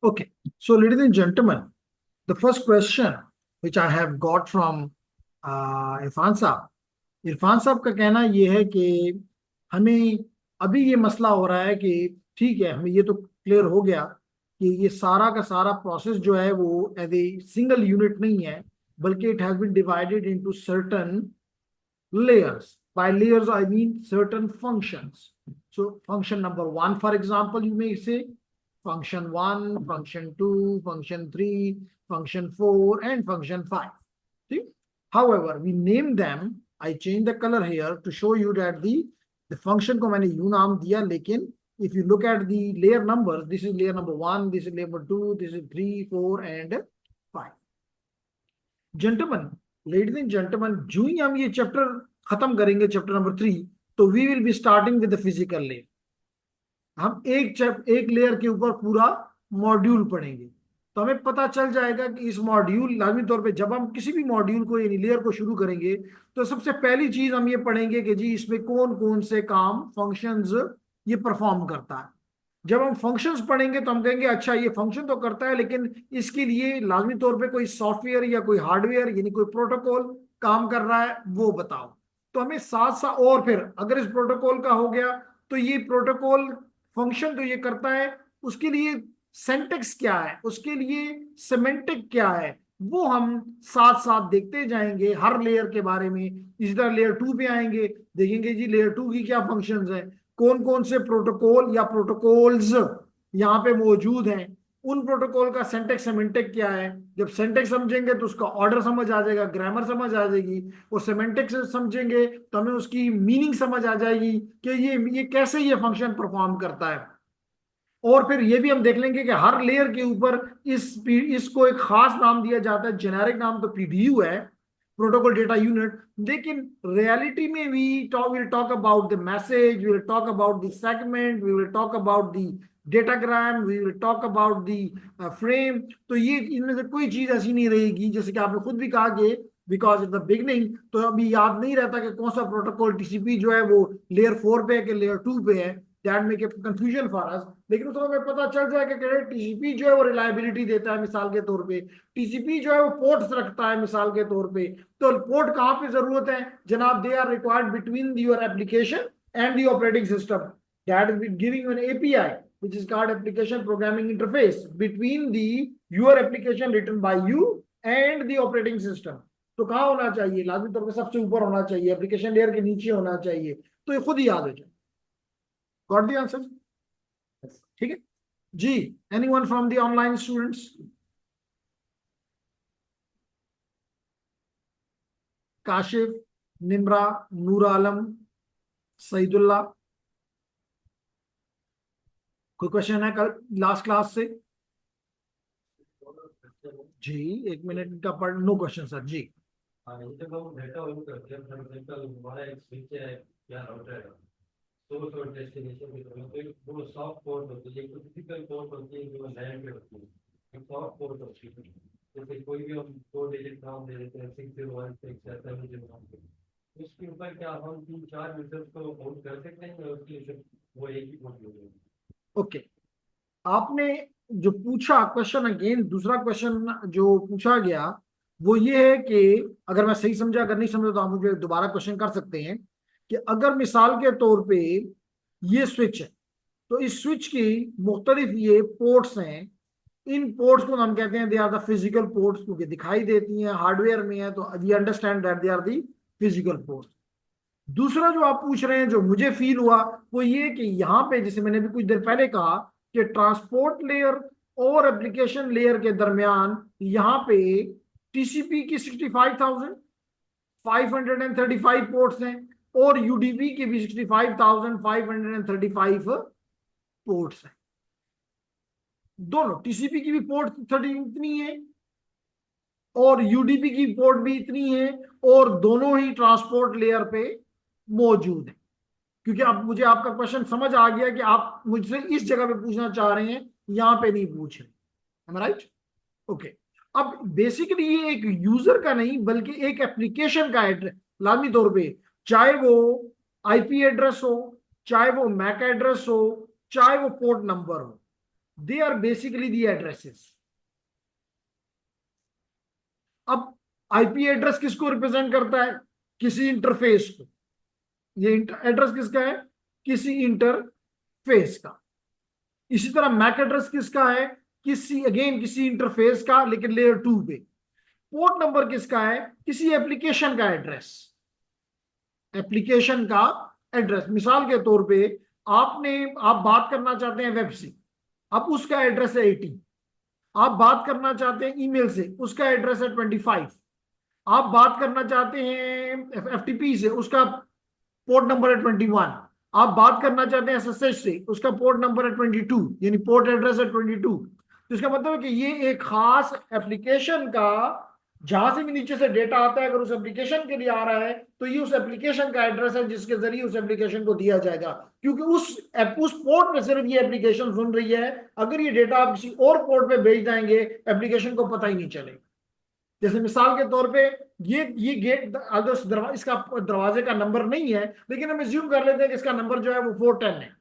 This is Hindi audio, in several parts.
Okay, so ladies and gentlemen, the first question which I have got from Irfan साहब का कहना यह है कि हमें अभी ये मसला हो रहा है कि ठीक है, हमें ये तो क्लियर हो गया कि ये सारा का सारा प्रोसेस जो है वो एज ए सिंगल यूनिट नहीं है, बल्कि it has been divided into certain layers. By layers, I mean certain functions. So function number one, for example, you may say function one, function two, function three, function four, and function five. See? However, we name them. I change the color here to show you that the function को मैंने u नाम दिया, लेकिन if you look at the layer numbers, this is layer number one, this is layer number two, this is 3, 4, and 5. Gentlemen, ladies and gentleman, जो ही हम ये चैप्टर खत्म करेंगे, चैप्टर नंबर 3, तो we will be starting with the physical layer. हम एक लेयर के ऊपर पूरा मॉड्यूल पढ़ेंगे, तो हमें पता चल जाएगा कि इस मॉड्यूल, लाजमी तौर पे जब हम किसी भी मॉड्यूल को यानी लेयर को शुरू करेंगे, तो सबसे पहली चीज हम ये पढ़ेंगे कि जी इसमें कौन कौन से काम, फंक्शंस ये परफॉर्म करता है. जब हम फंक्शंस पढ़ेंगे तो हम कहेंगे अच्छा ये फंक्शन तो करता है, लेकिन इसके लिए लाजमी तौर पे कोई सॉफ्टवेयर या कोई हार्डवेयर यानी कोई प्रोटोकॉल काम कर रहा है, वो बताओ. तो हमें साथ साथ, और फिर अगर इस प्रोटोकॉल का हो गया तो ये प्रोटोकॉल फंक्शन तो ये करता है, उसके लिए सिंटैक्स क्या है, उसके लिए सिमेंटिक क्या है, वो हम साथ साथ देखते जाएंगे हर लेयर के बारे में. इसी तरह लेयर 2 पे आएंगे, देखेंगे जी लेयर 2 की क्या फंक्शंस हैं, कौन कौन से प्रोटोकॉल या प्रोटोकॉल्स यहाँ पे मौजूद हैं, उन प्रोटोकॉल का सिंटैक्स सिमेंटिक क्या है. जब सिंटैक्स समझेंगे तो उसका ऑर्डर समझ आ जाएगा, ग्रामर समझ आ जाएगी, और सिमेंटिक्स समझेंगे तो हमें उसकी मीनिंग समझ आ जाएगी कि ये कैसे ये फंक्शन परफॉर्म करता है. और फिर ये भी हम देख लेंगे कि हर लेयर के ऊपर इसको एक खास नाम दिया जाता है. जेनेरिक नाम तो पीडीयू है, प्रोटोकॉल डेटा यूनिट, लेकिन रियलिटी में will talk about the message, we will talk about the segment, we will talk about the datagram, we will talk about the frame. तो ये इनमें से कोई चीज ऐसी नहीं रहेगी, जैसे कि आपने खुद भी कहा कि बिकॉज इन द बिगनिंग तो अभी याद नहीं रहता कि कौन सा प्रोटोकॉल टीसीपी जो है वो लेयर 4 पे है कि लेयर 2 पे है. That make a confusion for us. लेकिन उसमें हमें पता चल जाएगा कि टीसीपी जो है वो रिलायबिलिटी देता है, मिसाल के तौर पे टीसीपी जो है वो पोर्ट्स रखता है, मिसाल के तौर पे. तो पोर्ट कहाँ पे जरूरत है जनाब, they are required between your application and the operating system. That is giving an API which is called application programming interface between the your application written by you and the operating system. तो कहाँ होना चाहिए, लाजमी तौर पे सबसे ऊपर होना चाहिए, एप्लीकेशन लेयर के नीचे होना चाहिए. तो ये खुद ही याद हो जाए. Got the answer? ठीक है जी. Anyone from the online students? Kashif, Nimra, Noor Alam, Saidullah, कोई क्वेश्चन है कल लास्ट क्लास से? जी 1 मिनट का पढ़. नो क्वेश्चन सर जी. सोर्स और डेस्टिनेशन की तरफ से वो सॉफ्ट पोर्ट होती है, एक फिजिकल पोर्ट होती है जो लैंड पे होती है, एक सॉफ्ट पोर्ट होती है. जैसे कोई भी हम 2 डिजिट नाम दे देते हैं 601 60701, उसके ऊपर क्या हम 3-4 यूजर्स को काउंट कर सकते हैं और उसकी वो एक ही पोर्ट हो जाएगी. ओके, आपने जो पूछा क्वेश्चन, अगेन दूसरा क्वेश्चन जो पूछा गया वो ये है कि अगर मैं सही समझा, अगर नहीं समझा तो आप मुझे दोबारा क्वेश्चन कर सकते हैं, कि अगर मिसाल के तौर पे ये स्विच है, तो इस स्विच की मुख्तलिफ ये पोर्ट्स हैं, इन पोर्ट्स को हम कहते हैं they are the physical ports, क्योंकि दिखाई देती हैं, हार्डवेयर में है, तो we understand that they are the physical ports. दूसरा जो आप पूछ रहे हैं, जो मुझे फील हुआ, वो ये कि यहाँ पे जैसे मैंने भी कुछ देर पहले कहा कि ट्रांसपोर्ट लेयर और एप्लीकेशन लेयर के दरमियान यहाँ पे टीसीपी की 65,535 पोर्ट्स हैं, और यूडीपी की भी 65,535 पोर्ट्स हैं. दोनों टीसीपी की भी पोर्ट 30 इतनी है और यूडीपी की पोर्ट भी इतनी है, और दोनों ही ट्रांसपोर्ट लेयर पे मौजूद है. क्योंकि अब मुझे आपका क्वेश्चन समझ आ गया कि आप मुझसे इस जगह पे पूछना चाह रहे हैं, यहां पे नहीं पूछ रहे. एम आई राइट? ओके. अब बेसिकली ये एक यूजर का नहीं बल्कि एक एप्लीकेशन का एड्रेस, लाजमी तौर पे चाहे वो आईपी एड्रेस हो, चाहे वो मैक एड्रेस हो, चाहे वो पोर्ट नंबर हो, they are basically the addresses. अब आईपी एड्रेस किसको रिप्रेजेंट करता है? किसी इंटरफेस को। ये एड्रेस किसका है? किसी इंटरफेस का। इसी तरह मैक एड्रेस किसका है? किसी इंटरफेस का, लेकिन लेयर 2 पे। पोर्ट नंबर किसका है? किसी एप्लीकेशन का एड्रेस। एप्लीकेशन का एड्रेस, मिसाल के तौर पे आप बात करना चाहते हैं वेब से, अब उसका एड्रेस है 18। आप बात करना चाहते हैं ईमेल से, उसका एड्रेस है 25। आप बात करना चाहते हैं एफटीपी से, उसका पोर्ट नंबर है 21। आप बात करना चाहते हैं एसएसएच से, उसका पोर्ट नंबर है 22, यानी पोर्ट एड्रेस है 22। तो इसका मतलब है कि ये एक खास एप्लीकेशन का, जहां से भी नीचे से डेटा आता है, अगर उस एप्लीकेशन के लिए आ रहा है तो ये उस एप्लीकेशन का एड्रेस है जिसके जरिए उस एप्लीकेशन को दिया जाएगा, क्योंकि उस पोर्ट पे सिर्फ ये एप्लीकेशन सुन रही है। अगर ये डेटा आप किसी और पोर्ट पे भेज देंगे, एप्लीकेशन को पता ही नहीं चलेगा। जैसे मिसाल के तौर पे ये गेट, अगर इसका दरवाजे का नंबर नहीं है, लेकिन हम एज्यूम कर लेते हैं कि इसका नंबर जो है वो 410 है।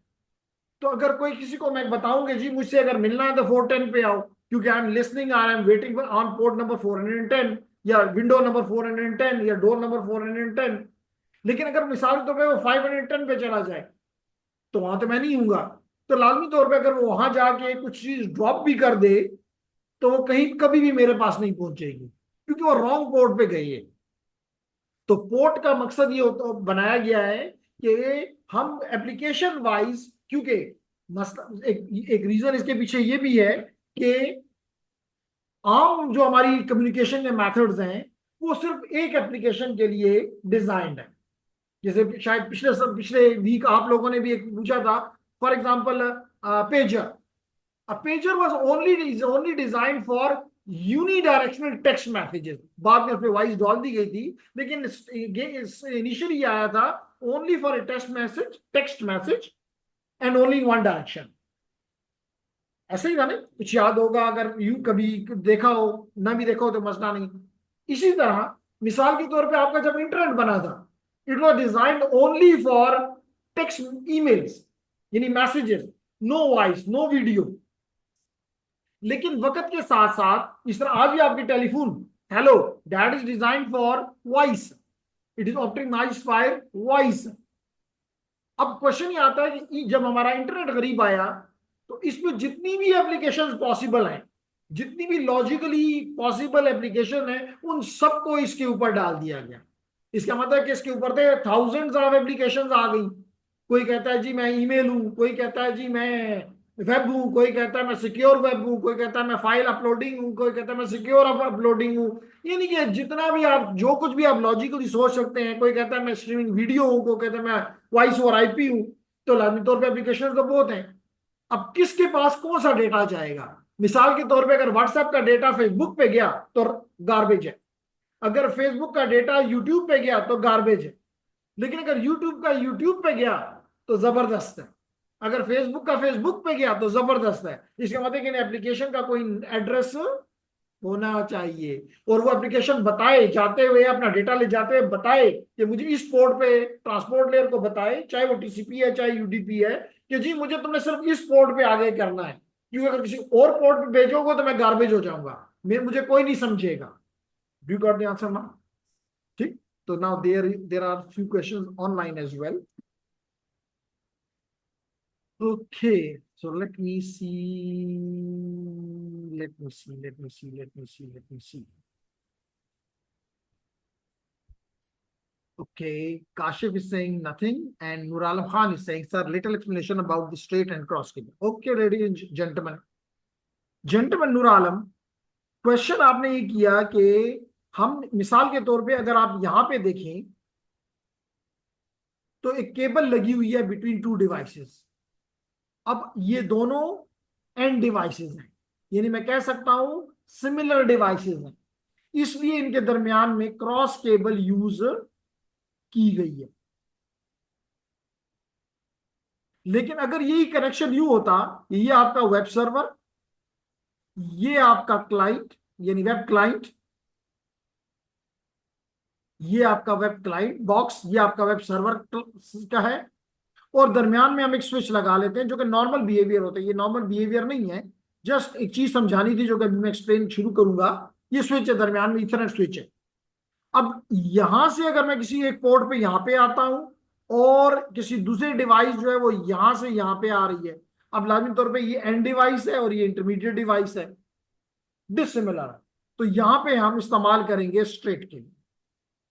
तो अगर कोई किसी को मैं बताऊंगा जी मुझसे अगर मिलना है तो 410 पे आओ, क्योंकि I am listening, I am waiting on port number 410, या विंडो नंबर 410, या डोर नंबर 410। लेकिन अगर मिसाल के तौर पे वो 510 पे चला जाए, तो वहां तो मैं नहीं हूंगा। तो लाजमी तौर पे अगर वो वहां जाके कुछ चीज ड्रॉप भी कर दे, तो वो कहीं कभी भी मेरे पास नहीं पहुंचेगी, क्योंकि वो रॉन्ग पोर्ट पे गई है। तो पोर्ट का मकसद ये होता बनाया गया है कि हम एप्लीकेशन वाइज, क्योंकि मसला एक रीजन इसके पीछे ये भी है कि आम जो हमारी कम्युनिकेशन के मेथड्स हैं वो सिर्फ एक एप्लीकेशन के लिए डिजाइंड है। जैसे शायद पिछले वीक आप लोगों ने भी एक पूछा था, for example pager. A pager was only designed for unidirectional text messages। बाद में उस पे वॉइस डाल दी गई थी, लेकिन इनिशियली आया था only for a text message and only in one direction. ऐसे ही था ना, कुछ याद होगा, अगर यू कभी देखा हो, ना भी देखा हो तो मसला नहीं। इसी तरह मिसाल के तौर पे आपका जब इंटरनेट बना था, it was designed only for text emails, यानी messages, no voice no video. लेकिन वक्त के साथ साथ इस तरह आज भी आपकी telephone, hello, that is design for voice, it is optimized for voice. अब क्वेश्चन ये आता है कि जब हमारा इंटरनेट करीब आया, तो इसमें जितनी भी एप्लीकेशंस पॉसिबल हैं, जितनी भी लॉजिकली पॉसिबल एप्लीकेशन है, उन सबको इसके ऊपर डाल दिया गया। इसका मतलब कि इसके ऊपर थे थाउजेंड्स ऑफ एप्लीकेशंस आ गई। कोई कहता है जी मैं ईमेल हूं, कोई कहता है जी मैं वेब हूँ, कोई कहता है मैं सिक्योर वेब हूँ, कोई कहता है मैं फाइल अपलोडिंग हूँ, कोई कहता है मैं सिक्योर अपलोडिंग हूँ। यानी कि जितना भी आप जो कुछ भी आप लॉजिकली सोच सकते हैं, कोई कहता है मैं स्ट्रीमिंग वीडियो हूँ, कोई कहता है मैं वॉइस ओवर आईपी हूँ। तो लाजमी तौर पे एप्लीकेशन तो बहुत हैं। अब किसके पास कौन सा डेटा जाएगा? मिसाल के तौर पे अगर व्हाट्सएप का डेटा फेसबुक पे गया तो गार्बेज है, अगर फेसबुक का डेटा यूट्यूब पे गया तो गार्बेज है, लेकिन अगर यूट्यूब का यूट्यूब पे गया तो जबरदस्त है, अगर फेसबुक का फेसबुक पे गया तो जबरदस्त है। इसका मतलब कि एप्लीकेशन का कोई एड्रेस होना चाहिए, और वो एप्लीकेशन बताए, जाते हुए अपना डेटा ले जाते हुए बताए कि मुझे इस पोर्ट पे, ट्रांसपोर्ट लेयर को बताए, चाहे वो टीसीपी है चाहे यूडीपी है, कि जी मुझे तुमने सिर्फ इस पोर्ट पे आगे करना है, क्योंकि अगर किसी और पोर्ट पे भेजोगे तो मैं गार्बेज हो जाऊंगा, मुझे कोई नहीं समझेगा। Do got the answer now? ठीक। तो now there are few questions online as well. Okay, so let me see. Okay, Kashif is saying nothing, and Nur Alam Khan is saying, sir, little explanation about the straight and cross cable. Okay, ladies and gentlemen, Nur Alam, question आपने ये किया कि हम मिसाल के तौर पे अगर आप यहां पे देखें तो एक केबल लगी हुई है बिटवीन टू डिवाइसेस। अब ये दोनों एंड डिवाइसेस हैं, यानी मैं कह सकता हूं सिमिलर डिवाइसेस हैं, इसलिए इनके दरमियान में क्रॉस केबल यूज की गई है। लेकिन अगर यही कनेक्शन यूं होता, ये आपका वेब सर्वर, ये आपका क्लाइंट यानी वेब क्लाइंट, ये आपका वेब क्लाइंट बॉक्स, ये आपका वेब सर्वर का है, और दरमियान में हम एक स्विच लगा लेते हैं जो कि नॉर्मल बिहेवियर होता है। ये नॉर्मल बिहेवियर नहीं है, जस्ट एक चीज समझानी थी जो कि अभी मैं एक्सप्लेन शुरू करूंगा। ये स्विच है, दरमियान में इथरनेट स्विच है। अब यहां से अगर मैं किसी एक पोर्ट पे यहां पे आता हूं और किसी दूसरे डिवाइस जो है वो यहां से यहां पे आ रही है, अब लाजमी तौर पे ये एंड डिवाइस है और ये इंटरमीडिएट डिवाइस है, डिसिमिलर है। तो यहां पे हम इस्तेमाल करेंगे स्ट्रेट के,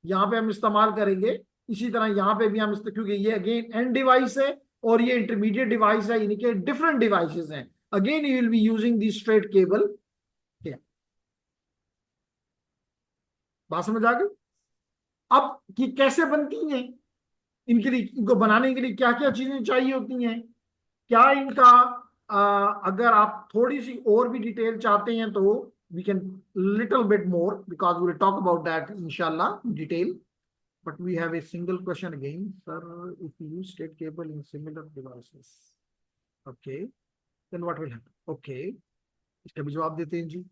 यहां पे हम इस्तेमाल करेंगे। इसी तरह यहां पे भी हम क्योंकि ये अगेन एंड डिवाइस है और ये इंटरमीडिएट डिवाइस है, यानी कि डिफरेंट डिवाइसेस हैं। Again you will be using the straight cable. क्या बात समझ आ गई? अब ये कैसे बनती हैं, इनके लिए, इनको बनाने के लिए क्या क्या चीजें चाहिए होती हैं, क्या इनका अगर आप थोड़ी सी और भी डिटेल चाहते हैं तो we can little bit more, because we will talk about that इंशाल्लाह detail. But we have a single question again, sir if you use straight cable in similar devices, okay then what will happen. Okay, इसका भी जवाब देते हैं जी।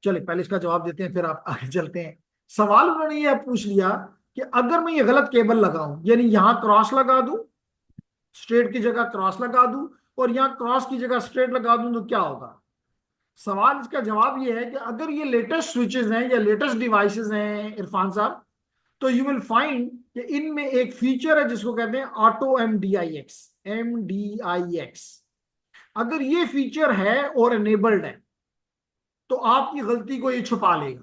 चलिए पहले इसका जवाब देते हैं, फिर आप आगे चलते हैं। सवाल उन्होंने ये पूछ लिया कि अगर मैं ये गलत केबल लगाऊं, यानी यहां क्रॉस लगा दूं, स्ट्रेट की जगह क्रॉस लगा दूं और यहां क्रॉस की जगह स्ट्रेट लगा दूं, तो क्या होगा? सवाल इसका जवाब ये है कि अगर ये लेटेस्ट स्विचेस हैं या लेटेस्ट डिवाइसेस हैं इरफान साहब, तो यू विल फाइंड कि इनमें एक फीचर है जिसको कहते हैं ऑटो एमडीआईएक्स। एमडीआईएक्स अगर ये फीचर है और एनेबल्ड है तो आपकी गलती को ये छुपा लेगा।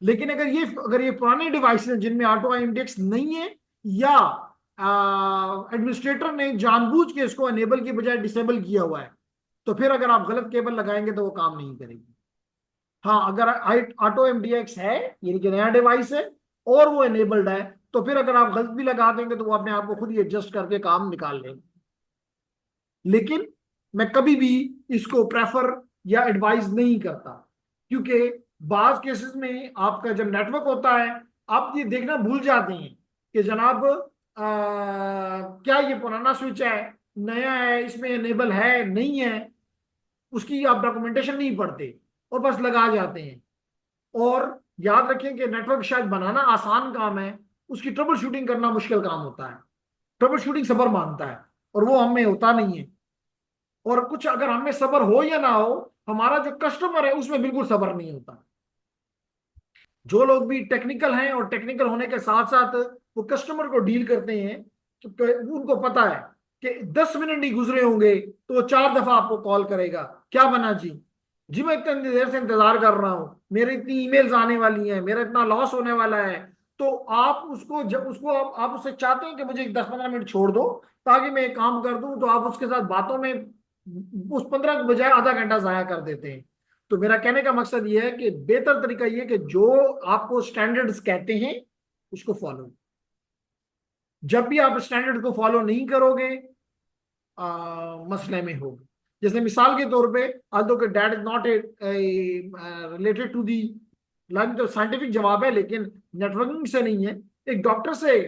लेकिन अगर ये पुराने डिवाइस हैं जिनमें ऑटो एमडीएक्स नहीं है, या एडमिनिस्ट्रेटर ने जानबूझ के इसको अनेबल की बजाय डिसेबल किया हुआ है, तो फिर अगर आप गलत केबल लगाएंगे तो वो काम नहीं करेगी। हाँ, अगर ऑटो एमडीएक्स है, यानी कि नया डिवाइस है और वो एनेबल्ड है, तो फिर अगर आप गलत भी लगा देंगे तो वो अपने आप को खुद ही एडजस्ट करके काम निकाल लेंगे। लेकिन मैं कभी भी इसको प्रेफर या एडवाइस नहीं करता, क्योंकि बाज केसेस में आपका जब नेटवर्क होता है, आप ये देखना भूल जाते हैं कि जनाब क्या ये पुराना स्विच है, नया है, इसमें एनेबल है नहीं है, उसकी आप डॉक्यूमेंटेशन नहीं पढ़ते और बस लगा जाते हैं। और याद रखें कि नेटवर्क शायद बनाना आसान काम है, उसकी ट्रबल शूटिंग करना मुश्किल काम होता है। ट्रबल शूटिंग सब्र मांगता है और वो हमें होता नहीं है। और कुछ अगर हमें सब्र हो या ना हो, हमारा जो कस्टमर है उसमें बिल्कुल सब्र नहीं होता। जो लोग भी टेक्निकल हैं और टेक्निकल होने के साथ साथ वो कस्टमर को डील करते हैं, तो उनको पता है कि 10 मिनट नहीं गुजरे होंगे तो वो 4 दफा आपको कॉल करेगा, क्या बना जी, जी मैं इतनी देर से इंतजार कर रहा हूँ, मेरी इतनी ईमेल्स आने वाली हैं, मेरा इतना लॉस होने वाला है। तो आप उसको जब उसको आप उससे चाहते हैं कि मुझे 10-15 मिनट छोड़ दो ताकि मैं एक काम कर दूं, तो आप उसके साथ बातों में उस 15 के बजाय आधा घंटा जाया कर देते हैं। तो मेरा कहने का मकसद ये है कि बेहतर तरीका ये है कि जो आपको स्टैंडर्ड्स कहते हैं उसको फॉलो। जब भी आप स्टैंडर्ड को फॉलो नहीं करोगे, मसले में होगे। जैसे मिसाल के तौर पे, although कि that is not a related to the line, तो साइंटिफिक जवाब है लेकिन नेटवर्किंग से नहीं है। एक डॉक्टर से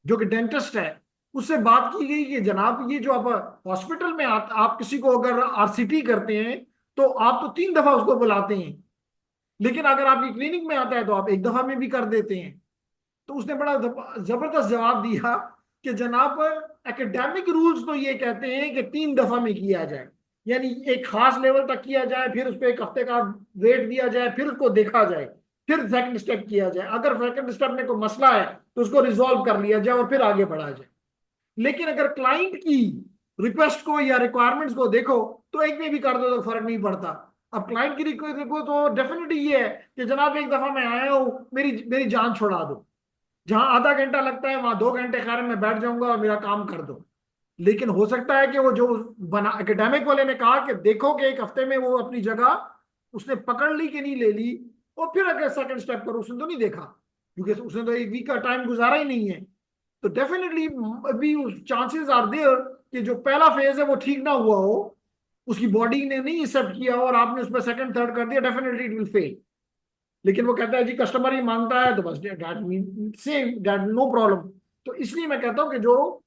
जो कि डेंटिस्ट है, उससे बात की गई कि जनाब ये जो आप हॉस्पिटल में आप किसी को अगर आरसीटी करते हैं तो आप तो 3 दफा उसको बुलाते हैं, लेकिन अगर आपकी क्लिनिक में आता है तो आप 1 दफा में भी कर देते हैं। तो उसने बड़ा जबरदस्त जवाब दिया कि जनाब एकेडमिक रूल्स तो ये कहते हैं कि 3 दफा में किया जाए, यानी एक खास लेवल तक किया जाए, फिर उस पर 1 हफ्ते का वेट दिया जाए, फिर उसको देखा जाए, फिर सेकंड स्टेप किया जाए। अगर सेकंड स्टेप में कोई मसला है तो उसको रिजॉल्व कर लिया जाए और फिर आगे बढ़ा जाए। लेकिन अगर क्लाइंट की रिक्वेस्ट को या रिक्वायरमेंट्स को देखो तो एक में भी कर दो तो फर्क नहीं पड़ता। अब क्लाइंट की रिक्वेस्ट देखो तो डेफिनेटली ये है कि जनाब 1 दफा मैं आया हूं, मेरी मेरी जान छुड़ा दो। जहां आधा घंटा लगता है वहां 2 घंटे खैर मैं बैठ जाऊंगा और मेरा काम कर दो। लेकिन हो सकता है कि वो जो बना एकेडमिक वाले ने कहा कि देखो कि 1 हफ्ते में वो अपनी जगह उसने पकड़ ली कि नहीं ले ली, और फिर अगर सेकंड स्टेप करो, उसने तो नहीं देखा क्योंकि उसने तो 1 वीक का टाइम गुजारा ही नहीं है। तो डेफिनेटली अभी चांसेस आर देयर कि जो पहला फेज है वो ठीक ना हुआ हो, उसकी बॉडी ने नहीं एक्सेप्ट किया और आपने उसमें सेकंड थर्ड कर दिया, डेफिनेटली इट विल फेल। लेकिन वो कहता है जी कस्टमर ही मांगता है तो बस that mean same that no problem. तो इसलिए मैं कहता हूं कि जो,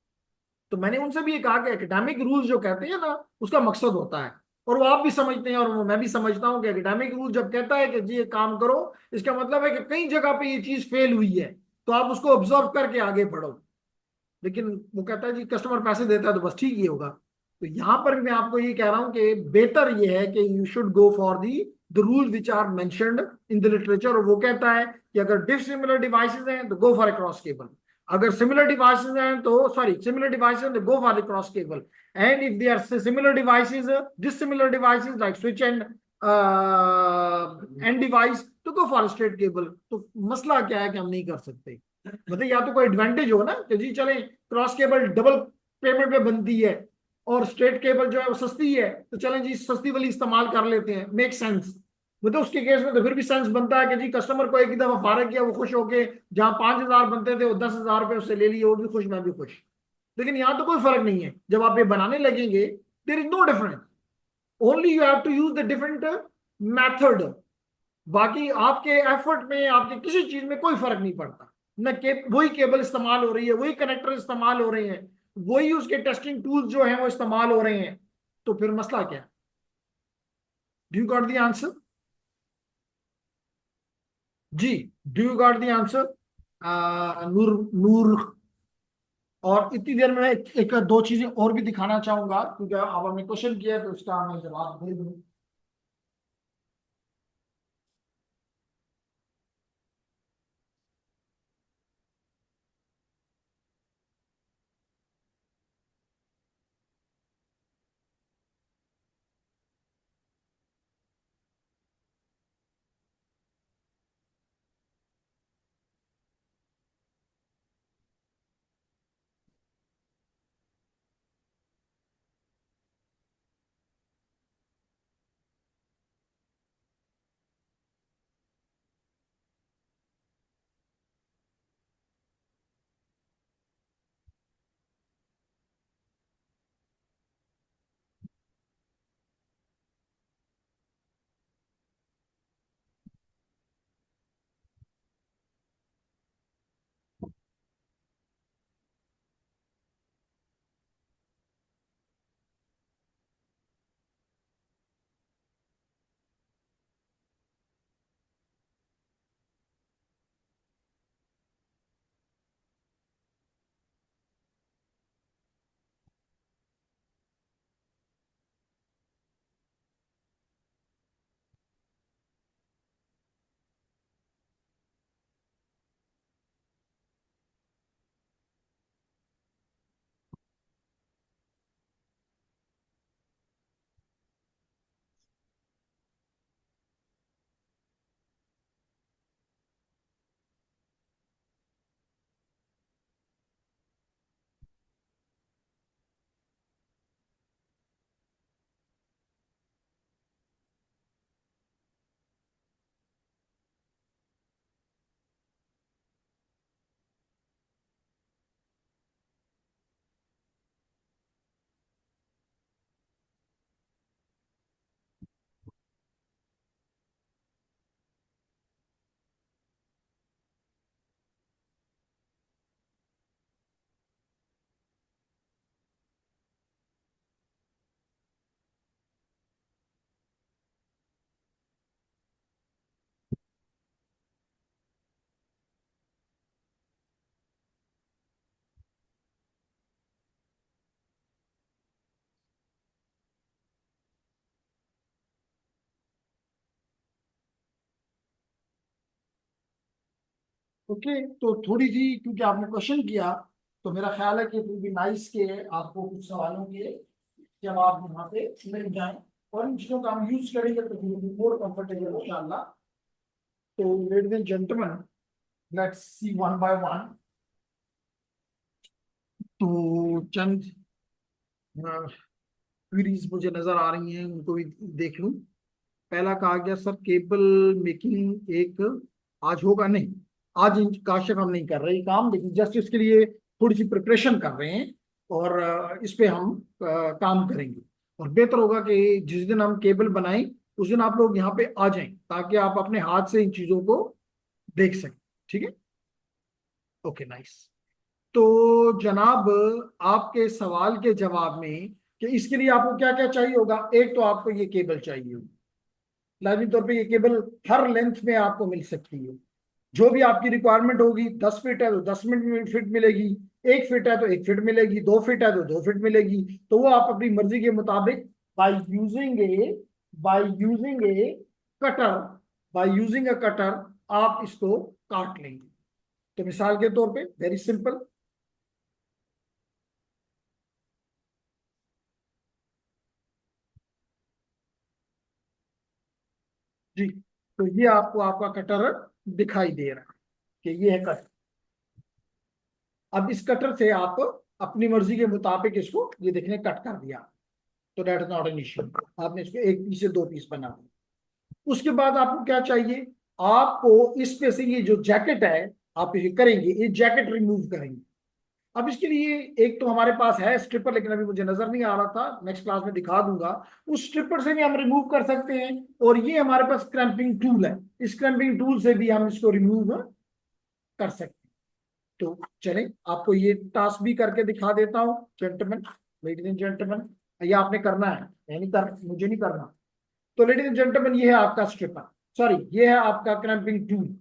तो मैंने उनसे भी ये कहा कि एकेडमिक रूल्स जो कहते हैं ना उसका मकसद होता है, और वो आप भी समझते हैं और वो मैं भी समझता हूँ कि एकेडमिक रूल जब कहता है कि जी ये काम करो, इसका मतलब है कि कई जगह पे ये चीज फेल हुई है तो आप उसको ऑब्जर्व करके आगे बढ़ो। लेकिन वो कहता है जी कस्टमर पैसे देता है तो बस ठीक ही होगा। तो यहाँ पर भी मैं आपको ये कह रहा हूँ कि बेहतर ये है कि you should go for the the rule which are mentioned in the literature. और वो कहता है कि अगर डिसिमिलर डिवाइसेस हैं तो go for a cross cable, अगर सिमिलर डिवाइसेस हैं तो सॉरी सिमिलर डिवाइसेस तो go for a cross cable, and if they are similar devices dissimilar devices like switch and device तो गो फॉर स्ट्रेट केबल। तो मसला क्या है कि हम नहीं कर सकते, मतलब या तो कोई एडवांटेज हो ना कि जी चले क्रॉस केबल डबल पेमेंट पे बनती है और स्ट्रेट केबल जो है वो सस्ती है तो चलें जी सस्ती वाली इस्तेमाल कर लेते हैं, मेक सेंस। मतलब उसके केस में तो फिर भी सेंस बनता है कि जी कस्टमर को एक ही दफा फारग किया वो खुश होके, जहां 5,000 बनते थे वो 10,000 रुपये उससे ले लिए, वो भी खुश मैं भी खुश। लेकिन यहाँ तो कोई फर्क नहीं है, जब आप ये बनाने लगेंगे there is no difference, only you have to use the different method. बाकी आपके एफर्ट में आपके किसी चीज में कोई फर्क नहीं पड़ता, न वही केबल इस्तेमाल हो रही है, वही कनेक्टर इस्तेमाल हो रहे हैं, वही उसके टेस्टिंग टूल्स जो हैं वो इस्तेमाल हो रहे हैं। तो फिर मसला क्या है? Do you got the answer? जी, do you got the answer? Noor Noor. और इतनी देर में एक दो चीजें और भी दिखाना चाहूंगा क्योंकि अब हमने क्वेश्चन किया है तो उसका मैं जवाब दे दूं। ओके, तो थोड़ी सी क्योंकि आपने क्वेश्चन किया तो मेरा ख्याल है कि इट विल बी नाइस के आपको कुछ सवालों के जवाब यहाँ पे मिल जाए और इन चीजों का हम यूज करेंगे तो मोर कंफर्टेबल इंशाल्लाह। तो ladies and gentleman, let's see one by one. तो चंद क्वेरीज मुझे नजर आ रही हैं, उनको भी देख लूं। पहला कहा गया सर केबल मेकिंग एक आज होगा नहीं, आज काशिफ हम नहीं कर रहे ये काम, लेकिन जस्ट इसके लिए थोड़ी सी प्रिपरेशन कर रहे हैं और इस पे हम काम करेंगे। और बेहतर होगा कि जिस दिन हम केबल बनाएं उस दिन आप लोग यहाँ पे आ जाएं ताकि आप अपने हाथ से इन चीजों को देख सकें। ठीक है, ओके नाइस। तो जनाब, आपके सवाल के जवाब में कि इसके लिए आपको क्या क्या चाहिए होगा, एक तो आपको ये केबल चाहिए होगी, लाजमी तौर पे ये केबल हर लेंथ में आपको मिल सकती है। जो भी आपकी रिक्वायरमेंट होगी, 10 फीट है तो 10 फीट मिलेगी, 1 फीट है तो 1 फीट मिलेगी, 2 फीट है तो 2 फीट मिलेगी। तो वो आप अपनी मर्जी के मुताबिक by using A cutter by using a cutter आप इसको काट लेंगे। तो मिसाल के तौर पे वेरी सिंपल, जी, तो ये आपको आपका कटर दिखाई दे रहा है कि ये है कटर। अब इस कटर से आप अपनी मर्जी के मुताबिक इसको ये देखने कट कर दिया, तो that is not an issue. आपने इसको 1 पीस से 2 पीस बना दिया। उसके बाद आपको क्या चाहिए, आपको इस पे से ये जो जैकेट है आप ये करेंगे, ये जैकेट रिमूव करेंगे। अब इसके लिए एक तो हमारे पास है स्ट्रिपर, लेकिन अभी मुझे नजर नहीं आ रहा था, नेक्स्ट क्लास में दिखा दूंगा। उस स्ट्रिपर से भी हम रिमूव कर सकते हैं, और ये हमारे पास क्रैम्पिंग टूल है, इस क्रैम्पिंग टूल से भी हम इसको रिमूव कर सकते हैं। तो चलें आपको ये टास्क भी करके दिखा देता हूँ जेंटलमैन, लेडीज एंड जेंटलमैन। ये आपने करना है, मैं नहीं कर, मुझे नहीं करना। तो लेडीज एंड जेंटलमैन ये है आपका स्ट्रिपर, सॉरी ये है आपका क्रैम्पिंग टूल,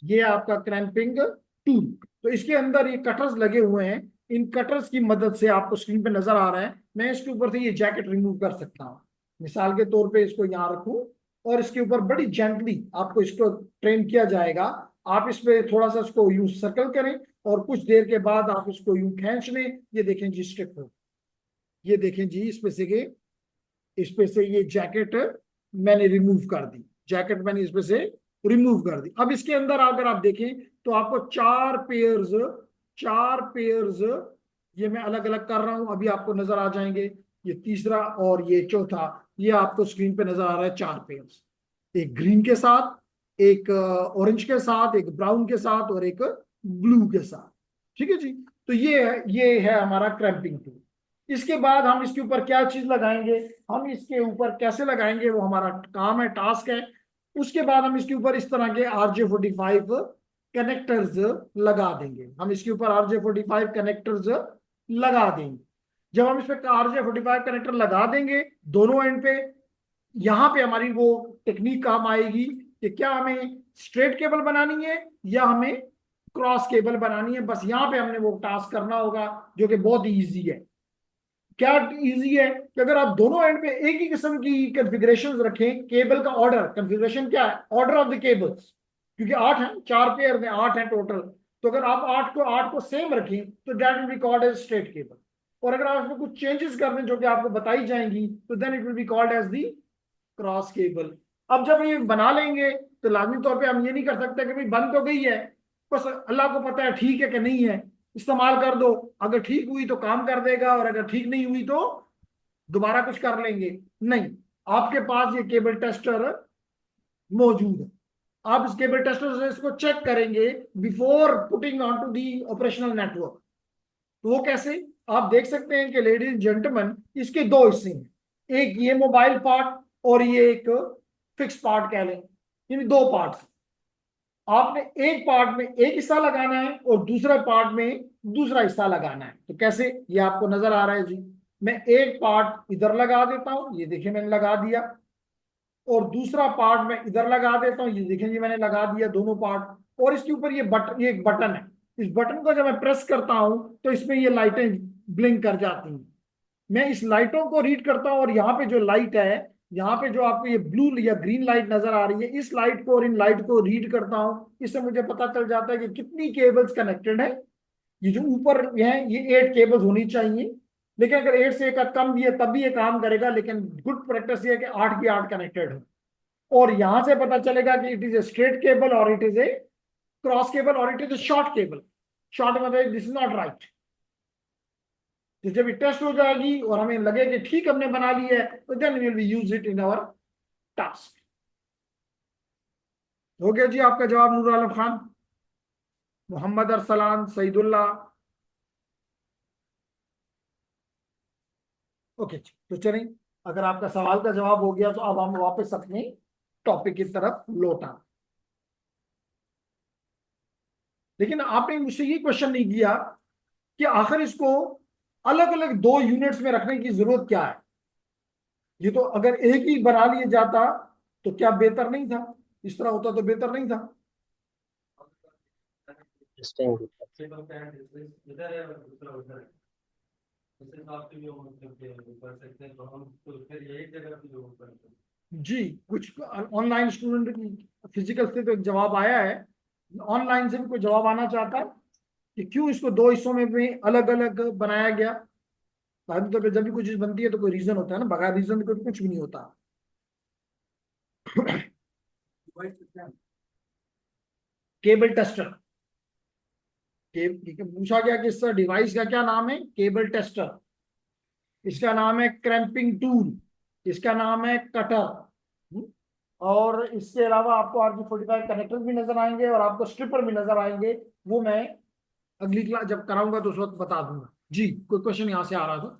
ये है आपका क्रैम्पिंग टूल। तो इसके अंदर ये कटर्स लगे हुए हैं, इन कटर्स की मदद से आपको स्क्रीन पे नजर आ रहा है, मैं इसके ऊपर से ये जैकेट रिमूव कर सकता हूँ। मिसाल के तौर पे इसको यहाँ रखूं और इसके ऊपर बड़ी जेंटली आपको इसको ट्रेन किया जाएगा। आप इस पे थोड़ा सा इसको यूं सर्कल करें और कुछ देर के बाद आप इसको यूं खींच लें, ये देखें जी स्ट्रिप हो, ये देखें जी इस पे से ये जैकेट मैंने रिमूव कर दी, जैकेट मैंने इस पे से रिमूव कर दी। अब इसके अंदर अगर आप देखें तो आपको 4 पेयर्स ये मैं अलग अलग कर रहा हूं, अभी आपको नजर आ जाएंगे। ये तीसरा और ये चौथा, ये आपको स्क्रीन पे नजर आ रहा है 4 पेयर्स, एक ग्रीन के साथ, एक ऑरेंज के साथ, एक ब्राउन के साथ और एक ब्लू के साथ। ठीक है जी, तो ये है हमारा क्रैम्पिंग टूल। इसके बाद हम इसके ऊपर क्या चीज लगाएंगे, हम इसके ऊपर कैसे लगाएंगे वो हमारा काम है, टास्क है। उसके बाद हम इसके ऊपर इस तरह के RJ45 कनेक्टर्स लगा देंगे, हम इसके ऊपर RJ45 कनेक्टर्स लगा देंगे। जब हम इस पे RJ45 कनेक्टर लगा देंगे दोनों एंड पे, यहां पे हमारी वो टेक्निक काम आएगी कि क्या हमें स्ट्रेट केबल बनानी है या हमें क्रॉस केबल बनानी है। बस यहाँ पे हमने वो टास्क करना होगा, जो कि बहुत इजी है। क्या इजी है कि अगर आप दोनों एंड पे एक ही किस्म की कॉन्फ़िगरेशंस रखें, केबल का ऑर्डर कॉन्फ़िगरेशन क्या है, ऑर्डर ऑफ द केबल्स, क्योंकि 8 हैं, 4 पेयर में 8 हैं टोटल। तो अगर आप 8 को सेम रखें तो that will be called as straight cable, और अगर आप इसमें कुछ चेंजेस कर दें जो कि आपको बताई जाएंगी तो then it will be called as the cross cable. अब जब ये बना लेंगे तो लाजमी तौर पे हम ये नहीं कर सकते कि भाई बन तो गई है, बस अल्लाह को पता है ठीक है कि नहीं है, इस्तेमाल कर दो। अगर ठीक हुई तो काम कर देगा, और अगर ठीक नहीं हुई तो दोबारा कुछ कर लेंगे। नहीं, आपके पास ये केबल टेस्टर मौजूद है, आप इस केबल टेस्टर से इसको चेक करेंगे before putting on to the operational network. तो वो कैसे, आप देख सकते हैं कि लेडीज जेंटलमैन इसके 2 हिस्से हैं, एक ये मोबाइल पार्ट और ये एक फिक्स पार्ट कह लें, यानी 2 पार्ट। आपने एक पार्ट में एक हिस्सा लगाना है और दूसरे पार्ट में दूसरा हिस्सा लगाना है। तो कैसे, ये आपको नजर आ रहा है जी, मैं एक पार्ट इधर लगा देता हूं, ये देखिए मैंने लगा दिया, और दूसरा पार्ट मैं इधर लगा देता हूं, ये देखें जी मैंने लगा दिया दोनों पार्ट। और इसके ऊपर ये एक बटन है, इस बटन को जब मैं प्रेस करता हूं तो इसमें ये लाइटें ब्लिंक कर जाती हैं। मैं इस लाइटों को रीड करता हूं, और यहाँ पे जो लाइट है, यहाँ पे जो आपको ये ब्लू या ग्रीन लाइट नजर आ रही है, इस लाइट को और इन लाइट को रीड करता हूं। इससे मुझे पता चल जाता है कि कितनी केबल्स कनेक्टेड है। ये जो ऊपर है ये 8 केबल्स होनी चाहिए, लेकिन अगर 8 से एक कम भी है तब भी ये काम करेगा, लेकिन गुड प्रैक्टिस ये है कि 8 की 8 कनेक्टेड हो। और यहां से पता चलेगा कि it is a straight cable और it is a cross cable और it is a short cable. Short मतलब दिस इज नॉट राइट। तो जब ये टेस्ट हो जाएगी और हमें लगे कि ठीक हमने बना ली है, तो then we will use it in our task. हो गया जी आपका जवाब नूर आलम खान, मोहम्मद अरसलान सईदुल्लाह। ओके जी, तो चलें, अगर आपका सवाल का जवाब हो गया तो अब हम वापस अपने टॉपिक की तरफ लौटा। लेकिन आपने मुझसे ये क्वेश्चन नहीं किया कि आखिर इसको अलग अलग 2 यूनिट्स में रखने की जरूरत क्या है। ये तो अगर एक ही बना लिया जाता तो क्या बेहतर नहीं था, इस तरह होता तो बेहतर नहीं था। स्टेइंग केबल का एंड इधर है और दूसरा उधर है, इस हिसाब से भी हम मतलब कि कर सकते हैं, तो हम तो फिर यही जगह पे जो कर सकते हैं। जी, कुछ ऑनलाइन स्टूडेंट की फिजिकल से तो एक जवाब आया है, ऑनलाइन से भी कोई जवाब आना चाहता है कि क्यों इसको दो हिस्सों में भी अलग अलग बनाया गया। साधारण तौर पर जब भी कोई चीज बनती है तो कोई रीजन होता है ना, बगैर रीजन के तो कुछ भी नहीं होता। केबल टेस्टर, पूछा गया कि इस डिवाइस का क्या नाम है, केबल टेस्टर। इसका नाम है क्रैम्पिंग टूल, इसका नाम है कटर, और इसके अलावा आपको RJ45 कनेक्टर भी नजर आएंगे और आपको स्ट्रिपर भी नजर आएंगे। वो मैं अगली क्लास जब कराऊंगा तो उस वक्त बता दूंगा। जी, कोई क्वेश्चन यहाँ से आ रहा था?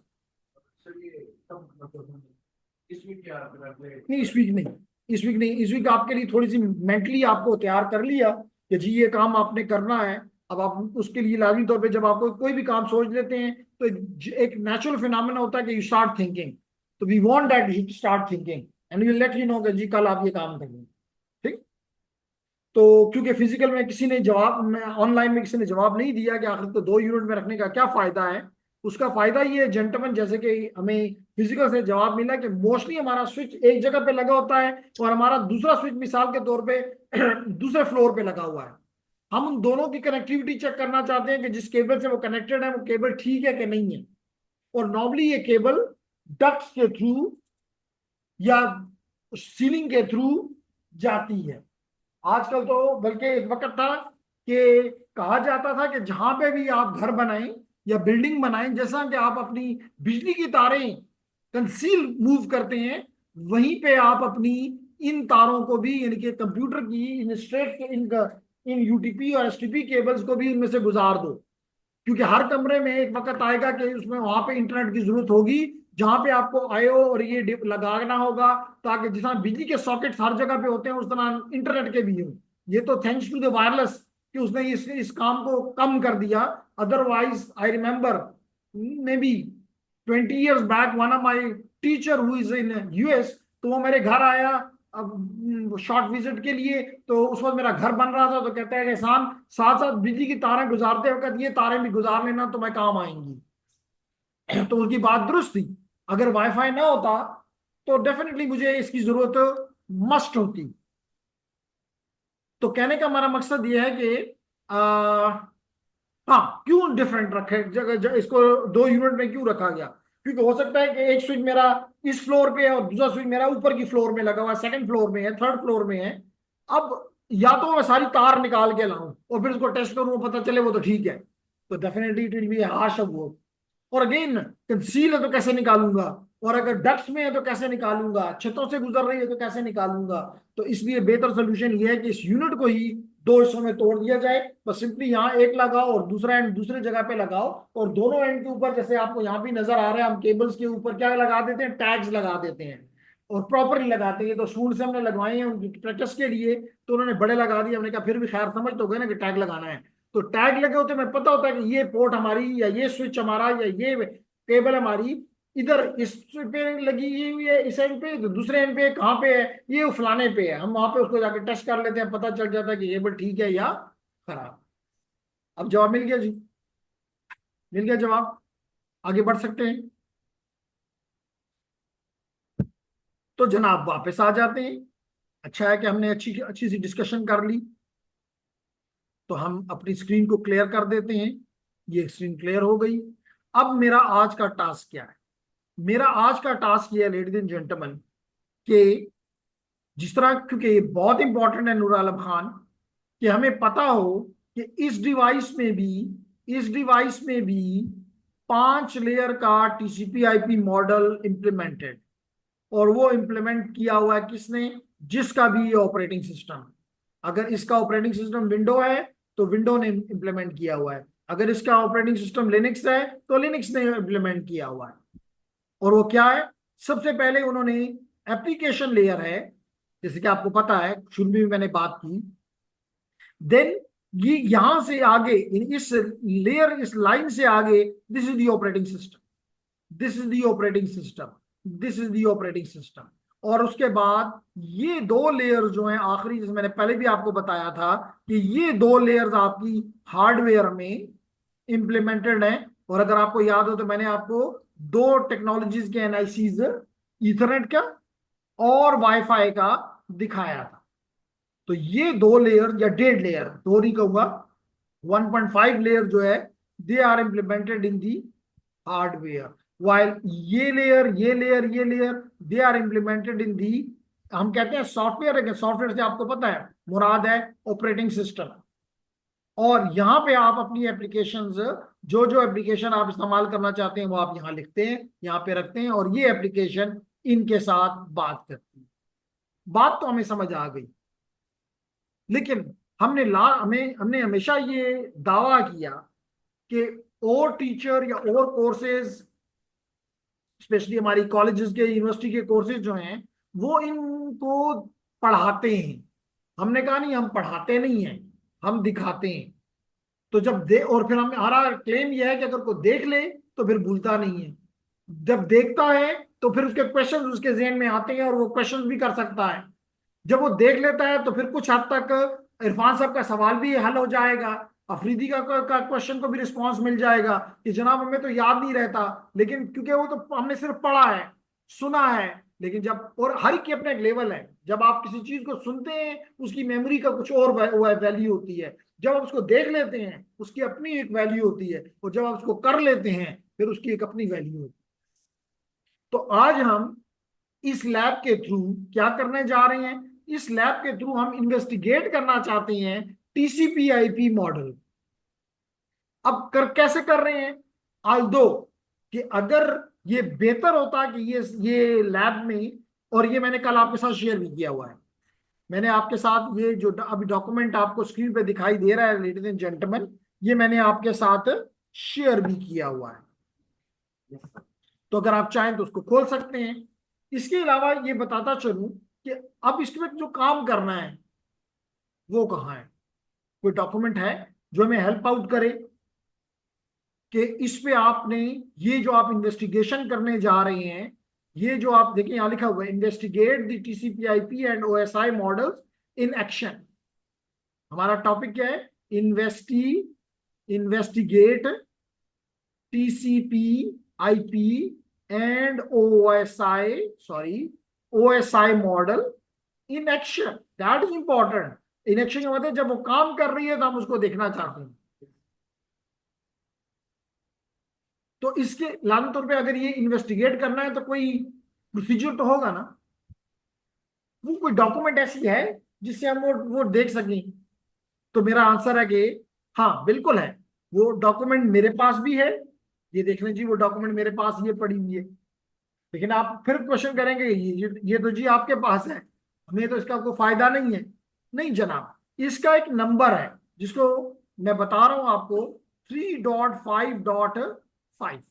नहीं, इस वीक नहीं, इस वीक नहीं, इस वीक आपके लिए थोड़ी सी मेंटली आपको तैयार कर लिया कि जी ये काम आपने करना है। अब आप उसके लिए लाजमी तौर पे जब आपको कोई भी काम सोच लेते हैं तो एक नेचुरल फिनोमेना होता है कि यू स्टार्ट थिंकिंग। तो we want that you start thinking and will let you know कि जी कल आप ये काम करेंगे। ठीक। तो क्योंकि फिजिकल में किसी ने जवाब में, ऑनलाइन में किसी ने जवाब नहीं दिया कि आखिर तो 2 यूनिट में रखने का क्या फायदा है। उसका फायदा ये है जेंटलमैन, जैसे कि हमें फिजिकल से जवाब मिला कि मोस्टली हमारा स्विच एक जगह पे लगा होता है और हमारा दूसरा स्विच मिसाल के तौर पे दूसरे फ्लोर पे लगा हुआ है। हम उन दोनों की कनेक्टिविटी चेक करना चाहते हैं कि जिस केबल से वो कनेक्टेड है वो केबल ठीक है कि नहीं है। और नॉर्मली ये केबल डक्ट्स के थ्रू या सीलिंग के थ्रू जाती है। आजकल तो बल्कि एक वक्त था कि कहा जाता था कि जहां पे भी आप घर बनाएं या बिल्डिंग बनाएं, जैसा कि आप अपनी बिजली की तारें कंसील मूव करते हैं, वहीं पे आप अपनी इन तारों को भी, यानी कि कंप्यूटर की इन स्ट्रेट इन यूटीपी और एसटीपी केबल्स को भी इनमें से गुजार दो। क्योंकि हर कमरे में एक वक्त आएगा कि उसमें वहां पे इंटरनेट की जरूरत होगी, जहां पे आपको आईओ और ये लगाना होगा, ताकि जिस तरह बिजली के सॉकेट्स हर जगह पे होते हैं उस तरह इंटरनेट के भी हो। ये तो थैंक्स टू द वायरलेस कि उसने इस काम को कम कर दिया। Otherwise I remember may be 20 years back one of my teacher who is in US, तो वो मेरे घर आया अब शॉर्ट विजिट के लिए। तो उस वक्त मेरा घर बन रहा था, तो कहता है कि एहसान, साथ साथ बिजली की तारें गुजारते वक्त ये तारें भी गुजार लेना, तो मैं काम आएंगी। तो उनकी बात दुरुस्त थी। अगर वाईफाई ना होता तो डेफिनेटली मुझे इसकी जरूरत मस्ट होती। तो कहने का हमारा मकसद ये है कि हाँ, क्यों डिफरेंट रखे जगह, इसको 2 यूनिट में क्यों रखा गया? क्योंकि हो सकता है कि एक स्विच मेरा इस फ्लोर पे है और दूसरा स्विच मेरा ऊपर की फ्लोर में लगा हुआ है, सेकंड फ्लोर में है, थर्ड फ्लोर में है। अब या तो मैं सारी तार निकाल के लाऊं और फिर उसको टेस्ट करूं, पता चले वो तो ठीक है, तो definitely it will B harsh work. और अगेन, कंसील है तो कैसे निकालूंगा, और अगर डक्ट्स में है तो कैसे निकालूंगा, छतों से गुजर रही है तो कैसे निकालूंगा। तो इसलिए बेहतर सोल्यूशन ये है कि इस यूनिट को ही 2 हिस्सों में तोड़ दिया जाए। बस सिंपली यहाँ एक लगाओ और दूसरा एंड दूसरे जगह पे लगाओ, और दोनों एंड के ऊपर, जैसे आपको यहाँ भी नजर आ रहा है, हम केबल्स के ऊपर क्या लगा देते हैं, टैग्स लगा देते हैं और प्रॉपरली लगाते हैं। तो स्टूडेंट से हमने लगवाए हैं उनकी प्रैक्टिस के लिए, तो उन्होंने बड़े लगा दिए। हमने कहा फिर भी खैर समझ तो गए ना कि टैग लगाना है। तो टैग लगे होते मैं पता होता है कि ये पोर्ट हमारी या ये स्विच हमारा या ये केबल हमारी इधर इस पे लगी हुई है, इस एंड पे, तो दूसरे एंड पे कहाँ पे है, ये फलाने पे है। हम वहां पे उसको जाके टेस्ट कर लेते हैं, पता चल जाता है कि केबल ठीक है या खराब। अब जवाब मिल गया जी, मिल गया जवाब, आगे बढ़ सकते हैं। तो जनाब वापस आ जाते हैं। अच्छा है कि हमने अच्छी अच्छी सी डिस्कशन कर ली। तो हम अपनी स्क्रीन को क्लियर कर देते हैं। ये स्क्रीन क्लियर हो गई। अब मेरा आज का टास्क क्या है? मेरा आज का टास्क ये है लेडीज एंड जेंटलमैन, कि जिस तरह, क्योंकि ये बहुत इंपॉर्टेंट है नूर आलम खान, कि हमें पता हो कि इस डिवाइस में भी 5 लेयर का TCP/IP मॉडल इंप्लीमेंटेड, और वो इंप्लीमेंट किया हुआ है किसने? जिसका भी ये ऑपरेटिंग सिस्टम, अगर इसका ऑपरेटिंग सिस्टम विंडो है तो विंडो ने इंप्लीमेंट किया हुआ है, अगर इसका ऑपरेटिंग सिस्टम लिनक्स है तो लिनक्स ने इंप्लीमेंट किया हुआ है। और वो क्या है? सबसे पहले उन्होंने एप्लीकेशन लेयर है, जैसे कि आपको पता है शुरू में भी मैंने बात की। देन ये यहां से आगे, इस लेयर, इस लाइन से आगे, this is the operating system, this is the operating system, this is the operating system. और उसके बाद ये दो लेयर जो हैं आखिरी, जैसे मैंने पहले भी आपको बताया था कि ये दो लेयर्स आपकी हार्डवेयर में इंप्लीमेंटेड हैं। और अगर आपको याद हो तो मैंने आपको दो टेक्नोलॉजीज के एनआईसीज, ईथरनेट का और वाईफाई का दिखाया था। तो ये दो लेयर या 1.5 लेयर, दो नहीं कहूंगा, 1.5 लेयर जो है, they are implemented in the hardware, while ये layer they are implemented in the, हम कहते हैं सॉफ्टवेयर है। सॉफ्टवेयर से आपको पता है मुराद है ऑपरेटिंग सिस्टम। और यहाँ पे आप अपनी एप्लीकेशंस, जो जो एप्लीकेशन आप इस्तेमाल करना चाहते हैं वो आप यहाँ लिखते हैं, यहाँ पे रखते हैं, और ये एप्लीकेशन इनके साथ बात करती है। बात तो हमें समझ आ गई। लेकिन हमने हमेशा ये दावा किया कि और टीचर या और कोर्सेज, स्पेशली हमारी कॉलेजेस के, यूनिवर्सिटी के कोर्सेज जो हैं, वो इनको पढ़ाते हैं। हमने कहा नहीं, हम पढ़ाते नहीं हैं, हम दिखाते हैं। तो जब दे, और फिर हमारा क्लेम यह है कि अगर कोई देख ले तो फिर भूलता नहीं है। जब देखता है तो फिर उसके क्वेश्चंस उसके जहन में आते हैं और वो क्वेश्चंस भी कर सकता है। जब वो देख लेता है तो फिर कुछ हद तक इरफान साहब का सवाल भी हल हो जाएगा, अफरीदी का क्वेश्चन को भी रिस्पांस मिल जाएगा कि जनाब हमें तो याद नहीं रहता, लेकिन क्योंकि वो तो हमने सिर्फ पढ़ा है, सुना है। लेकिन जब, और हर एक की अपना एक लेवल है, जब आप किसी चीज को सुनते हैं उसकी मेमोरी का कुछ और वैल्यू होती है, जब आप उसको देख लेते हैं उसकी अपनी एक वैल्यू होती है, और जब आप उसको कर लेते हैं फिर उसकी एक अपनी वैल्यू होती है। तो आज हम इस लैब के थ्रू क्या करने जा रहे हैं? इस लैब के थ्रू हम इन्वेस्टिगेट करना चाहते हैं टीसीपी आईपी मॉडल। अब कैसे कर रहे हैं? दो, कि अगर ये बेहतर होता कि ये लैब में, और ये मैंने कल आपके साथ शेयर भी किया हुआ है, मैंने आपके साथ ये जो अभी डॉक्यूमेंट आपको स्क्रीन पे दिखाई दे रहा है लेडीज एंड जेंटलमैन, ये मैंने आपके साथ शेयर भी किया हुआ है। तो अगर आप चाहें तो उसको खोल सकते हैं। इसके अलावा ये बताता चलूं कि अब इसमें जो काम करना है वो कहाँ है? कोई डॉक्यूमेंट है जो हमें हेल्प आउट करे कि इस पे आपने, ये जो आप इन्वेस्टिगेशन करने जा रहे हैं, ये जो आप देखिए यहां लिखा हुआ है, investigate the TCP IP and OSI models in action. हमारा टॉपिक क्या है? Investigate TCP IP and OSI model in action. That is important. In action का मतलब जब वो काम कर रही है तो हम उसको देखना चाहते हैं। तो इसके लाने तौर पे अगर ये इन्वेस्टिगेट करना है तो कोई प्रोसीजर तो होगा ना, वो कोई डॉक्यूमेंट ऐसी है जिससे हम वो देख सकें। तो मेरा आंसर है कि हाँ बिल्कुल है, वो डॉक्यूमेंट मेरे पास भी है। ये देख लीजिए, वो डॉक्यूमेंट मेरे पास ये पड़ी हुई है। लेकिन आप फिर क्वेश्चन करेंगे, ये तो जी आपके पास है, हमें तो इसका कोई फायदा नहीं है। नहीं जनाब, इसका एक नंबर है जिसको मैं बता रहा हूं आपको, 3.5.5।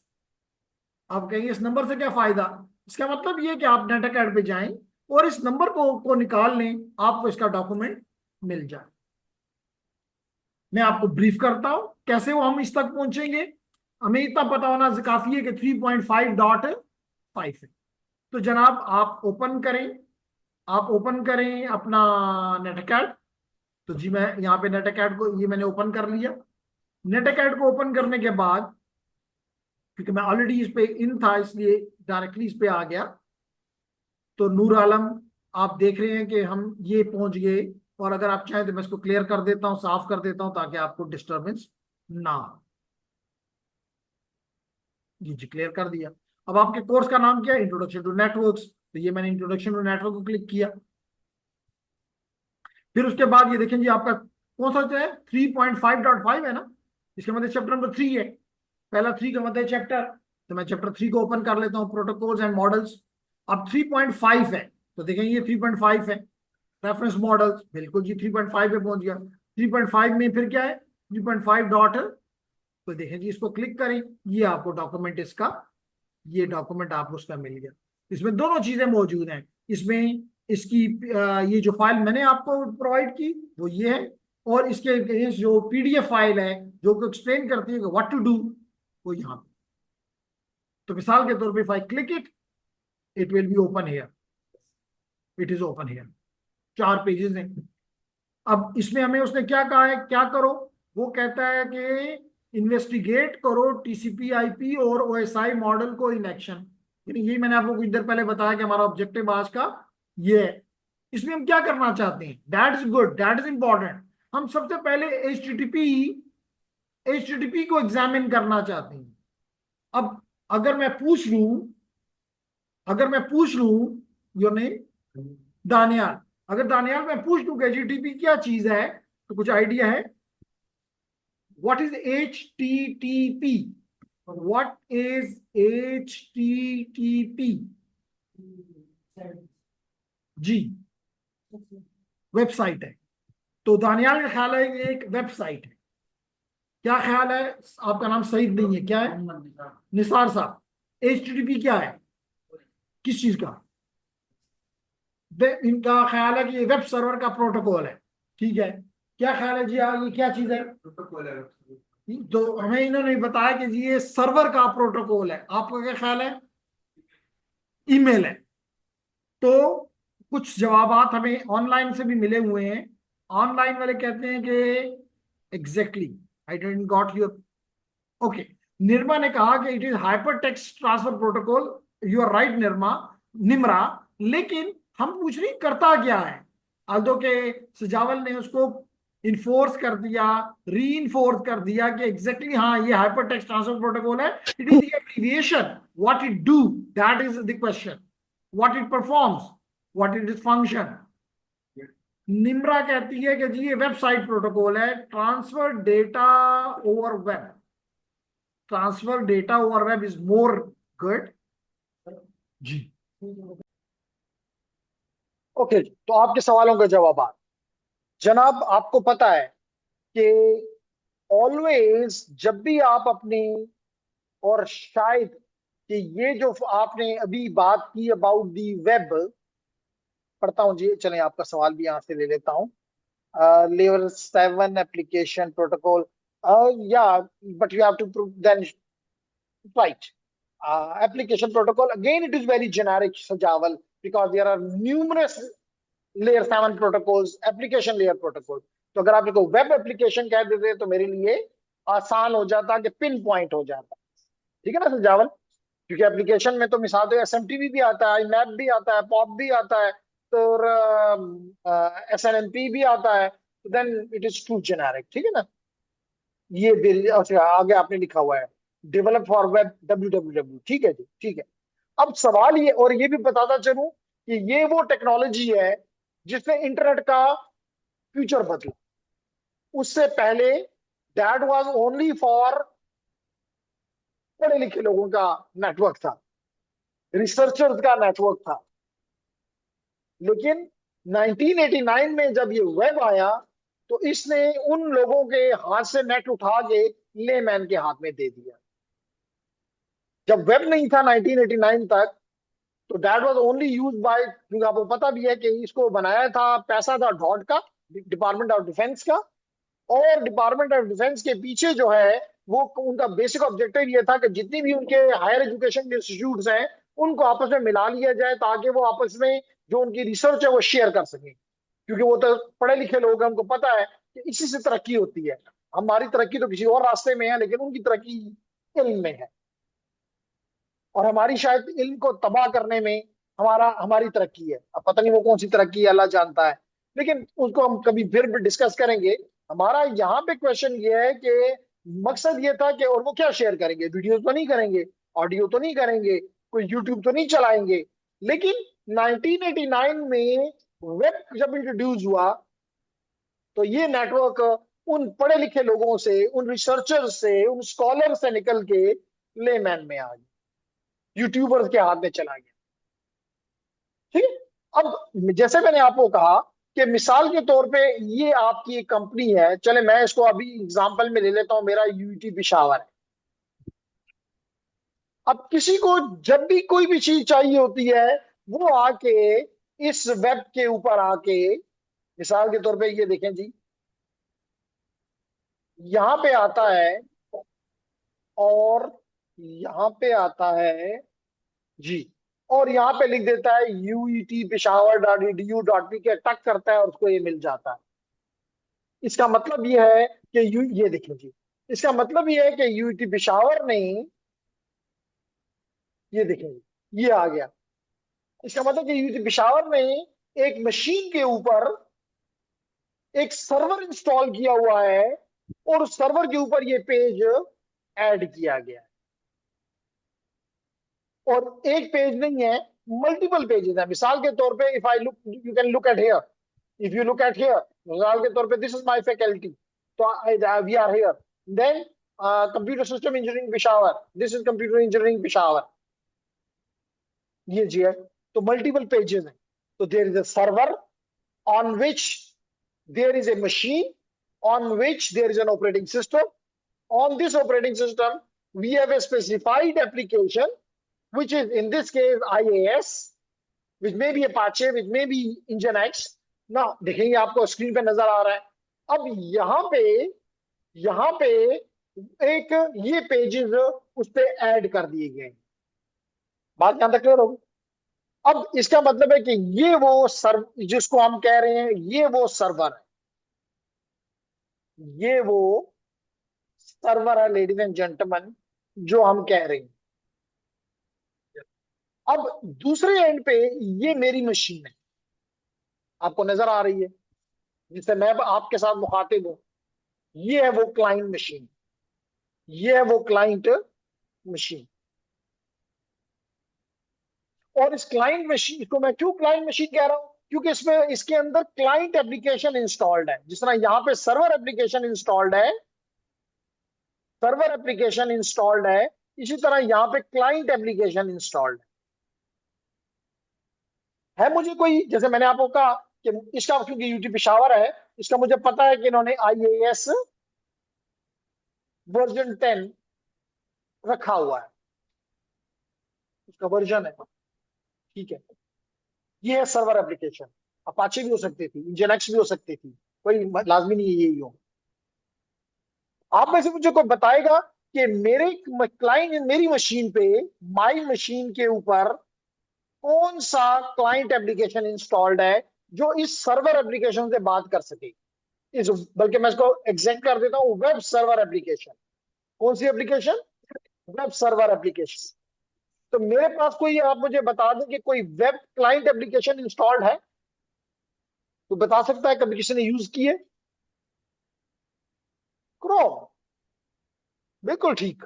आप कहेंगे इस नंबर से क्या फायदा? इसका मतलब ये कि आप नेट अकेड पे जाएं और इस नंबर को निकाल लें, आपको इसका डॉक्यूमेंट मिल जाए। मैं आपको ब्रीफ करता हूं कैसे वो हम इस तक पहुंचेंगे। हमें इतना पता होना काफी है कि 3.5.5 है। तो जनाब आप ओपन करें, आप ओपन करें अपना नेट अकेड। तो जी मैं यहाँ पे नेट अकेड को, ये मैंने ओपन कर लिया। नेट अकेड को ओपन करने के बाद, क्योंकि मैं ऑलरेडी इस पे इन था इसलिए डायरेक्टली इस पे आ गया। तो नूर आलम, आप देख रहे हैं कि हम ये पहुंच गए। और अगर आप चाहें तो मैं इसको क्लियर कर देता हूं, साफ कर देता हूं, ताकि आपको डिस्टरबेंस ना हो। जी क्लियर कर दिया। अब आपके कोर्स का नाम क्या है? Introduction to networks. तो ये मैंने इंट्रोडक्शन टू नेटवर्क को क्लिक किया। फिर उसके बाद ये देखें जी, आपका कौन सा है? 3.5.5 है ना, इसका मतलब चैप्टर नंबर 3 है। पहला 3 का मतलब चैप्टर। तो मैं चैप्टर 3 को ओपन कर लेता हूँ, प्रोटोकॉल्स एंड मॉडल्स। अब 3.5 है, तो देखें ये 3.5 है, रेफरेंस मॉडल्स। बिल्कुल जी 3.5 पे पहुंच गया। 3.5 में फिर क्या है? 3.5 डॉट, तो देखें जी इसको क्लिक करें, ये आपको डॉक्यूमेंट इसका, ये डॉक्यूमेंट आपको उसका मिल गया। इसमें दोनों चीजें मौजूद हैं। इसमें इसकी ये जो फाइल मैंने आपको प्रोवाइड की वो ये है, और इसके against जो पीडीएफ फाइल है जो एक्सप्लेन करती है व्हाट टू डू, वो यहाँ पे। तो मिसाल के तौर पे if I click it, it will be open here. It is open here, 4 pages हैं। अब इसमें हमें उसने क्या कहा है, क्या करो, वो कहता है कि इन्वेस्टिगेट करो टीसीपी आईपी और ओएसआई मॉडल को इन एक्शन। यही मैंने आपको कुछ देर पहले बताया कि हमारा ऑब्जेक्टिव आज का ये है। इसमें हम क्या करना चाहते हैं, that is good, that is important. हम सबसे पहले एचटीटीपी को एग्जामिन करना चाहते हैं। अब अगर मैं पूछ लूं, अगर मैं पूछ लूं योर नेम दानियाल, अगर दानियाल मैं पूछ लूं कि एचटीटीपी क्या चीज है, तो कुछ आइडिया है? What is HTTP? What is HTTP? जी, वेबसाइट है। तो दानियाल का ख्याल है ये एक वेबसाइट है। क्या ख्याल है? आपका नाम सईद नहीं है, क्या है? निसार साहब, एचटीटीपी क्या है, किस चीज का? इनका ख्याल है कि ये वेब सर्वर का प्रोटोकॉल है। ठीक है, क्या ख्याल है जी, ये क्या चीज है? तो हमें इन्होंने बताया कि जी ये सर्वर का प्रोटोकॉल है। आपका क्या ख्याल है? ईमेल है। तो कुछ जवाबात हमें ऑनलाइन से भी मिले हुए हैं। ऑनलाइन वाले कहते हैं कि exactly, I didn't got your, okay. Nirma ने कहा कि it is hyper text transfer protocol. You are right Nirma, Nimra. लेकिन हम पूछ रही करता क्या है, आल्दो के सजावल ने उसको इन्फोर्स कर दिया, री इन्फोर्स कर दिया कि एग्जैक्टली हाँ ये हाइपर टेक्स्ट ट्रांसफर प्रोटोकॉल है। It is the abbreviation, what it do, that is the question, what it performs, what it is function. Nimra कहती है कि जी ये वेबसाइट प्रोटोकॉल है, transfer data over web, transfer data over web is more good. जी, ओके, तो आपके सवालों का जवाब जनाब, आपको पता है कि ऑलवेज जब भी आप अपनी, और शायद कि ये जो आपने अभी बात की अबाउट दी वेब, पढ़ता हूं जी, चलें आपका सवाल भी यहां से ले लेता हूं। लेवल 7 एप्लीकेशन प्रोटोकॉल, या but you have to then right. Application protocol, again, it is very generic, Sajawal, because there are numerous layer 7 protocols, application layer protocol. तो अगर आप इसको वेब एप्लीकेशन कह देते तो मेरे लिए आसान हो जाता, कि पिन पॉइंट हो जाता। ठीक है ना सजावल? क्योंकि एप्लीकेशन में तो मिसाल तो एसएमटीपी भी आता है, मैप भी आता है, पॉप भी आता है, तो एसएनएमपी भी आता है, तो then it is too generic. ठीक है ना? ये अच्छा, आगे आपने लिखा हुआ है डेवलप फॉर वेब www। ठीक है जी, ठीक है। अब सवाल ये, और ये भी बताता चलूं कि ये वो टेक्नोलॉजी है जिसने इंटरनेट का फ्यूचर बदला। उससे पहले दैट वाज ओनली फॉर पढ़े लिखे लोगों का नेटवर्क था, रिसर्चर्स का नेटवर्क था। लेकिन 1989 में जब ये वेब आया, तो इसने उन लोगों के हाथ से नेट उठा के लेमैन के हाथ में दे दिया। जब वेब नहीं था 1989 तक, तो that was only use by, क्योंकि आपको पता भी है कि इसको बनाया था, पैसा था डॉट का, डिपार्टमेंट ऑफ डिफेंस का। और डिपार्टमेंट ऑफ डिफेंस के पीछे जो है, वो उनका बेसिक ऑब्जेक्टिव ये था कि जितनी भी उनके हायर एजुकेशन के इंस्टीट्यूट्स हैं, उनको आपस में मिला लिया जाए, ताकि वो आपस में जो उनकी रिसर्च है वो शेयर कर सकें। क्योंकि वो तो पढ़े लिखे लोग हैं, उनको पता है कि इसी से तरक्की होती है। हमारी तरक्की तो किसी और रास्ते में है, लेकिन उनकी तरक्की इल्म में है। और हमारी शायद इल्म को तबाह करने में हमारी तरक्की है। अब पता नहीं वो कौन सी तरक्की है, अल्लाह जानता है। लेकिन उसको हम कभी फिर भी डिस्कस करेंगे। हमारा यहाँ पे क्वेश्चन ये है कि मकसद ये था कि, और वो क्या शेयर करेंगे, वीडियो तो नहीं करेंगे, ऑडियो तो नहीं करेंगे, कोई यूट्यूब तो नहीं चलाएंगे। लेकिन 1989 में वेब जब इंट्रोड्यूस हुआ, तो ये नेटवर्क उन पढ़े लिखे लोगों से, उन रिसर्चर से, उन स्कॉलर से निकल के लेमैन में आ गया, यूट्यूबर्स के हाथ में चला गया। ठीक है? अब जैसे मैंने आपको कहा कि मिसाल के तौर पे ये आपकी एक कंपनी है, चले मैं इसको अभी एग्जांपल में ले लेता हूं, मेरा यूटी पिशावर है। अब किसी को जब भी कोई भी चीज चाहिए होती है, वो आके इस वेब के ऊपर आके, मिसाल के तौर पे ये देखें जी, यहां पे आता है, और यहां पे आता है जी, और यहाँ पे लिख देता है UET Peshawar.edu.pk, टक करता है और उसको ये मिल जाता है। इसका मतलब ये है कि ये देख लीजिए, इसका मतलब ये है कि UET पेशावर ने, ये देखेंगे ये आ गया। इसका मतलब कि UET पेशावर ने एक मशीन के ऊपर एक सर्वर इंस्टॉल किया हुआ है और उस सर्वर के ऊपर ये पेज ऐड किया गया है। और एक पेज नहीं है, मल्टीपल पेजेस है। मिसाल के तौर पे if I look, you can look at here, if you look at here, मिसाल के तौर पे दिस इज माय फैकल्टी, तो we are here, then computer system engineering Peshawar, this is computer engineering Peshawar, ये जी है। तो मल्टीपल पेजेस हैं। तो there is a server on which there is a machine, on which there is an operating system. On this operating system, we have a specified application, which is in this case IAS, which may be Apache, which may be Nginx. Now देखेंगे आपको स्क्रीन पे नजर आ रहा है। अब यहाँ पे एक ये पेजेस उस पे ऐड कर दिए गए हैं। बात यहां तक क्लियर होगी? अब इसका मतलब है कि ये वो सर्व जिसको हम कह रहे हैं, ये वो सर्वर है, ये वो सर्वर है लेडीज एंड जेंटलमैन, जो हम कह रहे हैं। अब दूसरे एंड पे ये मेरी मशीन है, आपको नजर आ रही है, जिससे मैं आपके साथ मुखातिब हूं। ये है वो क्लाइंट मशीन, ये है वो क्लाइंट मशीन। और इस क्लाइंट मशीन को मैं क्यों क्लाइंट मशीन कह रहा हूं? क्योंकि इसमें इसके अंदर क्लाइंट एप्लीकेशन इंस्टॉल्ड है। जिस तरह यहां पे सर्वर एप्लीकेशन इंस्टॉल्ड है, सर्वर एप्लीकेशन इंस्टॉल्ड है, इसी तरह यहां पे क्लाइंट एप्लीकेशन इंस्टॉल्ड है। मुझे कोई, जैसे मैंने आपको कहा कि इसका क्योंकि यूटी पेशावर है, इसका मुझे पता है कि इन्होंने IAS वर्जन 10 रखा हुआ है, उसका वर्जन है, ठीक है। ये है सर्वर एप्लीकेशन। अपाचे भी हो सकती थी, इंजनक्स भी हो सकती थी, कोई लाजमी नहीं है यही हो। आप में से मुझे कोई बताएगा कि मेरे क्लाइंट, मेरी मशीन पे, माई मशीन के ऊपर कौन सा क्लाइंट एप्लीकेशन इंस्टॉल्ड है जो इस सर्वर एप्लीकेशन से बात कर सके? इस, बल्कि मैं इसको एग्जेक्ट कर देता हूं, वेब सर्वर एप्लीकेशन। कौन सी एप्लीकेशन? Web server application. तो मेरे पास कोई, आप मुझे बता दें कि कोई वेब क्लाइंट एप्लीकेशन इंस्टॉल्ड है तो बता सकता है कभी किसी ने यूज की है? क्रोम, बिल्कुल ठीक।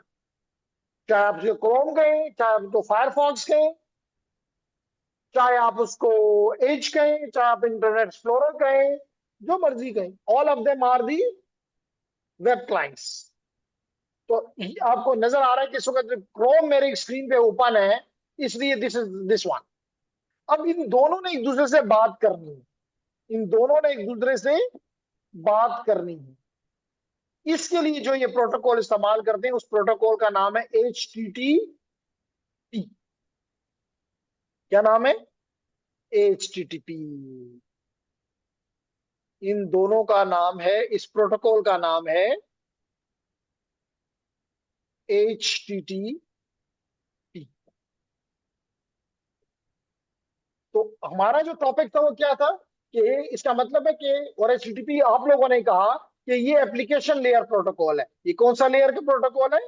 चाहे आप उसको क्रोम कहें, चाहे आप उसको फायरफॉक्स कहें, चाहे आप उसको एज कहें, चाहे आप इंटरनेट एक्सप्लोरर कहें, जो मर्जी कहें, all of them are the web clients. तो आपको नजर आ रहा है कि इस वक्त क्रोम मेरे स्क्रीन पे ओपन है, इसलिए दिस इज दिस वन। अब इन दोनों ने एक दूसरे से बात करनी है, इन दोनों ने एक दूसरे से बात करनी है। इसके लिए जो ये प्रोटोकॉल इस्तेमाल करते हैं, उस प्रोटोकॉल का नाम है HTTP। क्या नाम है? HTTP। इन दोनों का नाम है, इस प्रोटोकॉल का नाम है HTTP। तो हमारा जो टॉपिक था वो क्या था कि इसका मतलब है कि, और HTTP आप लोगों ने कहा कि ये एप्लीकेशन लेयर प्रोटोकॉल है। ये कौन सा लेयर का प्रोटोकॉल है?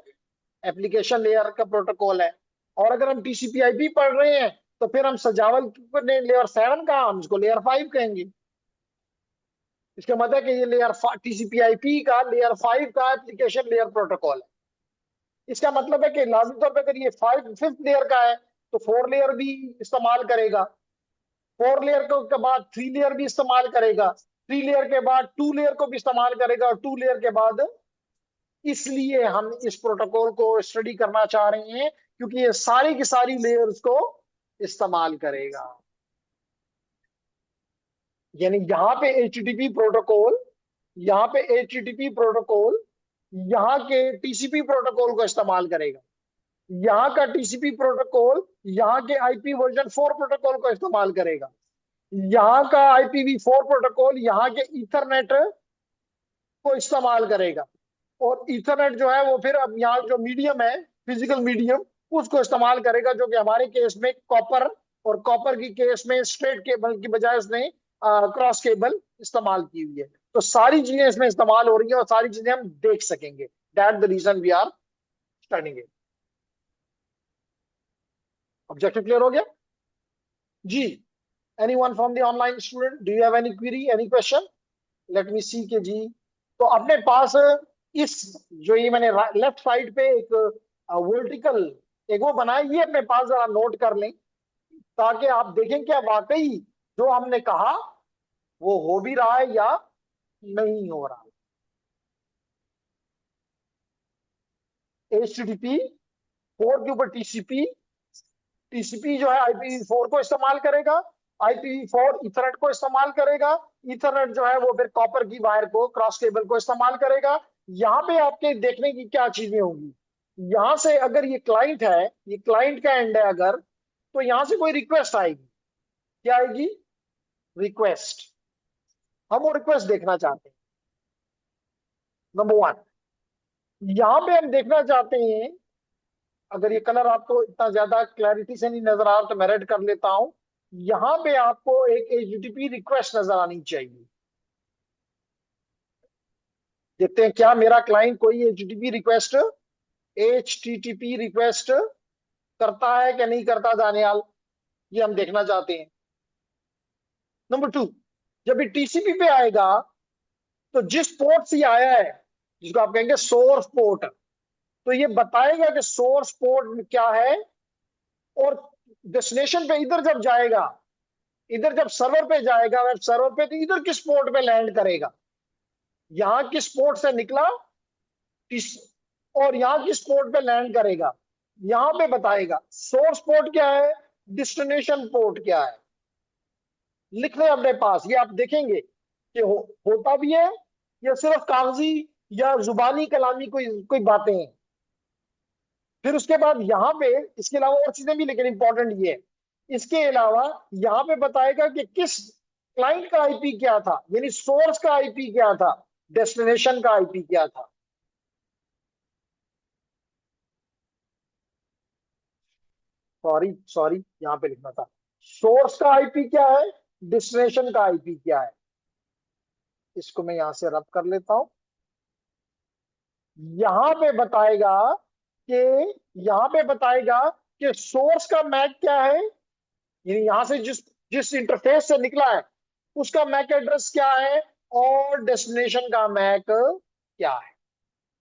एप्लीकेशन लेयर का प्रोटोकॉल है। और अगर हम TCP/IP पढ़ रहे हैं तो फिर हम सजावल ने लेयर 7 का, हम इसको लेयर 5 कहेंगे। इसका मतलब है कि ये लेयर TCP/IP का लेयर 5 का एप्लीकेशन लेयर प्रोटोकॉल है। इसका मतलब है कि लाजमी तौर पर अगर ये 5th लेयर का है तो 4 लेयर भी इस्तेमाल करेगा, 4 लेयर के बाद 3 लेयर भी इस्तेमाल करेगा, 3 लेयर के बाद 2 लेयर को भी इस्तेमाल करेगा, और 2 लेयर के बाद, इसलिए हम इस प्रोटोकॉल को स्टडी करना चाह रहे हैं क्योंकि ये सारी की सारी लेयर्स को इस्तेमाल करेगा। यानी यहाँ पे HTTP प्रोटोकॉल, यहाँ पे HTTP प्रोटोकॉल यहाँ के TCP प्रोटोकॉल को इस्तेमाल करेगा। यहाँ का TCP प्रोटोकॉल यहाँ के IPv4 प्रोटोकॉल को इस्तेमाल करेगा। यहाँ का IPv4 प्रोटोकॉल यहाँ के ईथरनेट को इस्तेमाल करेगा। और ईथरनेट जो है वो फिर, अब यहाँ जो मीडियम है, फिजिकल मीडियम, उसको इस्तेमाल करेगा, जो कि हमारे केस में कॉपर, और कॉपर की केस में स्ट्रेट केबल की बजाय उसने क्रॉस केबल इस्तेमाल की हुई है। तो सारी चीजें इसमें इस्तेमाल हो रही हैं और सारी चीजें हम देख सकेंगे। That the reason we are studying it. Objective clear हो गया जी? Anyone from the online student, do you have any query, any question? Let me see के जी। तो अपने पास इस, जो ये मैंने लेफ्ट साइड पे एक वर्टिकल एक वो बनाया, ये अपने पास जरा नोट कर लें, ताकि आप देखें क्या वाकई जो हमने कहा वो हो भी रहा है या नहीं हो रहा है। HTTP 4 के ऊपर TCP, टीसीपी जो है IPv4 को इस्तेमाल करेगा, IPv4 इथरनेट को इस्तेमाल करेगा, इथरनेट जो है वो फिर कॉपर की वायर को, क्रॉस केबल को इस्तेमाल करेगा। यहाँ पे आपके देखने की क्या चीजें होंगी, यहाँ से अगर ये क्लाइंट है, ये क्लाइंट का एंड है अगर, तो यहाँ से कोई रिक्वेस्ट आएगी। क्या आएगी? रिक्वेस्ट। हम वो रिक्वेस्ट देखना चाहते हैं, नंबर वन। यहाँ पे हम देखना चाहते हैं, अगर ये कलर आपको इतना ज्यादा क्लैरिटी से नहीं नजर आ रहा तो मैं रेड कर लेता हूं। यहां पे आपको एक HTTP रिक्वेस्ट नजर आनी चाहिए। देखते हैं क्या मेरा क्लाइंट कोई HTTP रिक्वेस्ट करता है कि नहीं करता दानियाल, ये हम देखना चाहते हैं। नंबर टू, जब ये TCP पे आएगा तो जिस पोर्ट से ये आया है, जिसको आप कहेंगे सोर्स पोर्ट, तो ये बताएगा कि सोर्स पोर्ट में क्या है, और डेस्टिनेशन पे इधर जब जाएगा, इधर जब सर्वर पे जाएगा, वेब सर्वर पे, तो इधर किस पोर्ट पे लैंड करेगा, यहां किस पोर्ट से निकला, किस, और यहां किस पोर्ट पे लैंड करेगा, यहां पे बताएगा। सोर्स पोर्ट क्या है, डेस्टिनेशन पोर्ट क्या है, लिख लें अपने पास। ये आप देखेंगे कि होता भी है, या सिर्फ कागजी या जुबानी कलामी कोई कोई बातें हैं। फिर उसके बाद यहाँ पे इसके अलावा और चीजें भी, लेकिन इंपॉर्टेंट ये है, इसके अलावा यहाँ पे बताएगा कि किस क्लाइंट का IP क्या था, यानी सोर्स का IP क्या था, डेस्टिनेशन का IP क्या था। सॉरी सॉरी, यहाँ पे लिखना था, सोर्स का IP क्या है, डेस्टिनेशन का IP क्या है। इसको मैं यहां से रब कर लेता हूं। यहां पे बताएगा कि, यहां पे बताएगा कि सोर्स का मैक क्या है, यानी यहां से जिस जिस इंटरफेस से निकला है उसका मैक एड्रेस क्या है, और डेस्टिनेशन का मैक क्या है।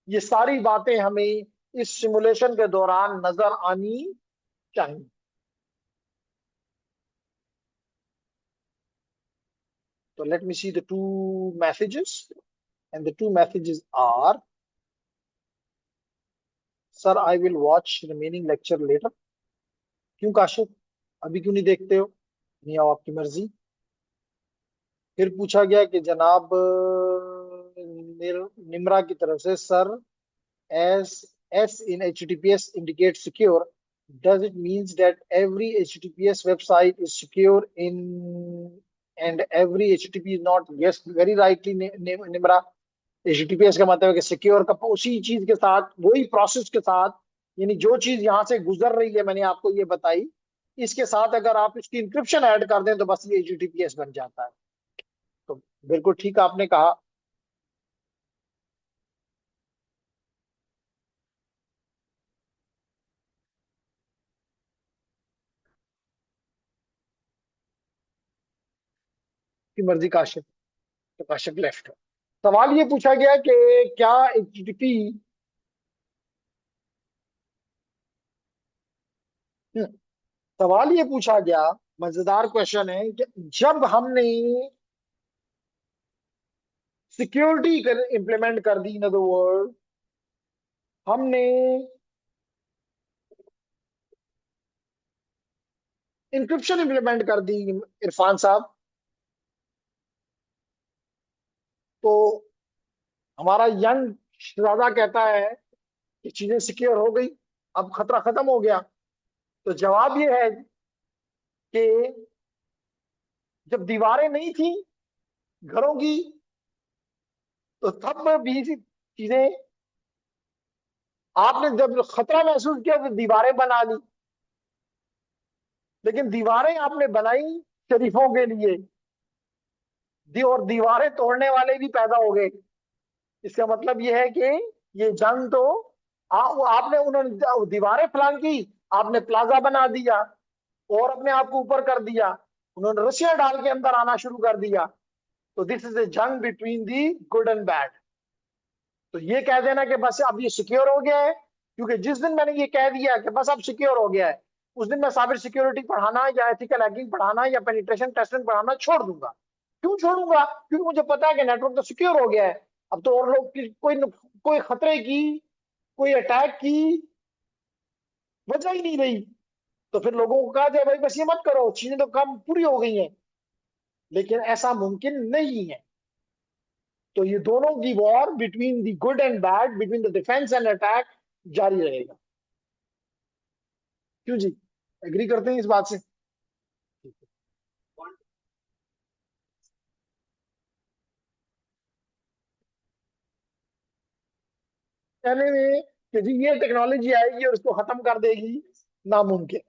ये सारी बातें हमें इस सिमुलेशन के दौरान नजर आनी चाहिए। तो let me see the two messages, and the two messages are, sir I will watch remaining lecture later. क्यों काशिफ, अभी क्यों नहीं देखते हो? नहीं आओ, आपकी मर्जी। फिर पूछा गया कि जनाब निम्रा की तरफ से, sir as S in HTTPS indicates secure, does it means that every HTTPS website is secure in and every HTTP is not? Yes, very rightly Nimra. HTTPS का मतलब है कि सिक्योर का उसी चीज के साथ, वही प्रोसेस के साथ, यानी जो चीज यहाँ से गुजर रही है, मैंने आपको ये बताई, इसके साथ अगर आप इसकी इंक्रिप्शन ऐड कर दें तो बस ये HTTPS बन जाता है। तो बिल्कुल ठीक आपने कहा कि मर्जी काशिफ, तो काशिफ लेफ्ट। सवाल ये पूछा गया कि क्या HTTP, सवाल ये पूछा गया, मजेदार क्वेश्चन है कि जब हमने सिक्योरिटी इंप्लीमेंट कर दी, इन अदर वर्ड हमने इंक्रिप्शन इंप्लीमेंट कर दी, इरफान साहब, तो हमारा यंग शहजादा कहता है कि चीजें सिक्योर हो गई, अब खतरा खत्म हो गया। तो जवाब ये है कि जब दीवारें नहीं थी घरों की, तो तब भी चीजें आपने जब खतरा महसूस किया तो दीवारें बना ली, लेकिन दीवारें आपने बनाई शरीफों के लिए, और दीवारें तोड़ने वाले भी पैदा हो गए। इसका मतलब यह है कि ये जंग तो आपने, उन्होंने दीवारें फलांग की, आपने प्लाजा बना दिया और अपने आप को ऊपर कर दिया, उन्होंने रसिया डाल के अंदर आना शुरू कर दिया। तो दिस इज ए जंग between the good and bad. तो ये कह देना कि बस अब ये सिक्योर हो गया है, क्योंकि जिस दिन मैंने ये कह दिया कि बस अब सिक्योर हो गया है, उस दिन मैं साइबर सिक्योरिटी पढ़ाना या एथिकल हैकिंग पढ़ाना या पेनिट्रेशन टेस्टिंग पढ़ाना छोड़ दूंगा। क्यों छोड़ूंगा? क्योंकि मुझे पता है कि नेटवर्क तो सिक्योर हो गया है। अब तो और लोग कोई खतरे की, कोई अटैक की वजह ही नहीं रही। तो फिर लोगों को कहा जाए भाई बस ये मत करो, चीजें तो कम पूरी हो गई हैं, लेकिन ऐसा मुमकिन नहीं है। तो ये दोनों की war between the good and bad, between the defence and attack जारी रहेगा। क्यों जी, एग्री करते हैं इस बात से? कहने में कि जी ये टेक्नोलॉजी आएगी और उसको खत्म कर देगी, नामुमकिन।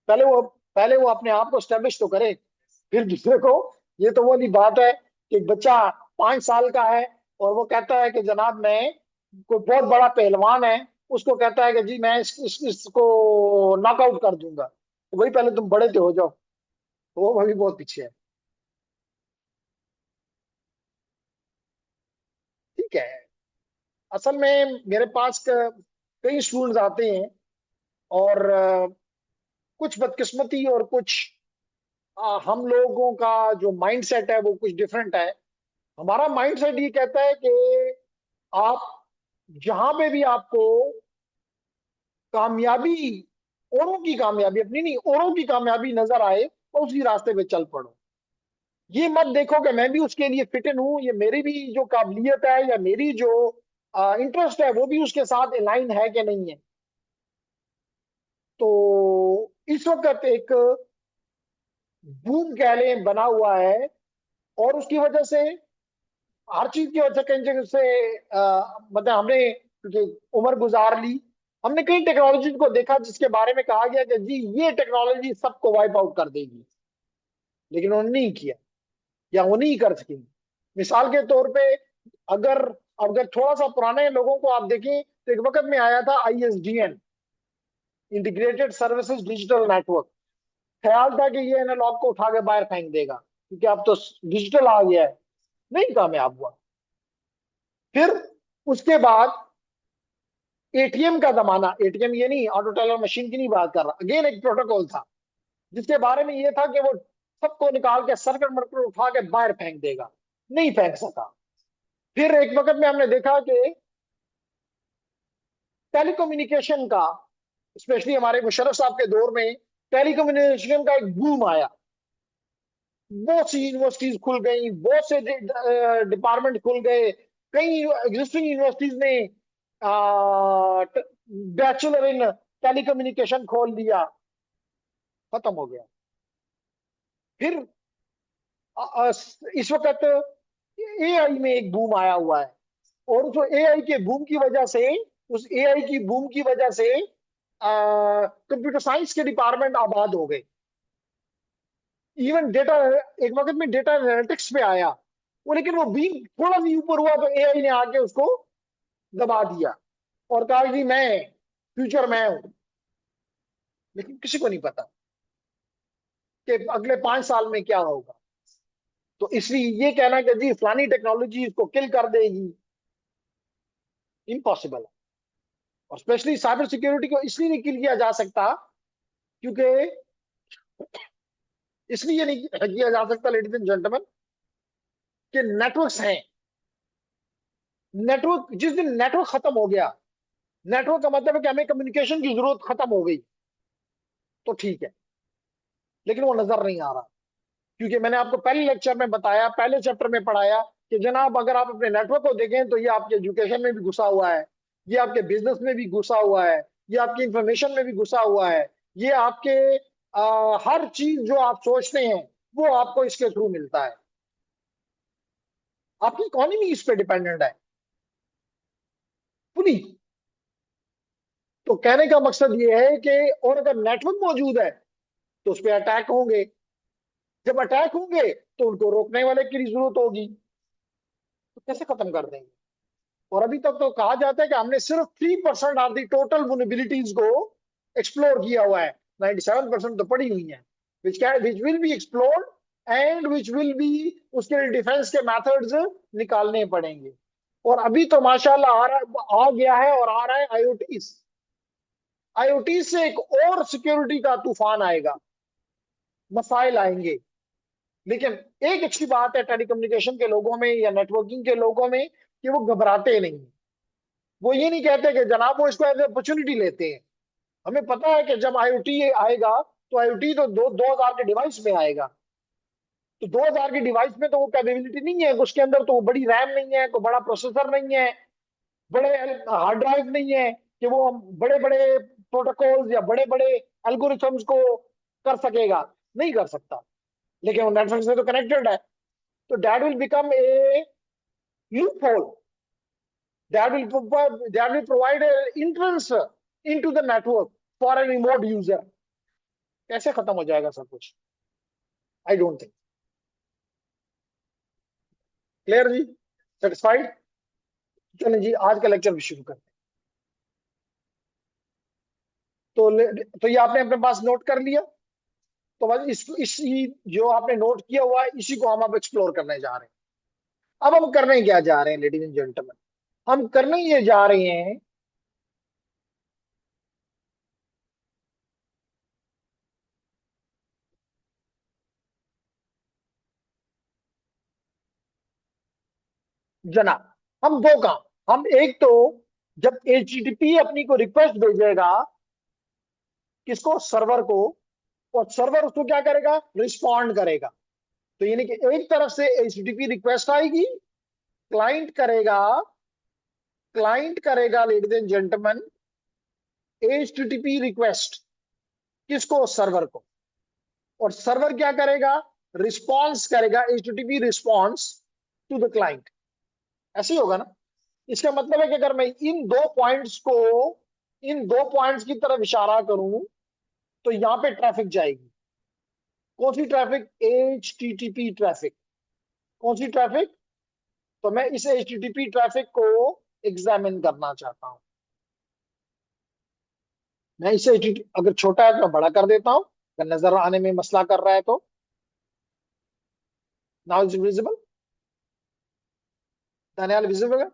पहले वो पहले वो अपने आप को स्टेब्लिश तो करे, फिर दूसरे को। ये तो वो वाली बात है कि एक बच्चा 5 साल का है और वो कहता है कि जनाब मैं, कोई बहुत बड़ा पहलवान है, उसको कहता है कि जी मैं इसको नॉकआउट कर दूंगा, तो वही पहले तुम बड़े थे हो जाओ। तो वो अभी बहुत पीछे है। ठीक है। असल में मेरे पास कई स्टूडेंट्स आते हैं और कुछ बदकिस्मती और कुछ हम लोगों का जो माइंडसेट है वो कुछ डिफरेंट है। हमारा माइंडसेट ये कहता है कि आप जहां पे भी आपको कामयाबी, औरों की कामयाबी, अपनी नहीं औरों की कामयाबी नजर आए, तो उसी रास्ते पे चल पड़ो। ये मत देखो कि मैं भी उसके लिए फिट इन हूं, ये मेरी भी जो काबिलियत है या मेरी जो इंटरेस्ट है वो भी उसके साथ अलाइन है कि नहीं है। तो इस वक्त एक बूम कह लें बना हुआ है, और उसकी वजह से हर चीज की वजह से कहीं जगह से मतलब हमने क्योंकि उम्र गुजार ली, हमने कई टेक्नोलॉजी को देखा जिसके बारे में कहा गया कि जी ये टेक्नोलॉजी सबको वाइप आउट कर देगी, लेकिन उन्होंने नहीं किया या वो नहीं कर सकेंगे। मिसाल के तौर पे, अगर अगर थोड़ा सा पुराने लोगों को आप देखें तो एक वक्त में आया था ISDN, integrated services digital network. ख्याल था कि ये एनालॉग को उठा के बाहर फेंक देगा क्योंकि अब तो डिजिटल आ गया है। नहीं कामयाब हुआ। फिर उसके बाद ATM का जमाना, ATM ये नहीं, ऑटो टेलर मशीन की नहीं बात कर रहा, अगेन एक प्रोटोकॉल था जिसके बारे में ये था कि वो सबको निकाल के सर्किट मर्किट उठा के बाहर फेंक देगा। नहीं फेंक सका। फिर एक वक्त में हमने देखा कि टेलीकम्युनिकेशन का, स्पेशली हमारे मुशर्रफ साहब के दौर में टेलीकम्युनिकेशन का एक बूम आया। बहुत सी यूनिवर्सिटीज खुल गई, बहुत से डिपार्टमेंट खुल गए, कई एग्जिस्टिंग यूनिवर्सिटीज ने बैचलर इन टेलीकम्युनिकेशन खोल दिया। खत्म हो गया। फिर इस वक्त AI में एक बूम आया हुआ है, और उस AI के बूम की वजह से, उस AI की बूम की वजह से कंप्यूटर साइंस के डिपार्टमेंट आबाद हो गए। इवन डेटा, एक वक्त में डेटा एनालिटिक्स पे आया वो, लेकिन वो बीम थोड़ा सा ऊपर हुआ तो AI ने आके उसको दबा दिया और कहा कि मैं फ्यूचर मैं हूं। लेकिन किसी को नहीं पता कि अगले 5 साल में क्या होगा। तो इसलिए ये कहना कि जी फलानी टेक्नोलॉजी इसको किल कर देगी, इम्पॉसिबल है। और स्पेशली साइबर सिक्योरिटी को इसलिए नहीं किल किया जा सकता, क्योंकि इसलिए नहीं किया जा सकता लेडीज एंड जेंटलमैन, कि नेटवर्क्स हैं। नेटवर्क, जिस दिन नेटवर्क खत्म हो गया, नेटवर्क का मतलब है कि हमें कम्युनिकेशन की जरूरत खत्म हो गई, तो ठीक है। लेकिन वो नजर नहीं आ रहा, क्योंकि मैंने आपको पहले लेक्चर में बताया, पहले चैप्टर में पढ़ाया कि जनाब अगर आप अपने नेटवर्क को देखें तो ये आपके एजुकेशन में भी घुसा हुआ है, ये आपके बिजनेस में भी घुसा हुआ है, ये आपकी इंफॉर्मेशन में भी घुसा हुआ है, ये आपके हर चीज जो आप सोचते हैं वो आपको इसके थ्रू मिलता है। आपकी इकोनॉमी इस पे डिपेंडेंट है। खुली। तो कहने का मकसद ये है कि और अगर नेटवर्क मौजूद है तो उस पर अटैक होंगे। जब अटैक होंगे तो उनको रोकने वाले की जरूरत होगी। तो कैसे खत्म कर देंगे? और अभी तक तो कहा जाता है कि हमने सिर्फ 3% ऑफ द टोटल वल्नरेबिलिटीज को एक्सप्लोर किया हुआ है। 97% तो पड़ी हुई है, which will be explored and which will be, उसके लिए डिफेंस के मेथड्स निकालने पड़ेंगे। और अभी तो माशाल्लाह आ गया है और आ रहा है आईओटी। आईओटी से एक और सिक्योरिटी का तूफान आएगा, मसाइल आएंगे। लेकिन एक अच्छी बात है टेलीकम्युनिकेशन के लोगों में या नेटवर्किंग के लोगों में कि वो घबराते नहीं। वो ये नहीं कहते कि जनाब, वो इसको एज अपॉर्चुनिटी लेते हैं। हमें पता है कि जब आईओटी आएगा तो आईओटी तो 2000 के डिवाइस में आएगा। तो 2000 के डिवाइस में तो वो कैपेबिलिटी नहीं है, उसके अंदर तो वो बड़ी रैम नहीं है, कोई बड़ा प्रोसेसर नहीं है, बड़े हार्ड ड्राइव नहीं है कि वो बड़े बड़े प्रोटोकॉल्स या बड़े बड़े एल्गोरिथम्स को कर सकेगा। नहीं कर सकता। लेकिन वो नेटवर्क से तो कनेक्टेड है। तो that will become A loop hole, that will provide an entrance into the network for a remote user। कैसे खत्म हो जाएगा सब कुछ? I don't think. क्लियर जी? सेटिस्फाइड? चलें जी, आज का लेक्चर भी शुरू करते हैं। तो ये आपने अपने पास नोट कर लिया। तो बस इसी जो आपने नोट किया हुआ है इसी को हम अब एक्सप्लोर करने जा रहे हैं। अब हम करने क्या जा रहे हैं लेडीज एंड जेंटलमैन? हम करने ये जा रहे हैं, जना, हम दो काम। हम एक तो जब एचटीटीपी अपनी को रिक्वेस्ट भेजेगा, किसको? सर्वर को। और सर्वर उसको क्या करेगा? रिस्पॉन्ड करेगा। तो यानी कि एक तरफ से एचटीटीपी रिक्वेस्ट आएगी, क्लाइंट करेगा, ladies and gentleman, HTTP request. किसको? सर्वर को। और सर्वर क्या करेगा? रिस्पॉन्स करेगा, HTTP response to the client. ऐसे ही होगा ना? इसका मतलब है कि अगर मैं इन दो पॉइंट्स की तरफ इशारा करूं तो यहां पे ट्रैफिक जाएगी। कौन सी ट्रैफिक? HTTP traffic. कौन सी ट्रैफिक? तो मैं इस एचटीटीपी ट्रैफिक को एग्जामिन करना चाहता हूं। मैं इसे अगर छोटा है तो मैं बड़ा कर देता हूं, अगर नजर आने में मसला कर रहा है तो। Now is visible? Daniyal visible है?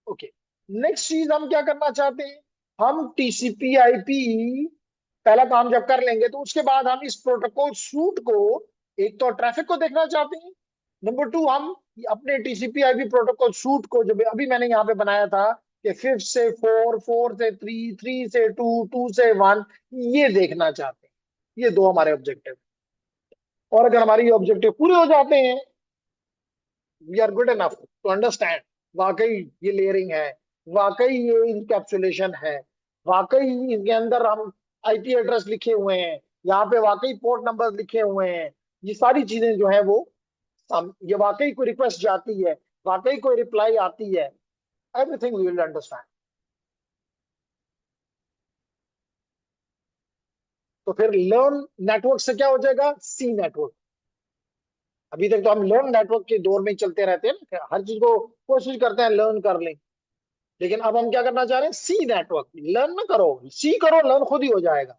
ओके। नेक्स्ट चीज हम क्या करना चाहते हैं? हम टीसीपी आईपी पहला काम जब कर लेंगे तो उसके बाद हम इस प्रोटोकॉल सूट को, एक तो ट्रैफिक को देखना चाहते हैं, नंबर टू हम अपने टीसीपी आईपी प्रोटोकॉल सूट को जो अभी मैंने यहाँ पे बनाया था कि 5 से 4, 4 से 3, 3 से 2, 2 से 1, ये देखना चाहते हैं। ये दो हमारे ऑब्जेक्टिव। और अगर हमारे ये ऑब्जेक्टिव पूरे हो जाते हैं, we are good enough to understand वाकई ये लेयरिंग है, वाकई ये इनकैप्सुलेशन है, वाकई इसके अंदर हम आईपी एड्रेस लिखे हुए हैं, यहाँ पे वाकई पोर्ट नंबर लिखे हुए हैं, ये सारी चीजें जो है वो ये वाकई कोई रिक्वेस्ट जाती है, वाकई कोई रिप्लाई आती है, एवरीथिंग वी विल अंडरस्टैंड। तो फिर लर्न नेटवर्क से क्या हो जाएगा? सी नेटवर्क। अभी तक तो हम लर्न नेटवर्क के दौर में ही चलते रहते हैं ना, हर चीज को कोशिश करते हैं लर्न कर लें। लेकिन अब हम क्या करना चाह रहे हैं? सी नेटवर्क। लर्न ना करो, सी करो, लर्न खुद ही हो जाएगा।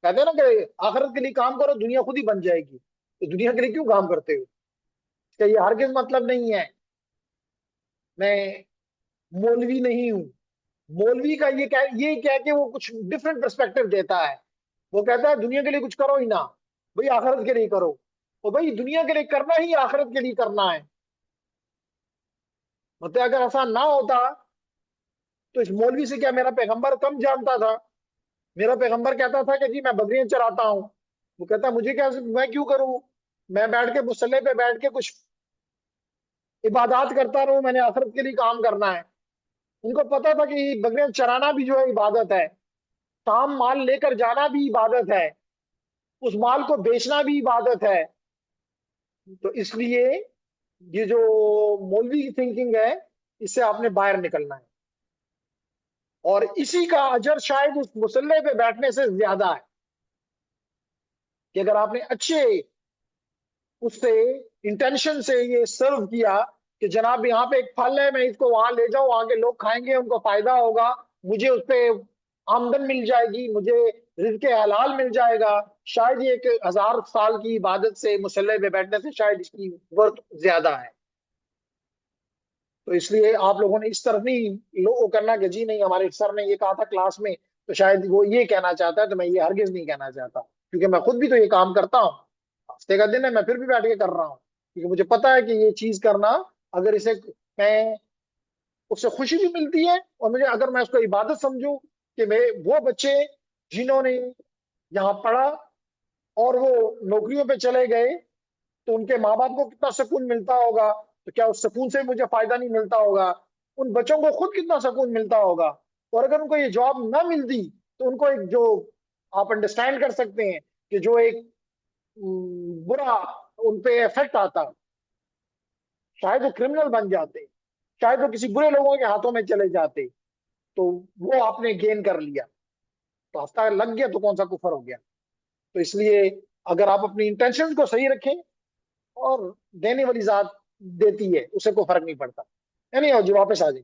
कहते हैं ना कि आखिरत के लिए काम करो, दुनिया खुद ही बन जाएगी। तो दुनिया के लिए क्यों काम करते हो? इसका ये हरगिज मतलब नहीं है मैं मौलवी नहीं हूं। मौलवी का ये कह के वो कुछ डिफरेंट पर्सपेक्टिव देता है। वो कहता है दुनिया के लिए कुछ करो ही ना, भाई आखिरत के लिए करो। और भाई दुनिया के लिए करना ही आखिरत के लिए करना है। मतलब अगर ऐसा ना होता तो इस मौलवी से क्या मेरा पैगंबर कम जानता था? मेरा पैगंबर कहता था कि जी मैं बकरियां चराता हूँ। वो कहता मुझे क्या, मैं क्यों करूं? मैं बैठ के मुसल्ले पे बैठ के कुछ इबादत करता रहूं, मैंने आखिरत के लिए काम करना है। उनको पता था कि बकरियां चराना भी जो है इबादत है, काम माल लेकर जाना भी इबादत है, उस माल को बेचना भी इबादत है। तो इसलिए ये जो मौलवी की थिंकिंग है, इससे आपने बाहर निकलना है। और इसी का अजर शायद उस मुसल्ले पे बैठने से ज्यादा है कि अगर आपने अच्छे उससे इंटेंशन से ये सर्व किया कि जनाब यहाँ पे एक फल है, मैं इसको वहां ले जाऊं, वहां के लोग खाएंगे, उनको फायदा होगा, मुझे उस पे आमदन मिल जाएगी, मुझे रिज़्क़े हलाल मिल जाएगा, शायद ये 1000 साल की इबादत से मुसल्ले पे बैठने से शायद इसकी वर्थ ज्यादा है। तो इसलिए आप लोगों ने इस तरफ नहीं लोगों करना कि जी नहीं हमारे सर ने ये कहा था क्लास में, तो शायद वो ये कहना चाहता है, तो मैं ये हरगिज नहीं कहना चाहता, क्योंकि मैं खुद भी तो ये काम करता हूँ। हफ्ते का दिन है, मैं फिर भी बैठ के कर रहा हूँ, क्योंकि मुझे पता है कि ये चीज करना, अगर इसे मैं उससे खुशी भी मिलती है, और मुझे अगर मैं उसको इबादत समझूं कि मैं वो बच्चे जिन्होंने यहाँ पढ़ा और वो नौकरियों पे चले गए, तो उनके माँ बाप को कितना सुकून मिलता होगा, तो क्या उस सुकून से मुझे फायदा नहीं मिलता होगा? उन बच्चों को खुद कितना सुकून मिलता होगा? और अगर उनको ये जॉब ना मिलती, तो उनको एक जो आप अंडरस्टैंड कर सकते हैं कि जो एक बुरा उन पे इफेक्ट आता, शायद वो क्रिमिनल बन जाते, शायद वो किसी बुरे लोगों के हाथों में चले जाते, तो वो आपने गेन कर लिया, तो हफ्ता लग गया तो कौन सा कुफर हो गया? तो इसलिए अगर आप अपनी इंटेंशन को सही रखें, और देने वाली जात देती है, उसे कोई फर्क नहीं पड़ता। नहीं हो जी, वापस आ जाए।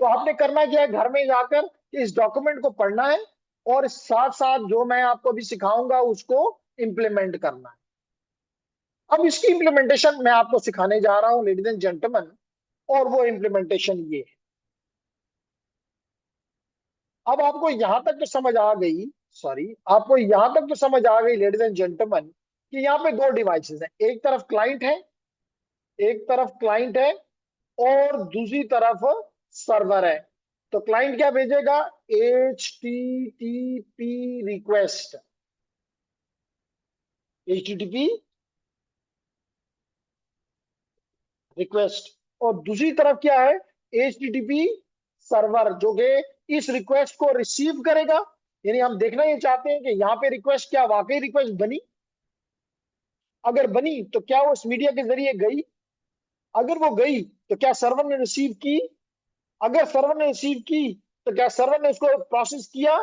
तो आपने करना क्या है, घर में जाकर इस डॉक्यूमेंट को पढ़ना है, और साथ साथ जो मैं आपको अभी सिखाऊंगा उसको इम्प्लीमेंट करना है। अब इसकी इम्प्लीमेंटेशन मैं आपको सिखाने जा रहा हूं लेडीज एंड जेंटलमैन, और वो इम्प्लीमेंटेशन ये है। अब आपको यहां तक तो समझ आ गई, सॉरी, आपको यहां तक तो समझ आ गई लेडीज एंड जेंटलमैन, कि यहाँ पे दो डिवाइसेस हैं, एक तरफ क्लाइंट है, एक तरफ क्लाइंट है, और दूसरी तरफ सर्वर है। तो क्लाइंट क्या भेजेगा? HTTP रिक्वेस्ट, HTTP रिक्वेस्ट, और दूसरी तरफ क्या है? HTTP सर्वर, जो कि इस रिक्वेस्ट को रिसीव करेगा। यानी हम देखना ये चाहते हैं कि यहाँ पे रिक्वेस्ट क्या वाकई रिक्वेस्ट बनी, अगर बनी तो क्या वो इस मीडिया के जरिए गई, अगर वो गई तो क्या सर्वर ने रिसीव की, अगर सर्वर ने रिसीव की तो क्या सर्वर ने उसको प्रोसेस किया,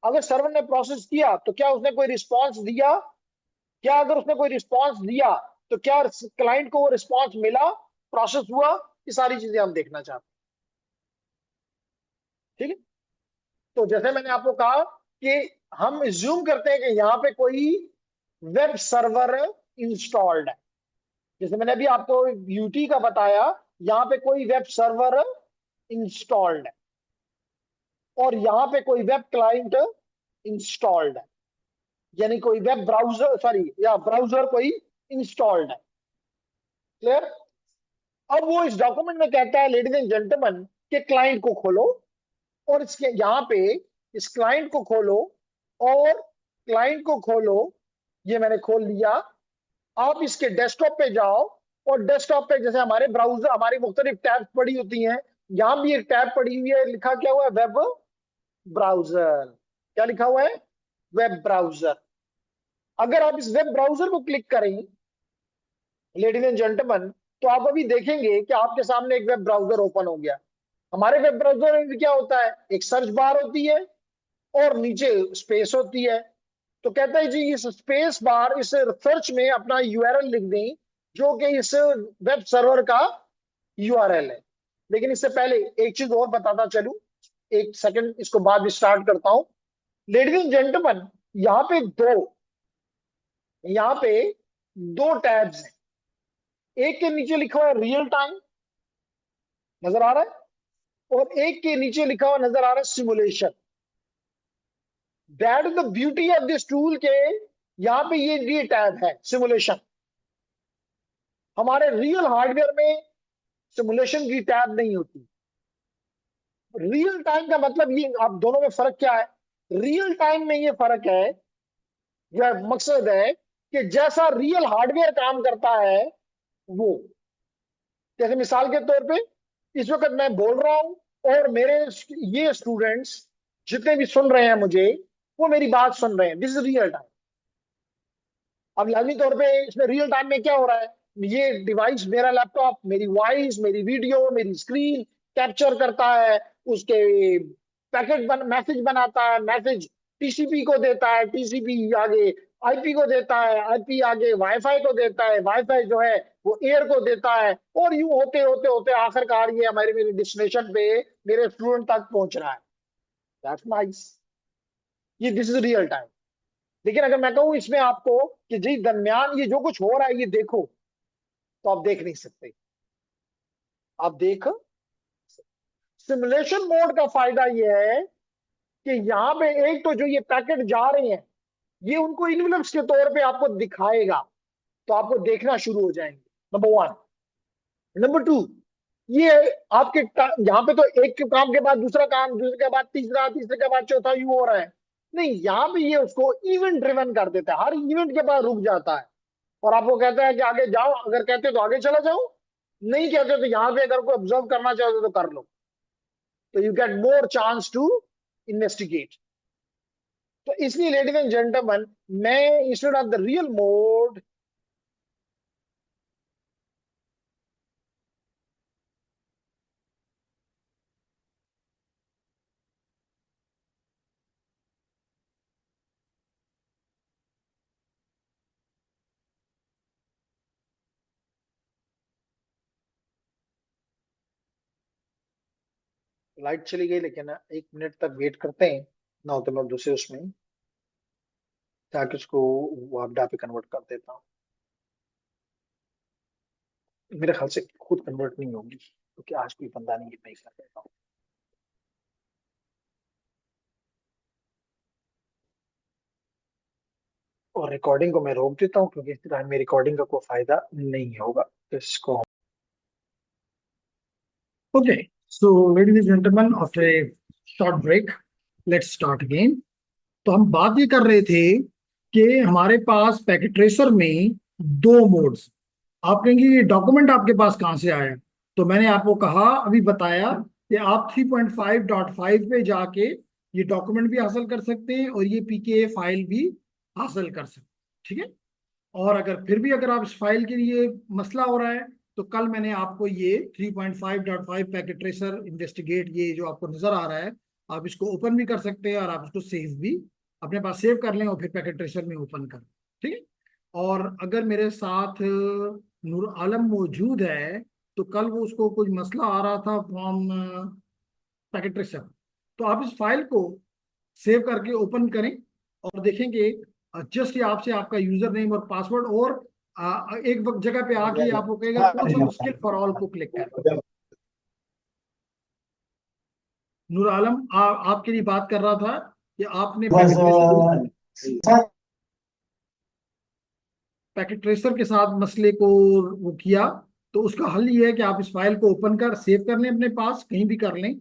अगर सर्वर ने प्रोसेस किया तो क्या उसने कोई रिस्पांस दिया, क्या अगर उसने कोई रिस्पांस दिया तो क्या क्लाइंट को वो रिस्पांस मिला, प्रोसेस हुआ, ये सारी चीजें हम देखना चाहते हैं। ठीक है, तो जैसे मैंने आपको कहा कि हम ज्यूम करते हैं कि यहाँ पे कोई वेब सर्वर इंस्टॉल्ड है, जैसे मैंने अभी आपको यूटी का बताया, यहाँ पे कोई वेब सर्वर इंस्टॉल्ड है, और यहाँ पे कोई वेब क्लाइंट इंस्टॉल्ड है, यानी कोई वेब ब्राउजर, सॉरी, या ब्राउजर कोई इंस्टॉल्ड है। क्लियर? अब वो इस डॉक्यूमेंट में कहता है लेडीज एंड जेंटलमैन कि क्लाइंट को खोलो, और इसके यहाँ पे इस क्लाइंट को खोलो, और क्लाइंट को खोलो, ये मैंने खोल लिया। आप इसके डेस्कटॉप पे जाओ, और डेस्कटॉप पे जैसे हमारे ब्राउजर, हमारी मुख्तलिफ टैब पड़ी होती हैं, यहां भी एक टैब पड़ी हुई है, लिखा क्या हुआ है? Web browser. क्या लिखा हुआ है? Web browser. अगर आप इस वेब ब्राउजर को क्लिक करें लेडीज एंड जेंटलमैन, तो आप अभी देखेंगे कि आपके सामने एक वेब ब्राउजर ओपन हो गया। हमारे वेब ब्राउजर में भी क्या होता है? एक सर्च बार होती है, और नीचे स्पेस होती है। तो कहता है जी इस स्पेस बार, इस सर्च में अपना यूआरएल लिख दें, जो कि इस वेब सर्वर का यूआरएल है। लेकिन इससे पहले एक चीज और बताता चलूं, एक सेकंड, इसको बाद में स्टार्ट करता हूं। लेडीज एंड जेंटलमैन, यहाँ पे दो यहाँ पे दो टैब्स हैं। एक के नीचे लिखा हुआ है रियल टाइम, नजर आ रहा है, और एक के नीचे लिखा हुआ नजर आ रहा है simulation. That is the beauty of this tool के यहाँ पे ये टैब है सिमुलेशन। हमारे रियल हार्डवेयर में सिमुलेशन की टैब नहीं होती। रियल टाइम का मतलब ये, आप दोनों में फर्क क्या है? रियल टाइम में ये फर्क है, यह मकसद है कि जैसा रियल हार्डवेयर काम करता है वो, जैसे मिसाल के तौर पे इस वक्त मैं बोल रहा हूं, और मेरे ये स्टूडेंट्स जितने भी सुन रहे हैं मुझे, वो मेरी बात सुन रहे हैं, दिस इज रियल टाइम। अब लाजमी तौर पे इसमें रियल टाइम में क्या हो रहा है? ये डिवाइस, मेरा लैपटॉप, मेरी वॉइस, मेरी वीडियो, मेरी स्क्रीन कैप्चर करता है, उसके पैकेट मैसेज बनाता है, मैसेज टीसीपी को देता है, टीसीपी आगे आईपी को देता है, आईपी आगे वाईफाई को देता है, वाईफाई जो है वो एयर को देता है, और यूं होते होते होते आखिरकार ये हमारे मेरे डेस्टिनेशन पे मेरे स्टूडेंट तक पहुंच रहा है। दैट्स नाइस, ये दिस इज रियल टाइम। लेकिन अगर मैं कहूं इसमें आपको कि जी दरमियान ये जो कुछ हो रहा है ये देखो, तो आप देख नहीं सकते। आप देख, सिमुलेशन मोड का फायदा ये है कि यहाँ पे एक तो जो ये पैकेट जा रहे हैं ये उनको इन्वेलप्स के तौर पे आपको दिखाएगा, तो आपको देखना शुरू हो जाएंगे, नंबर वन। नंबर टू, ये आपके यहाँ पे तो एक के काम के बाद दूसरा काम, दूसरे के बाद तीसरा, तीसरे के बाद चौथा, यूं हो रहा है। नहीं, यहाँ पे ये उसको इवेंट ड्रिवन कर देता है, हर इवेंट के बाद रुक जाता है और आपको कहता है कि आगे जाओ, अगर कहते हो तो आगे चला जाओ, नहीं कहते तो यहाँ पे अगर कोई ऑब्जर्व करना चाहते तो कर लो, तो you get more chance to investigate. तो इसलिए लेडीज एंड जेंटलमैन, मैं instead of the real mode light चली गई, लेकिन 1 मिनट तक वेट करते हैं ना, हो तो मैं दूसरे उसमें ताकि उसको वापडा पे कन्वर्ट कर देता हूँ। मेरे ख्याल से खुद कन्वर्ट नहीं होगी क्योंकि आज कोई बंदा नहीं है, मैं कर देता हूँ। और रिकॉर्डिंग को मैं रोक देता हूँ क्योंकि इस तरह में रिकॉर्डिंग का कोई फायदा नहीं होगा। तो इसको Okay, so ladies and gentlemen, after a short break, let's start again. तो हम बात ये कर रहे थे कि हमारे पास पैकेट ट्रेसर में दो मोड्स। आप कहेंगे ये डॉक्यूमेंट आपके पास कहाँ से आया? तो मैंने आपको कहा, अभी बताया कि आप 3.5.5 पे जाके ये डॉक्यूमेंट भी हासिल कर सकते हैं और ये पीके फाइल भी हासिल कर सकते हैं, ठीक है। और अगर फिर भी अगर आप इस फाइल के लिए मसला हो रहा है, तो कल मैंने आपको ये 3.5.5 पैकेट ट्रेसर इन्वेस्टिगेट, ये जो आपको नजर आ रहा है, आप इसको ओपन भी कर सकते हैं और आप इसको सेव भी अपने पास सेव कर लें और फिर पैकेट ट्रेसर में ओपन कर, ठीक है। और अगर मेरे साथ नूर आलम मौजूद है, तो कल वो उसको कुछ मसला आ रहा था फ्रॉम पैकेट ट्रेसर, तो आप इस फाइल को सेव करके ओपन करें और देखेंगे जस्ट ये आपसे आपका यूजर नेम और पासवर्ड, और एक वक्त जगह पे आके आपको कहेगा कौन स्किल फॉर ऑल को क्लिक करें। नूर आलम आपके लिए बात कर रहा था कि आपने पैकेट ट्रेसर के साथ मसले को वो किया, तो उसका हल ये है कि आप इस फाइल को ओपन कर सेव कर लें अपने पास, कहीं भी कर लें,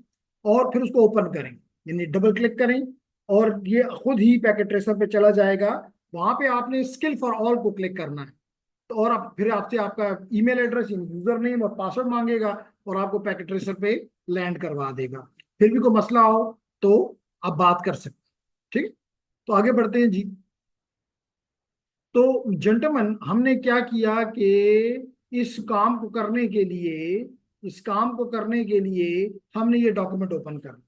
और फिर उसको ओपन करें, यानी डबल क्लिक करें और ये खुद ही पैकेट ट्रेसर पे चला जाएगा। वहां पे आपने स्किल फॉर ऑल को क्लिक करना है, तो और आप फिर आपसे आपका ईमेल एड्रेस, यूजर नेम और पासवर्ड मांगेगा और आपको पैकेट ट्रेसर पे लैंड करवा देगा। फिर भी कोई मसला हो तो आप बात कर सकते हैं, ठीक है। तो आगे बढ़ते हैं जी। तो जेंटलमैन, हमने क्या किया कि इस काम को करने के लिए इस काम को करने के लिए हमने ये डॉक्यूमेंट ओपन कर,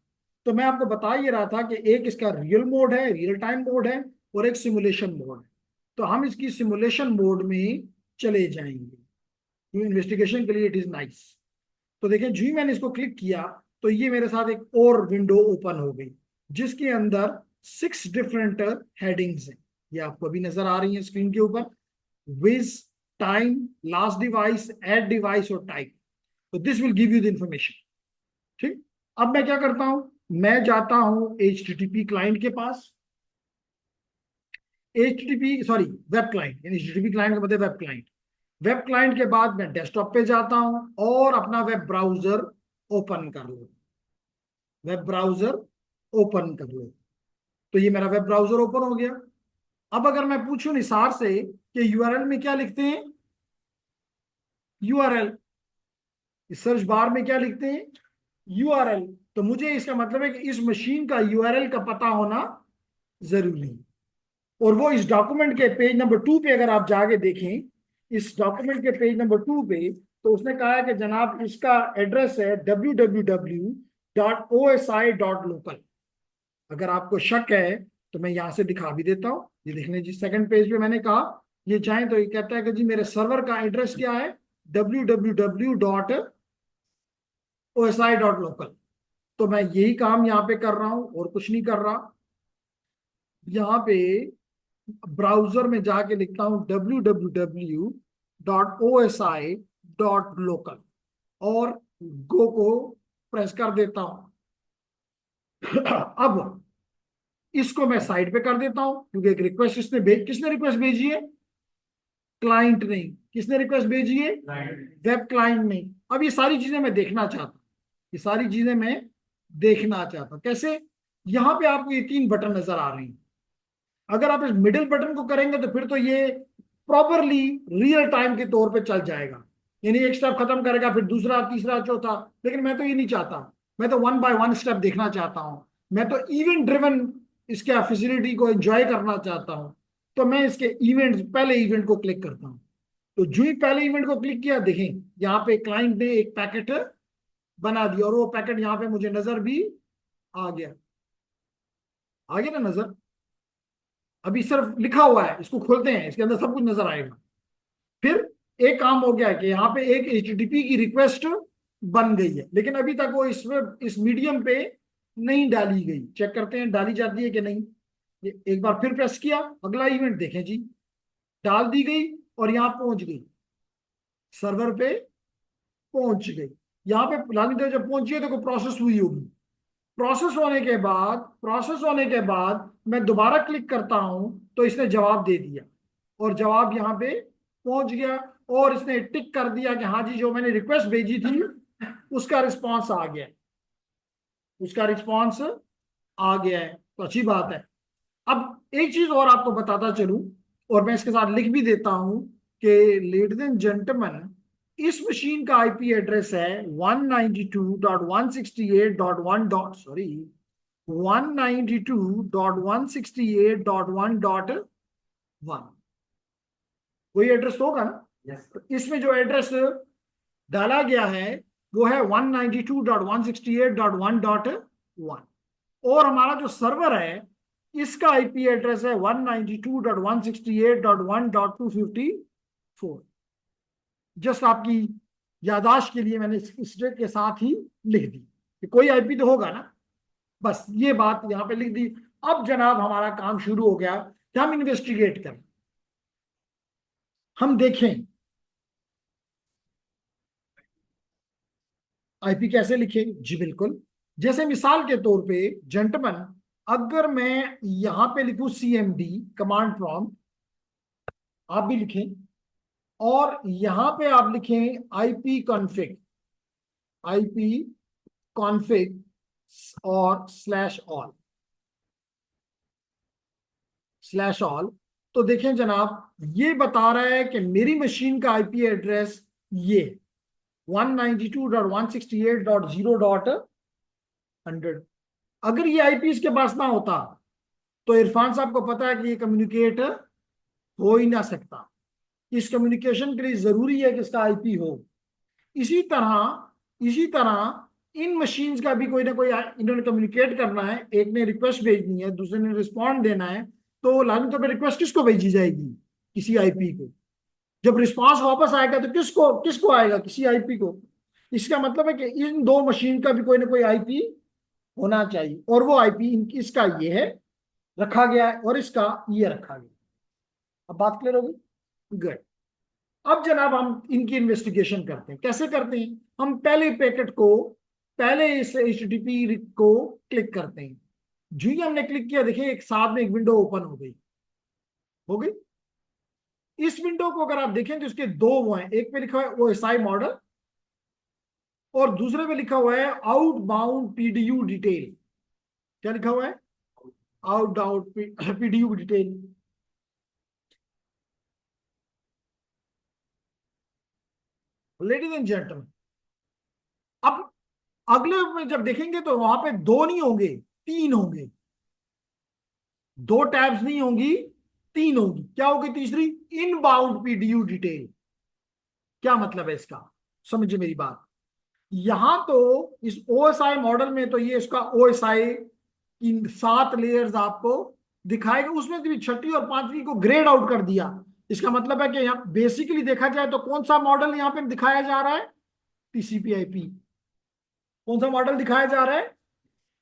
तो मैं आपको बता ये रहा था कि एक इसका रियल मोड है, रियल टाइम मोड है, और एक सिमुलेशन मोड है। तो हम इसकी सिमुलेशन मोड में चले जाएंगे, इन्वेस्टिगेशन के लिए इट इज नाइस। तो देखें, जी मैंने इसको क्लिक किया तो ये मेरे साथ एक और विंडो ओपन हो गई जिसके अंदर 6 डिफरेंट हेडिंग्स हैं। ये आपको अभी नजर आ रही है स्क्रीन के ऊपर, विज, time, last device, add device और टाइप। तो this will give you the information, ठीक। अब मैं क्या करता हूं, मैं जाता हूं HTTP क्लाइंट के पास, HTTP सॉरी वेब क्लाइंट, यानी HTTP क्लाइंट का मतलब वेब क्लाइंट। वेब क्लाइंट के बाद मैं डेस्कटॉप पे जाता हूं और अपना वेब ब्राउजर ओपन कर लो, वेब ब्राउजर ओपन कर लो। तो ये मेरा वेब ब्राउजर ओपन हो गया। अब अगर मैं पूछूं निसार से कि यूआरएल में क्या लिखते हैं, यूआरएल, सर्च बार में क्या लिखते हैं, यूआरएल, तो मुझे इसका मतलब है कि इस मशीन का यूआरएल का पता होना जरूरी है। और वो इस डॉक्यूमेंट के पेज नंबर 2 पे अगर आप जाके देखें, इस डॉक्यूमेंट के पेज नंबर 2 पे, तो उसने कहा है कि जनाब इसका एड्रेस है www .osi.local। अगर आपको शक है तो मैं यहां से दिखा भी देता हूं, ये देखने जी, सेकंड पेज पे मैंने कहा ये चाहे तो ये कहता है कि जी मेरे सर्वर का एड्रेस क्या है, www.osi.local। तो मैं यही काम यहाँ पे कर रहा हूं और कुछ नहीं कर रहा। यहाँ पे ब्राउजर में जाके लिखता हूं www.osi.local और गो को प्रेस कर देता हूं। अब इसको मैं साइड पे कर देता हूं क्योंकि एक रिक्वेस्ट किसने रिक्वेस्ट भेजी है, क्लाइंट नहीं। किसने रिक्वेस्ट भेजी है, वेब क्लाइंट नहीं। अब ये सारी चीजें मैं देखना चाहता हूं, ये सारी चीजें मैं देखना चाहता हूं कैसे। यहां पे आपको ये 3 बटन नजर आ रहे हैं। अगर आप इस मिडिल बटन को करेंगे तो फिर तो ये प्रॉपरली रियल टाइम के तौर पे चल जाएगा, यानी एक स्टेप खत्म करेगा फिर दूसरा तीसरा चौथा। लेकिन मैं तो ये नहीं चाहता, मैं तो 1 बाय 1 स्टेप देखना चाहता हूं। मैं तो इवेंट ड्रिवन इसके फैसिलिटी को एंजॉय करना चाहता हूं। तो मैं इसके इवेंट, पहले इवेंट को क्लिक करता हूं। तो जो ही पहले इवेंट को क्लिक किया, देखें यहाँ पे क्लाइंट ने एक पैकेट बना दिया और वो पैकेट यहाँ पे मुझे नजर भी आ गया। आ गया ना नजर। अभी सिर्फ लिखा हुआ है, इसको खोलते हैं, इसके अंदर सब कुछ नजर आएगा। फिर एक काम हो गया कि यहाँ पे एक HTTP की रिक्वेस्ट बन गई है, लेकिन अभी तक वो इस मीडियम पे नहीं डाली गई। चेक करते हैं डाली जाती है कि नहीं। एक बार फिर प्रेस किया, अगला इवेंट देखें जी, डाल दी गई और यहाँ पहुंच गई, सर्वर पे पहुंच गई। यहाँ पे लानी जब पहुंची है तो प्रोसेस हुई होगी। प्रोसेस होने के बाद मैं दोबारा क्लिक करता हूं तो इसने जवाब दे दिया और जवाब यहाँ पे पहुंच गया और इसने टिक कर दिया कि हाँ जी जो मैंने रिक्वेस्ट भेजी थी उसका रिस्पांस आ गया, उसका रिस्पांस आ गया है। तो अच्छी बात है। अब एक चीज और आपको बताता चलूं और मैं इसके साथ लिख भी देता हूं कि लेडीज एंड जेंटलमैन, इस मशीन का आईपी एड्रेस है 192.168.1 सॉरी 192.168.1.1। वही एड्रेस तो होगा ना। Yes. तो इसमें जो एड्रेस डाला गया है वो है 192.168.1.1 और हमारा जो सर्वर है इसका आईपी एड्रेस है 192.168.1.254। जस्ट आपकी यादाश्त के लिए मैंने इसके के साथ ही लिख दी कि कोई आईपी तो होगा ना, बस ये बात यहां पे लिख दी। अब जनाब हमारा काम शुरू हो गया कि हम इन्वेस्टिगेट करें, हम देखें आईपी कैसे लिखे। जी बिल्कुल, जैसे मिसाल के तौर पे जेंटलमैन, अगर मैं यहां पे लिखूं CMD कमांड प्रॉम्प्ट, आप भी लिखें और यहां पे आप लिखें IP config और /all, तो देखें जनाब ये बता रहा है कि मेरी मशीन का आईपी एड्रेस ये 192.168.0.100। अगर ये आईपी इसके पास ना होता तो इरफान साहब को पता है कि ये कम्युनिकेट हो ही ना सकता। इस कम्युनिकेशन के लिए जरूरी है कि इसका आईपी हो। इसी तरह इन मशीन्स का भी कोई ना कोई इन्होंने कम्युनिकेट करना है, एक ने रिक्वेस्ट भेजनी है, दूसरे ने रिस्पॉन्ड देना है। तो लाजमी तौर पर रिक्वेस्ट किसको भेजी जाएगी, किसी आईपी को। जब रिस्पांस वापस आएगा तो किसको किसको आएगा, किसी आईपी को। इसका मतलब है कि इन दो मशीन का भी कोई ना कोई आईपी होना चाहिए और वो आईपी इसका ये है रखा गया है और इसका ये रखा गया। अब बात क्लियर होगी, गुड। अब जनाब हम इनकी इन्वेस्टिगेशन करते हैं। कैसे करते हैं, हम पहले पैकेट को, पहले इस HTTP को क्लिक करते हैं। जो ही हमने क्लिक किया देखिए एक साथ में एक विंडो ओपन हो गई। इस विंडो को अगर आप देखें तो इसके दो वो हैं, एक पे लिखा हुआ है OSI मॉडल और दूसरे पे लिखा हुआ है आउटबाउंड PDU डिटेल। क्या लिखा हुआ है, outbound PDU detail. Ladies and gentleman, अब अगले में जब देखेंगे तो वहां पे दो नहीं होंगे, 3 होंगे। 2 टैब्स नहीं होंगी, 3 होगी। क्या होगी तीसरी, इनबाउंड PDU डिटेल। क्या मतलब है इसका, समझिए मेरी बात। यहां तो इस OSI मॉडल में तो ये इसका OSI की 7 लेयर्स आपको दिखाएगा, उसमें भी छठी और पांचवी को ग्रेड आउट कर दिया। इसका मतलब है कि यहाँ बेसिकली देखा जाए तो कौन सा मॉडल यहाँ पे दिखाया जा रहा है, TCP/IP। कौन सा मॉडल दिखाया जा रहा है,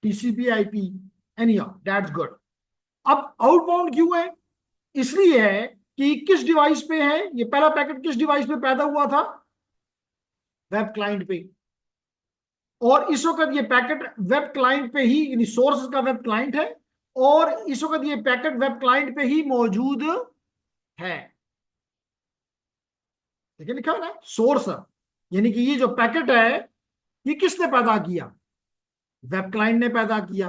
TCP/IP। Any that's good. अब आउटबाउंड क्यों है, इसलिए है कि किस डिवाइस पे है ये पहला पैकेट, किस डिवाइस पे पैदा हुआ था, वेब क्लाइंट पे। और इस वक्त ये पैकेट वेब क्लाइंट पे ही, यानी सोर्स का वेब क्लाइंट है, और इस वक्त ये पैकेट वेब क्लाइंट पे ही मौजूद है। देखिए लिखा है ना सोर्स, यानी कि ये जो पैकेट है ये किसने पैदा किया, वेब क्लाइंट ने पैदा किया।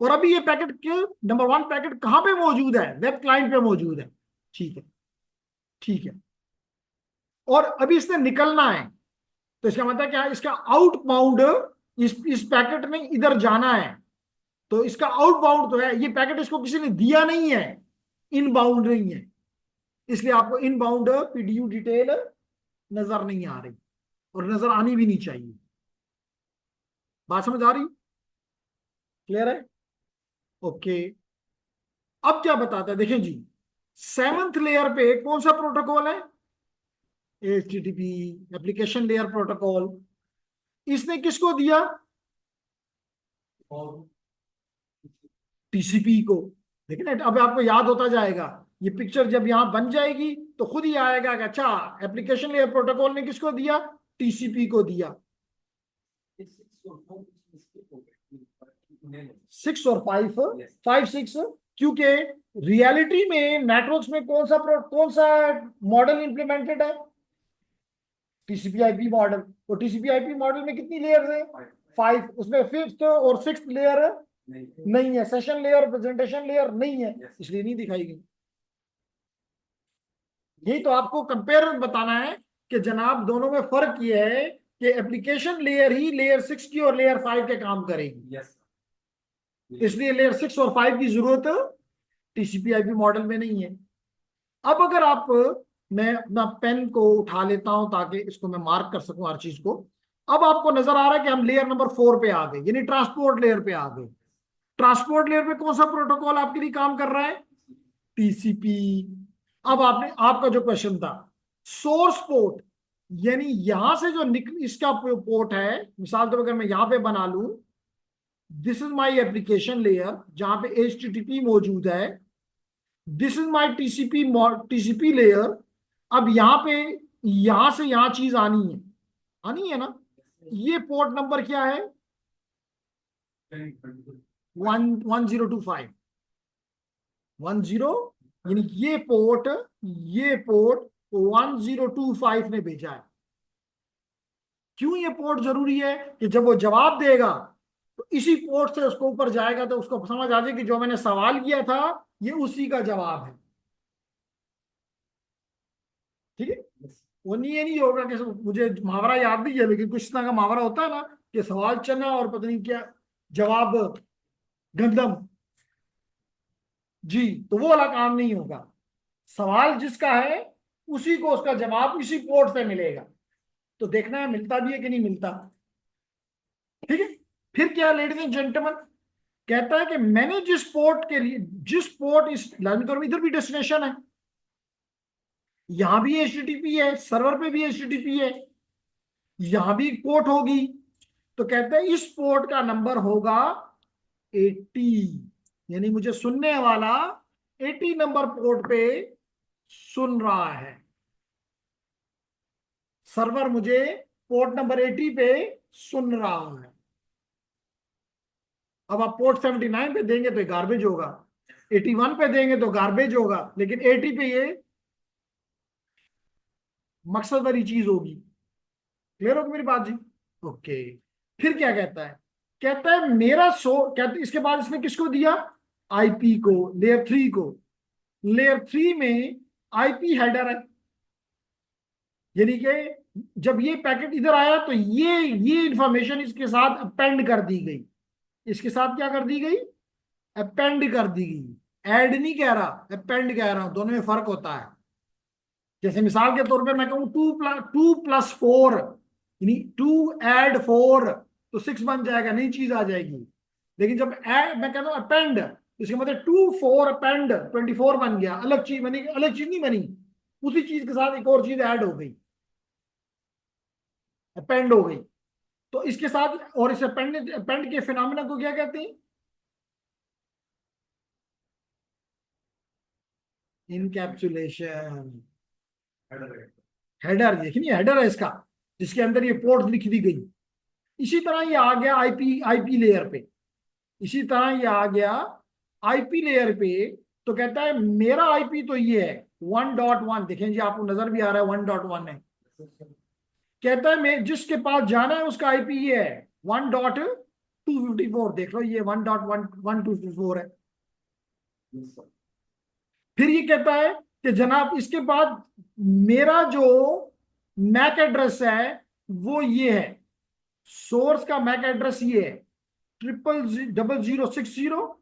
और अभी ये पैकेट के नंबर 1 पैकेट कहां पे मौजूद है, वेब क्लाइंट पे मौजूद है। ठीक है, ठीक है। और अभी इसने निकलना है, तो इसका मतलब क्या है, इसका आउटबाउंड, इस पैकेट ने इधर जाना है, तो इसका आउटबाउंड तो है, ये पैकेट इसको किसी ने दिया नहीं है, इनबाउंड नहीं है, इसलिए आपको इनबाउंड PDU डिटेल नजर नहीं आ रही, और नजर आनी भी नहीं चाहिए। बात समझ आ रही, क्लियर है, ओके। अब क्या बताता है, देखें जी, 7th लेयर पे कौन सा प्रोटोकॉल है, HTTP एप्लीकेशन लेयर प्रोटोकॉल। इसने किसको दिया, और TCP को। देखिए ना, अब आपको याद होता जाएगा, ये पिक्चर जब यहां बन जाएगी तो खुद ही आएगा कि अच्छा एप्लीकेशन लेयर प्रोटोकॉल ने किसको दिया, TCP को दिया। 6 और 5, क्योंकि रियलिटी में नेटवर्क्स में कौन सा मॉडल इंप्लीमेंटेड है, TCP/IP मॉडल। तो TCP/IP मॉडल में कितनी लेयर्स है, 5, उसमें 5th और 6th लेयर नहीं है, सेशन लेयर, प्रेजेंटेशन लेयर नहीं है, इसलिए नहीं दिखाई गई। यही तो आपको कंपेयर बताना है कि जनाब दोनों में फर्क ये है कि एप्लीकेशन लेयर ही लेयर 6 की और लेयर 5 के काम करेगी, इसलिए लेयर 6 और 5 की जरूरत TCP/IP मॉडल में नहीं है। अब अगर आप, मैं अपना पेन को उठा लेता हूं ताकि इसको मैं मार्क कर सकूं हर चीज को। अब आपको नजर आ रहा है कि हम लेयर नंबर 4 पे आ गए, यानी ट्रांसपोर्ट लेयर पे आ गए। ट्रांसपोर्ट लेयर पे कौन सा प्रोटोकॉल आपके लिए काम कर रहा है, TCP। अब आपका जो क्वेश्चन था सोर्स पोर्ट, यानी यहां से जो इसका पोर्ट है, मिसाल तो अगर मैं यहां पे बना लूं, this is my application layer जहां पे HTTP मौजूद है, this is my TCP layer. अब यहां पे, यहां से यहां चीज आनी है ना, ये पोर्ट नंबर क्या है, 1025, 10, यानी ये पोर्ट 1025 ने भेजा है। क्यों ये पोर्ट जरूरी है, कि जब वो जवाब देगा तो इसी पोर्ट से उसको ऊपर जाएगा, तो उसको समझ आ जाए कि जो मैंने सवाल किया था ये उसी का जवाब है। ठीक है, वो नहीं, ये नहीं होगा कि मुझे मुहावरा याद नहीं है, लेकिन कुछ तरह का मुहावरा होता है ना, कि सवाल चना और पता नहीं क्या, जवाब गंदम। जी, तो वो वाला काम नहीं होगा। सवाल जिसका है उसी को उसका जवाब इसी पोर्ट से मिलेगा, तो देखना है मिलता भी है कि नहीं मिलता। ठीक है, फिर क्या लेडीज एंड जेंटलमैन, कहता है कि मैंने जिस पोर्ट के लिए, जिस पोर्ट इस लाइन में, इधर भी डेस्टिनेशन है, यहां भी HTTP है, सर्वर पे भी HTTP है, यहां भी पोर्ट होगी, तो कहते हैं इस पोर्ट का नंबर होगा 80, यानी मुझे सुनने वाला 80 नंबर पोर्ट पे सुन रहा है, सर्वर मुझे पोर्ट नंबर 80 पे सुन रहा है। अब आप पोर्ट 79 पे देंगे तो गार्बेज होगा, 81 पे देंगे तो गार्बेज होगा, लेकिन 80 पे ये मकसद वाली चीज होगी। क्लियर होगी मेरी बात जी, ओके। फिर क्या कहता है, कहता है मेरा कहते इसके बाद इसने किसको दिया, IP को, लेयर 3 को। लेयर 3 में IP हेडर है, यानी कि जब ये पैकेट इधर आया तो ये इंफॉर्मेशन इसके साथ अपेंड कर दी गई, इसके साथ क्या कर दी गई, अपेंड कर दी गई। ऐड नहीं कह रहा, अपेंड कह रहा हूं, दोनों में फर्क होता है। जैसे मिसाल के तौर पे मैं कहूं 2 + 4 यानी 2 ऐड 4 तो 6 बन जाएगा, नई चीज आ जाएगी। लेकिन जब ऐड मैं कहता हूँ अपेंड, इसका मतलब 2 4 अपेंड 24 बन गया, अलग चीज बनी, अलग चीज नहीं बनी, उसी चीज के साथ एक और चीज ऐड हो गई, अपेंड हो गई। तो इसके साथ, और इस अपेंड अपेंड के फिनोमिना को क्या कहते हैं? इनकैप्सुलेशन। हेडर, देखिए हेडर है इसका, जिसके अंदर ये पोर्ट लिख दी गई। इसी तरह ये आ गया आईपी आईपी लेयर पे, इसी तरह ये आ गया आईपी लेयर पे। तो कहता है मेरा आईपी तो ये है 1.1, देखें जी आपको नजर भी आ रहा है 1.1 है। कहता है मैं जिसके पास जाना है उसका आईपी ये है 1.254, देख लो ये 1.1254 है। फिर ये कहता है कि जनाब इसके बाद मेरा जो मैक एड्रेस है वो ये है, सोर्स का मैक एड्रेस ये है 0060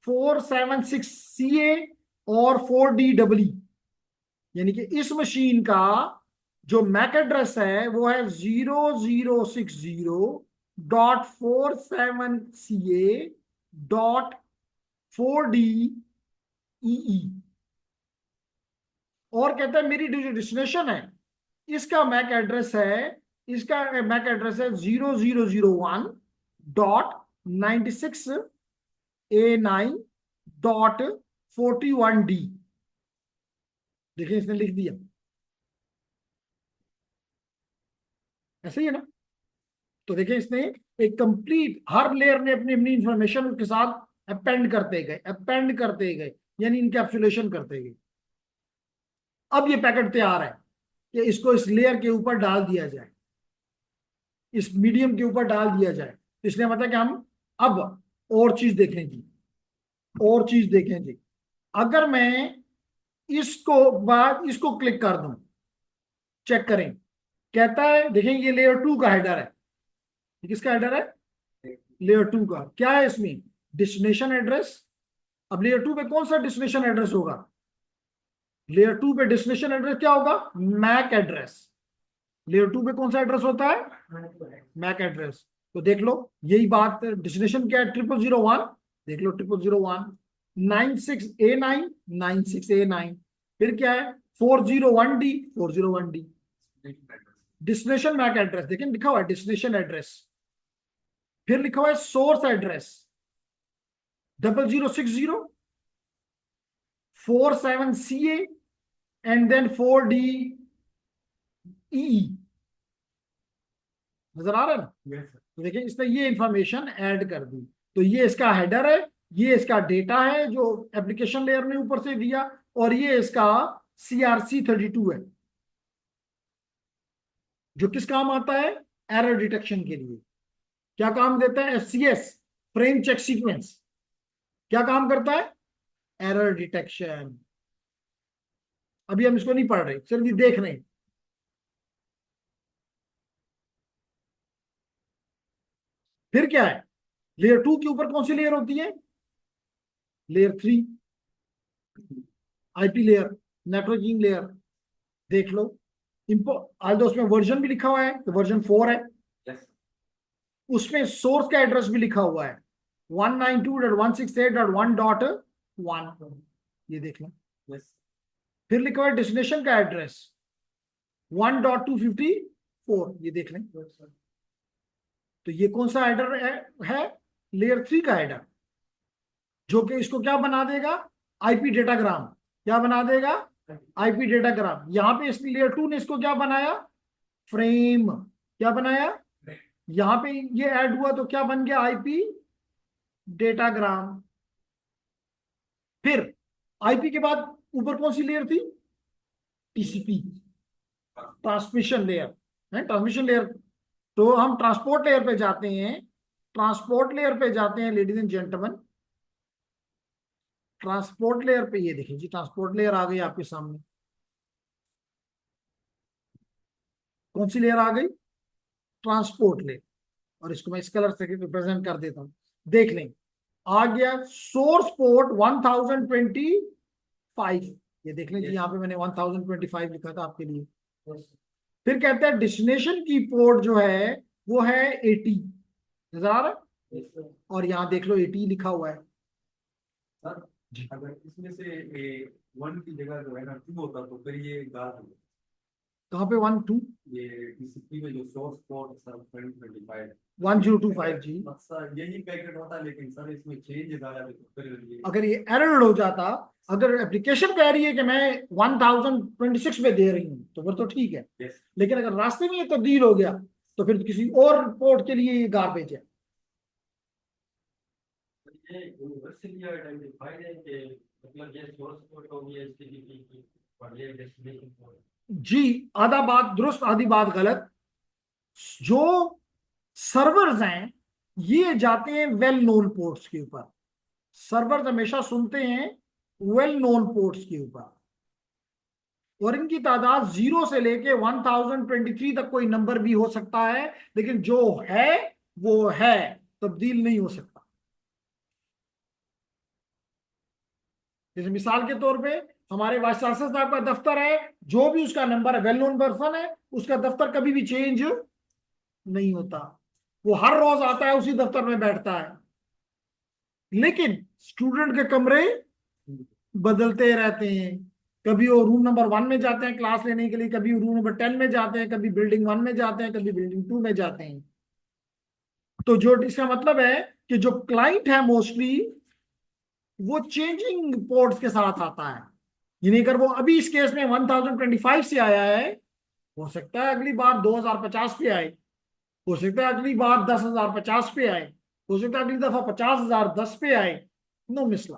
476 CA और 4DEE, यानी कि इस मशीन का जो मैक एड्रेस है वो है 0060.47CA.4DEE। और कहता है मेरी जो डेस्टिनेशन है इसका मैक एड्रेस है, इसका मैक एड्रेस है 0001.96A9.41D। देखिए इसने लिख दिया, ऐसे ही है ना। तो देखिए इसने एक कंप्लीट, हर लेयर ने अपनी अपनी इंफॉर्मेशन के साथ अपेंड करते गए, अपेंड करते गए, यानी इनकैप्सुलेशन करते गए। अब ये पैकेट तैयार है कि इसको इस लेयर के ऊपर डाल दिया जाए, इस मीडियम के ऊपर डाल दिया जाए। इसलिए मतलब कि हम अब और चीज देखें जी, और चीज देखें जी। अगर मैं इसको क्लिक कर दूं, चेक करें, कहता है देखें ये लेयर 2 का हेडर है। ये किसका हेडर है? लेयर 2 का। क्या है इसमें? Destination address. अब लेयर 2 पे कौन सा डेस्टिनेशन एड्रेस होगा? लेयर 2 पे डेस्टिनेशन एड्रेस क्या होगा? Mac address. लेयर 2 पे कौन सा एड्रेस होता है? MAC address. तो देख लो यही बात, डेस्टिनेशन क्या है? 0001, देख लो 0001, 96A9 फिर क्या है? 401D। डेस्टिनेशन मैक एड्रेस, देखिए लिखा हुआ है डेस्टिनेशन एड्रेस। फिर लिखा हुआ है source address 0060 47CA and then 4DEE। नजर आ रहा है ना? तो देखिए इसने ये इंफॉर्मेशन ऐड कर दी। तो ये इसका हेडर है, ये इसका डेटा है जो एप्लीकेशन लेयर ने ऊपर से दिया, और ये इसका CRC32 है जो किस काम आता है? एरर डिटेक्शन के लिए। क्या काम देता है? FCS, frame check sequence. क्या काम करता है? Error detection. अभी हम इसको नहीं पढ़ रहे, सिर्फ ये देख रहे हैं। फिर क्या है? लेयर 2 के ऊपर कौन सी लेयर होती है? Layer 3, IP layer, networking layer. देख लो आज तो उसमें वर्जन भी लिखा हुआ है, तो वर्जन 4 है। उसमें सोर्स का एड्रेस भी लिखा हुआ है 192.168.1.1, ये देख लो। फिर लिखा हुआ है डेस्टिनेशन का एड्रेस 1.254, ये देख लें। तो ये कौन सा हेडर है? लेयर 3 का हेडर, जो कि इसको क्या बना देगा? IP datagram. क्या बना देगा? IP datagram. यहां पे इस लेयर 2 ने इसको क्या बनाया? फ्रेम। क्या बनाया? यहां पे ये ऐड हुआ तो क्या बन गया? IP datagram. फिर आईपी के बाद ऊपर कौन सी लेयर थी? TCP, ट्रांसमिशन लेयर है, ट्रांसमिशन लेयर। तो हम ट्रांसपोर्ट लेयर पे जाते हैं, ट्रांसपोर्ट लेयर पे जाते हैं ladies and gentleman. Transport layer पे ये देखिए जी, ट्रांसपोर्ट लेयर आ गई आपके सामने। कौन सी लेयर आ गई? Transport layer. और इसको मैं इस कलर से रिप्रेजेंट कर देता हूं, देख लें। आ गया सोर्स पोर्ट 1025, ये देख लें जी, यहाँ पे मैंने 1025 लिखा था आपके लिए। फिर कहते हैं डेस्टिनेशन की पोर्ट जो है वो है 80, नजर आ रहा है, Yes, sir. और यहाँ देख लो 80 लिखा हुआ है। सर, जी। अगर इसमें से 1 की जगह जो है ना 2 होता तो फिर ये गायब हो जाता। कहाँ पे 1 2 ये टीसीपी में जो सोर्स कोड सर 2025 1025 जी। सर यही पैकेट होता है, लेकिन सर इसमें चेंज गायब है, तो फिर ये अगर ये एरर हो जाता, अगर एप्लीकेशन कह रही है कि मैं 1026 में दे रही हूँ तो फिर तो ठीक है, यस लेकिन अगर रास्ते में ये तब्दील हो गया तो फिर किसी और पोर्ट के लिए ये गार्बेज है। ये यूनिवर्सली आइडेंटिफाइड है कि मतलब ये सोर्स कोड होगी एचटीटीपी की और ये डेस्टिनेशन कोड। जी, आधा बात दुरुस्त आधी बात गलत। जो सर्वर्स हैं ये जाते हैं वेल नोन पोर्ट्स के ऊपर, सर्वर्स हमेशा सुनते हैं वेल नोन पोर्ट्स के ऊपर, और इनकी तादाद 0 से लेके 1023 तक कोई नंबर भी हो सकता है, लेकिन जो है वो है, तब्दील नहीं हो सकता। जैसे मिसाल के तौर पे हमारे वाइस चांसलर साहब का दफ्तर है, जो भी उसका नंबर है वेल नोन पर्सन है, उसका दफ्तर कभी भी चेंज नहीं होता, वो हर रोज आता है उसी दफ्तर में बैठता है। लेकिन स्टूडेंट के कमरे बदलते रहते हैं, कभी वो रूम नंबर 1 में जाते हैं क्लास लेने के लिए, कभी रूम नंबर 10 में जाते हैं, कभी बिल्डिंग 1 में जाते हैं, कभी बिल्डिंग 2 में जाते हैं। तो जो इसका मतलब है कि जो क्लाइंट है मोस्टली वो चेंजिंग पोर्ट्स के साथ आता है, यानी अगर वो अभी इस केस में 1025 से आया है, हो सकता है अगली बार 2050 पे आए, हो सकता है अगली बार 10,050 पे आए, हो सकता है अगली दफा 50,010 पे आए, नो मिसला।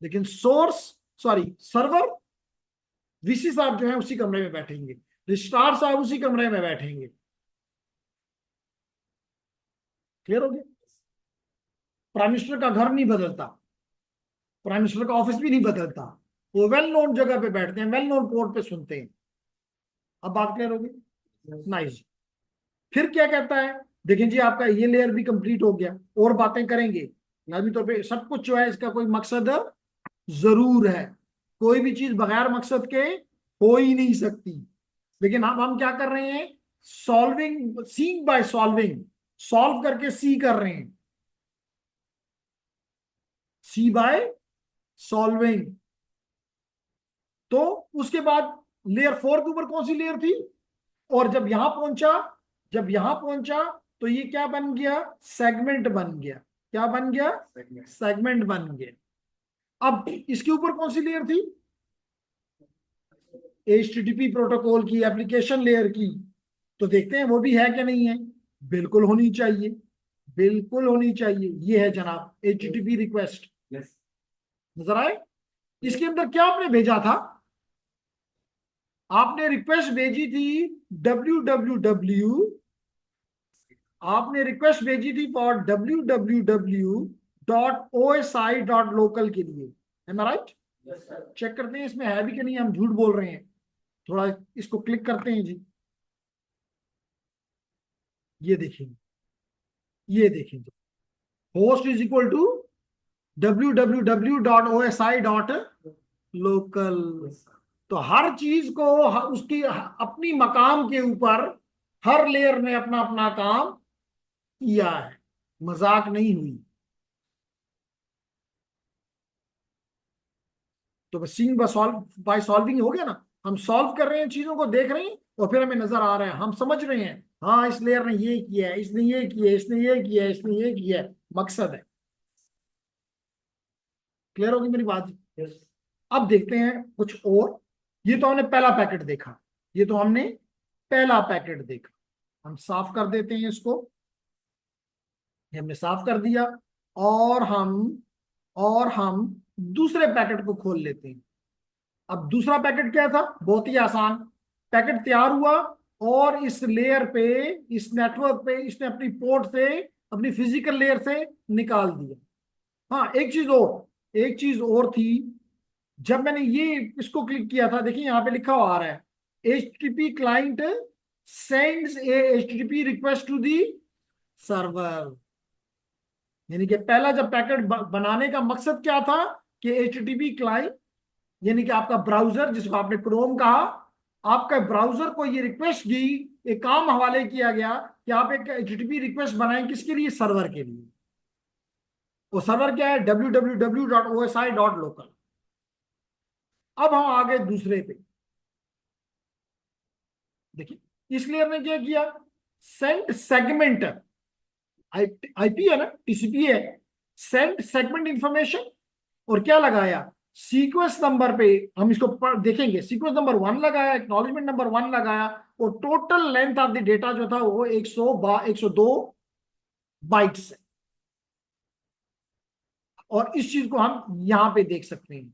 लेकिन सोर्स, सॉरी सर्वर, वीसी साहब जो है उसी कमरे में बैठेंगे, रजिस्ट्रार साहब उसी कमरे में बैठेंगे। क्लियर हो गया? प्राइम मिनिस्टर का घर नहीं बदलता, प्राइम मिनिस्टर का ऑफिस भी नहीं बदलता, वो वेल नोन जगह पे बैठते हैं, वेल नोन पोर्ट पे सुनते हैं। अब बात क्लियर होगी? नाइस। फिर क्या कहता है, देखें जी आपका ये लेयर भी कंप्लीट हो गया, और बातें करेंगे लाजमी तौर पे, सब कुछ जो है इसका कोई मकसद जरूर है, कोई भी चीज बगैर मकसद के हो ही नहीं सकती। लेकिन हम क्या कर रहे हैं, solving, seeing by solving, solve करके सी कर रहे हैं, सी बाय सॉल्विंग। तो उसके बाद लेयर 4 के ऊपर कौन सी लेयर थी, और जब यहां पहुंचा, जब यहां पहुंचा तो ये क्या बन गया, सेगमेंट बन गया। क्या बन गया? सेगमेंट बन गया। अब इसके ऊपर कौन सी लेयर थी, HTTP प्रोटोकॉल की, एप्लीकेशन लेयर की। तो देखते हैं वो भी है कि नहीं है। बिल्कुल होनी चाहिए, बिल्कुल होनी चाहिए। ये है जनाब HTTP रिक्वेस्ट, यस नजर आए? इसके अंदर क्या आपने भेजा था, आपने रिक्वेस्ट भेजी थी www, आपने रिक्वेस्ट भेजी थी फॉर www.osi.local के लिए, है ना, राइट? यस सर चेक करते हैं इसमें है भी कि नहीं, हम झूठ बोल रहे हैं। थोड़ा इसको क्लिक करते हैं जी, ये देखेंगे, ये देखेंगे, host is equal to www.osi.local। तो हर चीज को उसकी अपनी मकाम के ऊपर हर लेयर ने अपना अपना काम किया है, मजाक नहीं हुई। तो बस सीइंग बाय सॉल्विंग हो गया ना, हम सॉल्व कर रहे हैं, चीजों को देख रहे हैं और फिर हमें नजर आ रहा है, हम समझ रहे हैं हाँ इस लेयर ने ये किया है, इसने ये किया है, इसने ये किया है, इसने ये किया है, मकसद है। क्लियर होगी मेरी बात? यस अब देखते हैं कुछ और। ये तो हमने पहला पैकेट देखा, ये तो हमने पहला पैकेट देखा। हम साफ कर देते हैं इसको, ये हमने साफ कर दिया, और हम दूसरे पैकेट को खोल लेते हैं। अब दूसरा पैकेट क्या था, बहुत ही आसान, पैकेट तैयार हुआ और इस लेयर पे, इस नेटवर्क पे इसने अपनी पोर्ट से, अपनी फिजिकल लेयर से निकाल दिया। हाँ एक चीज और थी, जब मैंने ये इसको क्लिक किया था, देखिए यहाँ पे लिखा हुआ आ रहा है HTTP client sends a HTTP request to the server. यानी कि पहला जब पैकेट बनाने का मकसद क्या था कि HTTP क्लाइंट, यानी कि आपका ब्राउजर जिसको आपने क्रोम कहा, आपका ब्राउजर को ये रिक्वेस्ट दी, एक काम हवाले किया गया कि आप एक HTTP रिक्वेस्ट बनाएं, किसके लिए? सर्वर के लिए। वो सर्वर क्या है? www.osi.local। अब हम आ गए दूसरे पे, देखिए इस लेयर ने क्या किया, सेंड सेगमेंट, आईपी है ना, टीसीपी है, सेंड सेगमेंट इंफॉर्मेशन, और क्या लगाया? सीक्वेंस नंबर पे हम इसको देखेंगे, सीक्वेंस नंबर 1 लगाया, एक्नॉलेजमेंट नंबर 1 लगाया, और total length of the data जो था वो 102 बाइट्स है। और इस चीज को हम यहां पे देख सकते हैं।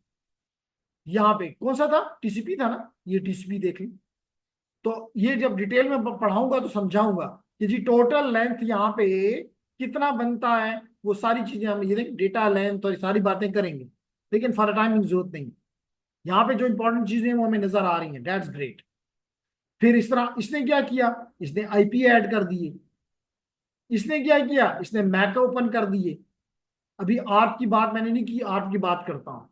यहां पे कौन सा था? टीसीपी था ना, ये टीसीपी देख लें। तो ये जब डिटेल में पढ़ाऊंगा तो समझाऊंगा कि जी टोटल लेंथ यहाँ पे कितना बनता है, वो सारी चीजें हम ये डेटा लेंथ और सारी बातें करेंगे, लेकिन फॉर टाइम जरूरत नहीं। यहाँ पे जो इंपॉर्टेंट चीजें हैं वो हमें नजर आ रही हैं, दैट्स ग्रेट। फिर इस तरह इसने क्या किया, इसने आईपी ऐड कर दिए। इसने क्या किया, इसने मैक ओपन कर दिए। अभी आर्ट की बात मैंने नहीं की, आर्ट की बात करता हूं।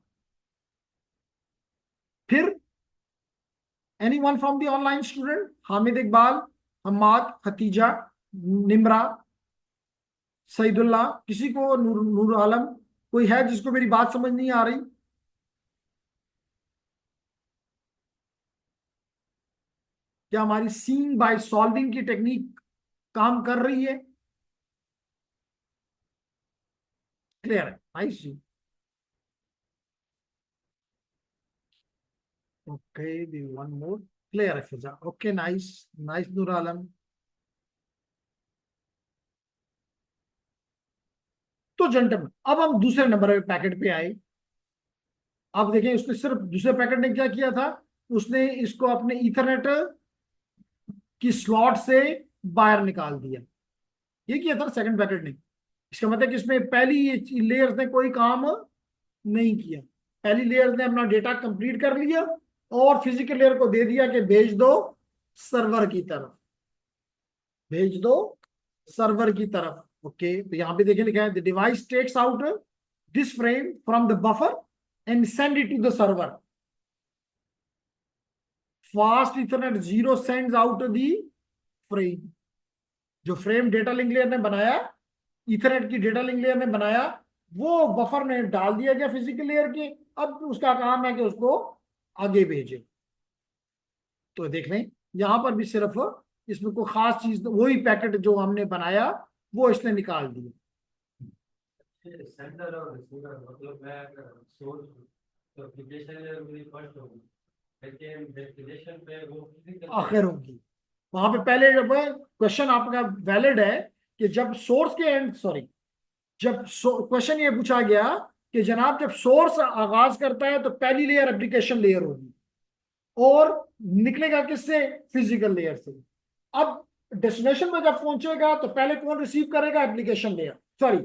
फिर anyone from the online student? Hamid Iqbal, Hammad, Khatija, Nimra, Saeedullah, किसी को? नूर नूर आलम, कोई है जिसको मेरी बात समझ नहीं आ रही? क्या हमारी सीइंग बाय सॉल्विंग की टेक्निक काम कर रही है? क्लियर है? नाइस जी। ओके, दी वन मोर। क्लियर है फिजा? Okay, nice nice Noor Alam. तो जेंटलमैन, अब हम दूसरे नंबर पे पैकेट पे आए। आप देखें, उसने सिर्फ दूसरे पैकेट ने क्या किया था, उसने इसको अपने ईथरनेट की स्लॉट से बाहर निकाल दिया। ये किया था सेकंड पैकेट ने। इसका मतलब कि इसमें पहली ये लेयर्स ने कोई काम नहीं किया। पहली लेयर ने अपना डेटा कंप्लीट कर लिया और फिजिकल लेयर को दे दिया कि भेज दो सर्वर की तरफ, भेज दो सर्वर की तरफ। ओके, तो यहां पे देखिए लिखा है the device takes out this frame from the buffer and send it to the server. Fast ethernet 0 sends out the frame. जो फ्रेम डेटा लिंक लेयर ने बनाया, ईथरनेट की डेटा लिंक लेयर ने बनाया, वो बफर में डाल दिया गया फिजिकल लेयर के। अब उसका काम है कि उसको आगे भेजे। तो देख लें, यहां पर भी सिर्फ इसमें कोई खास चीज, वही पैकेट जो हमने बनाया वो इसने निकाल दिया। सेंडर और रिसीवर, मतलब मैं अगर सोर्स तो एप्लीकेशन मेरी फर्स्ट होगी, लेकिन डेस्टिनेशन पे वो फिजिकल आखिर होगी। वहां पे पहले जब क्वेश्चन आपका वैलिड है कि जब सोर्स के एंड, सॉरी, जब क्वेश्चन ये पूछा गया कि जनाब जब सोर्स आगाज करता है तो पहली लेयर एप्लीकेशन लेयर होगी और निकलेगा किससे? फिजिकल लेयर से। अब डेस्टिनेशन में जब पहुंचेगा तो पहले कौन रिसीव करेगा? Application layer, sorry,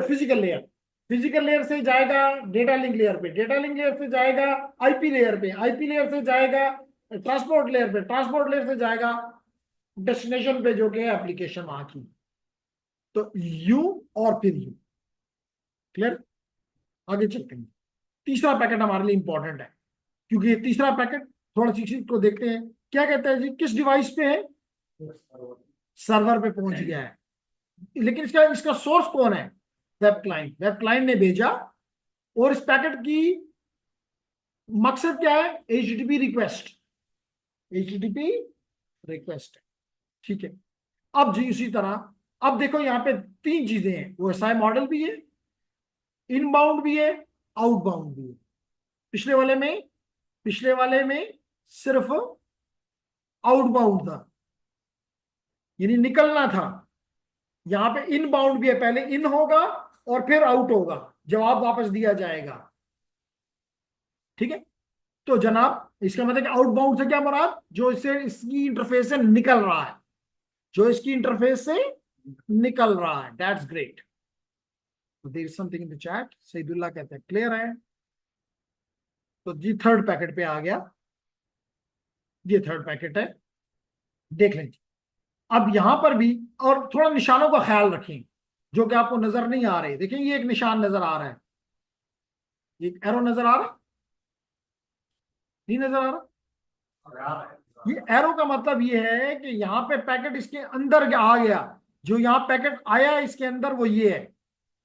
physical layer. Physical layer से जाएगा डेटा लिंक लेयर पे, डेटा लिंक लेयर से जाएगा आईपी लेयर पे, आईपी लेयर से जाएगा ट्रांसपोर्ट लेयर पे, ट्रांसपोर्ट लेयर से जाएगा डेस्टिनेशन पे जो कि एप्लीकेशन वहां की। तो यू और फिर यू। क्लियर? आगे चलते हैं। तीसरा पैकेट हमारे लिए इंपॉर्टेंट है, क्योंकि ये तीसरा पैकेट, थोड़ा सी चीज को देखते हैं। क्या कहता है जी, किस डिवाइस पे है? सर्वर पे पहुंच गया है, लेकिन इसका इसका सोर्स कौन है? Web client. वेब क्लाइंट ने भेजा, और इस पैकेट की मकसद क्या है? HTTP request, HTTP request. ठीक है। अब जी इसी तरह अब देखो यहाँ पे तीन चीजें हैं, वो एसआई मॉडल भी है, इनबाउंड भी है, आउटबाउंड भी है। पिछले वाले में सिर्फ आउटबाउंड था, यानी निकलना था। यहां पे इनबाउंड भी है, पहले इन होगा और फिर आउट होगा, जवाब वापस दिया जाएगा। ठीक है। तो जनाब इसका मतलब कि आउटबाउंड से क्या मुराद? जो इससे इसकी इंटरफेस से निकल रहा है, जो इसकी इंटरफेस से निकल रहा है। That's great. There is something in the chat, Saeedullah कहते हैं क्लियर है। तो जी थर्ड पैकेट पे आ गया, ये थर्ड पैकेट है, देख लेंगे। अब यहां पर भी और थोड़ा निशानों का ख्याल रखें जो कि आपको नजर नहीं आ रहे। देखिए ये एक निशान नजर आ रहा है, एक एरो नजर आ रहा है, नहीं नजर आ रहा? ये एरो का मतलब ये है कि यहाँ पे पैकेट इसके अंदर आ गया, जो यहाँ पैकेट आया इसके अंदर वो ये है।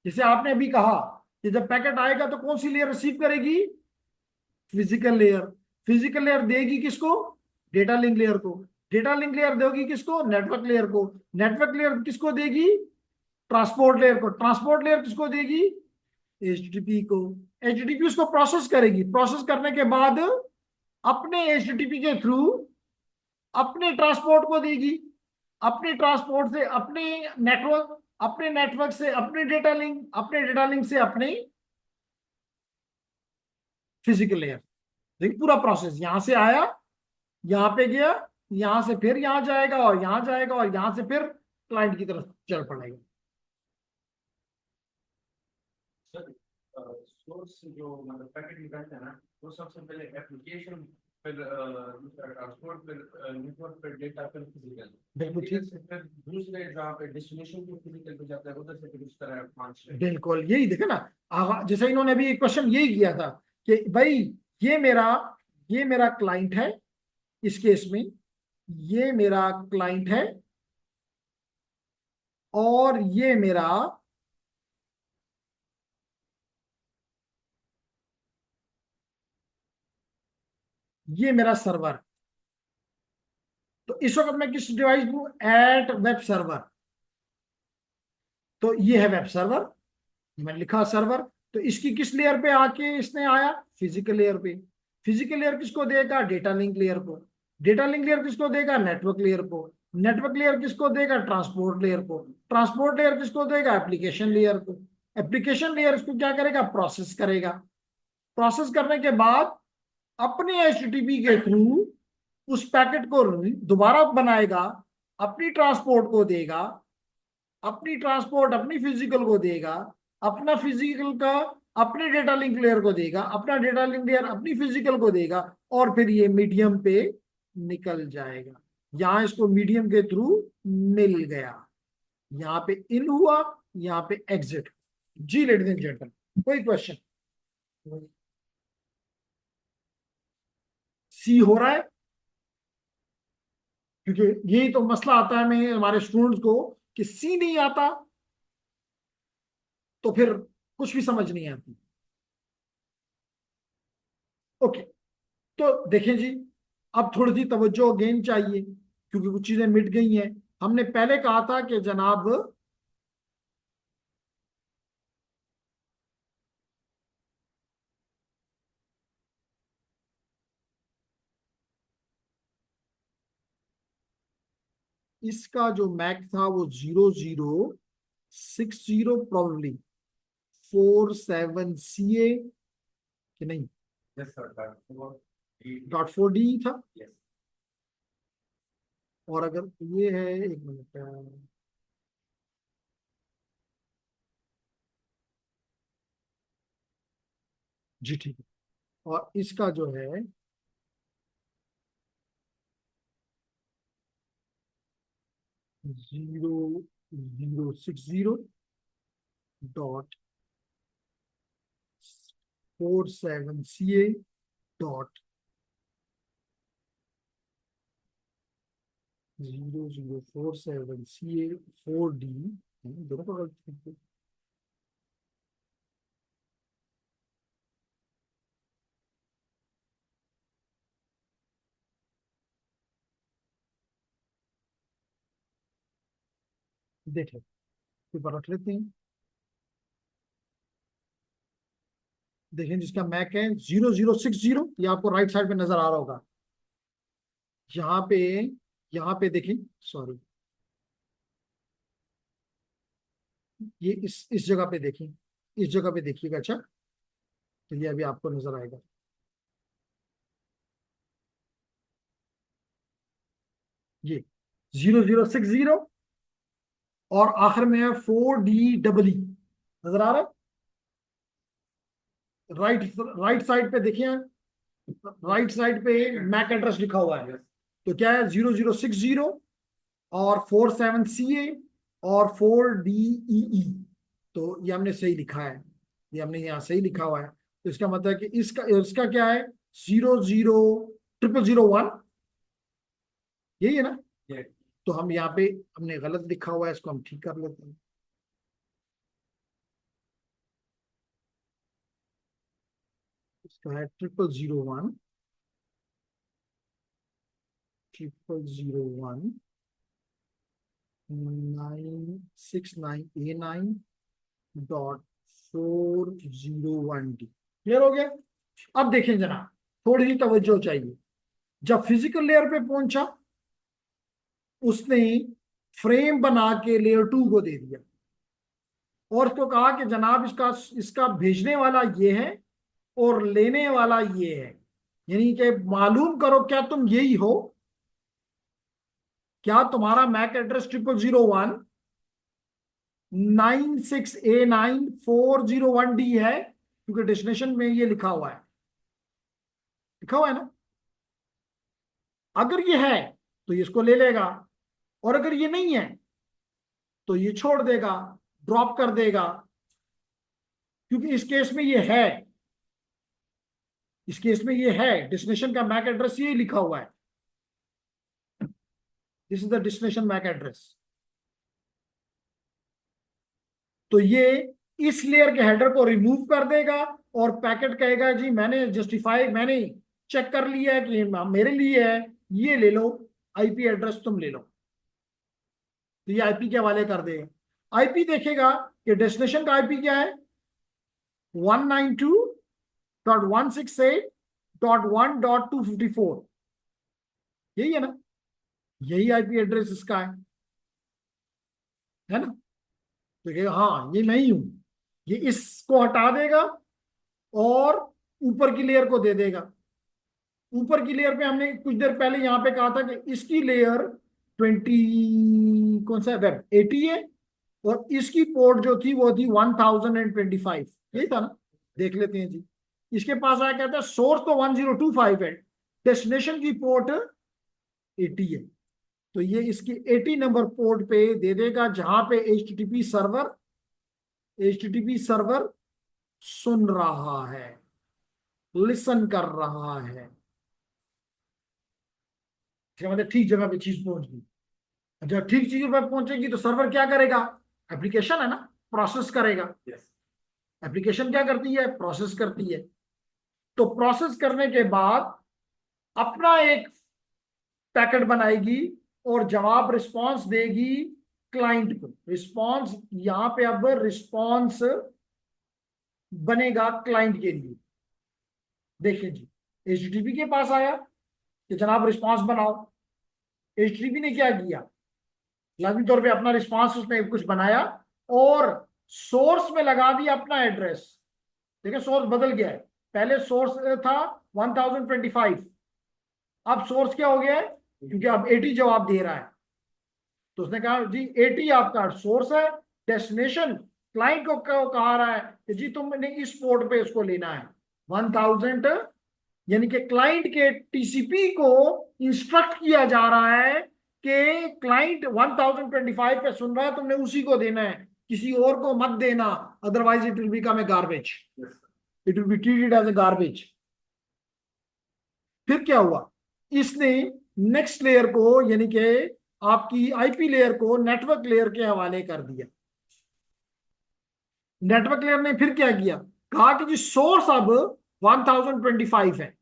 जैसे आपने अभी कहा कि जब पैकेट आएगा तो कौन सी लेयर रिसीव करेगी? Physical layer. फिजिकल लेयर देगी किसको? डेटा लिंक लेयर को। डेटा लिंक लेयर देगी किसको? नेटवर्क लेयर को। नेटवर्क लेयर किसको देगी? ट्रांसपोर्ट लेयर को। ट्रांसपोर्ट लेयर किसको देगी? एचटीटीपी को। एचटीटीपी उसको प्रोसेस करेगी। प्रोसेस करने के बाद अपने एचटीटीपी के थ्रू अपने ट्रांसपोर्ट को देगी। अपने ट्रांसपोर्ट से अपने नेटवर्क, अपने नेटवर्क से अपने डेटा लिंक, अपने डेटा लिंक से अपने फिजिकल लेयर। देखिए पूरा प्रोसेस, यहां से आया, यहां पे गया, यहां से फिर यहां जाएगा और यहां जाएगा और यहां से फिर क्लाइंट की तरफ चल पड़ेगा। सोर्स जो मतलब पैकेट निकालते हैं ना, वो सबसे पहले एप्लीकेशन, फिर दूसरा ट्रांसपोर्ट, फिर नेटवर्क, फिर डेटा, फिर फिजिकल। बिल्कुल ठीक। फिर दूसरे जहाँ पे डेस्टिनेशन को फिजिकल पे जाता है उधर से फिर उस तरह पांच। बिल्कुल यही देखा ना, जैसे इन्होंने अभी एक क्वेश्चन यही किया था कि भाई ये मेरा ये मेरा क्लाइंट है, इस केस में ये मेरा क्लाइंट है और ये मेरा सर्वर। तो इस वक्त मैं किस डिवाइस दूं? At web server. तो ये है वेब सर्वर, मैंने लिखा सर्वर। तो इसकी किस लेयर पे आके इसने आया? फिजिकल लेयर पे। फिजिकल लेयर किसको देगा? डेटा लिंक लेयर को। डेटा लिंक लेयर किसको देगा? नेटवर्क लेयर को। नेटवर्क लेयर किसको देगा? ट्रांसपोर्ट लेयर को। ट्रांसपोर्ट लेयर किसको देगा? एप्लीकेशन लेयर को। एप्लीकेशन लेयर इसको क्या करेगा? प्रोसेस करेगा। प्रोसेस करने के बाद अपने एचटीटीपी के थ्रू उस पैकेट को दोबारा बनाएगा, अपनी ट्रांसपोर्ट को देगा, अपनी ट्रांसपोर्ट अपनी फिजिकल को देगा, अपना फिजिकल का अपने डेटा लिंक लेयर को देगा, अपना डेटा लिंक लेयर अपनी फिजिकल को देगा और फिर ये मीडियम पे निकल जाएगा। यहां इसको मीडियम के थ्रू मिल गया, यहाँ पे इन हुआ, यहाँ पे एग्जिट। जी लेडीज एंड जेंटलमैन, कोई क्वेश्चन? सी हो रहा है? क्योंकि यही तो मसला आता है में हमारे स्टूडेंट्स को कि सी नहीं आता तो फिर कुछ भी समझ नहीं आती। ओके, तो देखें जी, अब थोड़ी सी तवज्जो गेन चाहिए क्योंकि कुछ चीजें मिट गई हैं। हमने पहले कहा था कि जनाब इसका जो मैक था वो 0060 प्रोबेबली 47CA कि नहीं, यस सर, .4D था। यस। और अगर ये है, एक मिनट, जी ठीक है। और इसका जो है 0060.0047CA.0047CA4D, दोनों का गलत देखें, पेपर रख लेते हैं। देखें जिसका मैक है 0060, ये आपको राइट साइड पे नजर आ रहा होगा। यहाँ पे यहाँ पे देखें, सॉरी, ये इस जगह पे देखें, इस जगह पे देखिएगा। अच्छा, तो ये अभी आपको नजर आएगा। ये 0060 और आखिर में है 4D नजर आ रहा है? राइट राइट साइड पे देखिए, राइट साइड पे मैक एड्रेस लिखा हुआ है। तो क्या है? 0060 और 47CA और 4DEE। तो ये हमने सही लिखा है, ये हमने यहाँ सही लिखा हुआ है। तो इसका मतलब है कि इसका इसका क्या है? 000001 यही है ना। ये तो हम यहाँ पे हमने गलत लिखा हुआ है, इसको हम ठीक कर लेते हैं। इसका है 0001 0001 969A9.401D। क्लियर हो गया। अब देखें जनाब, थोड़ी सी तवज्जो चाहिए। जब फिजिकल लेयर पे पहुंचा, उसने फ्रेम बना के लेयर 2 को दे दिया और उसको कहा कि जनाब इसका इसका भेजने वाला ये है और लेने वाला ये है, यानी कि मालूम करो क्या तुम यही हो, क्या तुम्हारा मैक एड्रेस 000196A9401D है, क्योंकि डेस्टिनेशन में ये लिखा हुआ है, लिखा हुआ है ना। अगर ये है तो ये इसको ले लेगा, और अगर ये नहीं है तो ये छोड़ देगा, ड्रॉप कर देगा, क्योंकि इस केस में ये है, इस केस में ये है, डेस्टिनेशन का मैक एड्रेस ये लिखा हुआ है, this is the destination MAC address. तो ये इस लेयर के हेडर को रिमूव कर देगा और पैकेट कहेगा जी मैंने जस्टिफाई, मैंने चेक कर लिया है कि मेरे लिए है, ये ले लो, आईपी एड्रेस तुम ले लो। तो ये आईपी के हवाले कर देगा। आईपी देखेगा कि डेस्टिनेशन का आईपी क्या है, 192.168.1.254, यही है ना, यही आईपी एड्रेस इसका है ना। तो कहेगा हाँ ये मैं ही हूं, ये इसको हटा देगा और ऊपर की लेयर को दे देगा। ऊपर की लेयर पे हमने कुछ देर पहले यहां पे कहा था कि इसकी लेयर 20 कौन सा है, वेब 80 है, और इसकी पोर्ट जो थी वो थी 1025, यही था ना। देख लेते हैं जी, इसके पास आया कहता है सोर्स तो 1025 है, डेस्टिनेशन की पोर्ट 80 है, तो ये इसकी 80 नंबर पोर्ट पे दे देगा, जहां पे एचटीटीपी सर्वर सुन रहा है, लिसन कर रहा है। इसका मतलब ठीक जगह पे चीज पहुंच गई। जब ठीक चीज पे पहुंचेगी तो सर्वर क्या करेगा, एप्लीकेशन है ना, प्रोसेस करेगा। एप्लीकेशन क्या करती है, प्रोसेस करती है। तो प्रोसेस करने के बाद अपना एक पैकेट बनाएगी और जवाब रिस्पांस देगी क्लाइंट को। रिस्पांस यहां पे अब रिस्पांस बनेगा क्लाइंट के लिए। देखिए जी, एचटीटीपी के पास आया कि जनाब रिस्पांस बनाओ। एचटीटीपी ने क्या किया, लाजमी तौर पे अपना रिस्पांस उसने कुछ बनाया और सोर्स में लगा दिया अपना एड्रेस। देखिए सोर्स बदल गया है, पहले सोर्स था 1025, अब सोर्स क्या हो गया है, क्योंकि अब 80 जवाब दे रहा है, तो उसने कहा जी 80 आपका सोर्स है, डेस्टिनेशन क्लाइंट को कहा रहा है कि जी तुमने इस पोर्ट पे इसको लेना है 1000, यानी कि क्लाइंट के टीसीपी को इंस्ट्रक्ट किया जा रहा है कि क्लाइंट 1025 पे सुन रहा है, तुमने उसी को देना है, किसी और को मत देना, otherwise it will become a garbage, it will be treated as a garbage. फिर क्या हुआ, इसने नेक्स्ट लेयर को, यानी कि आपकी आईपी लेयर को नेटवर्क लेयर के हवाले कर दिया। नेटवर्क लेयर ने फिर क्या किया, कहा कि जी सोर्स अब 1025 है,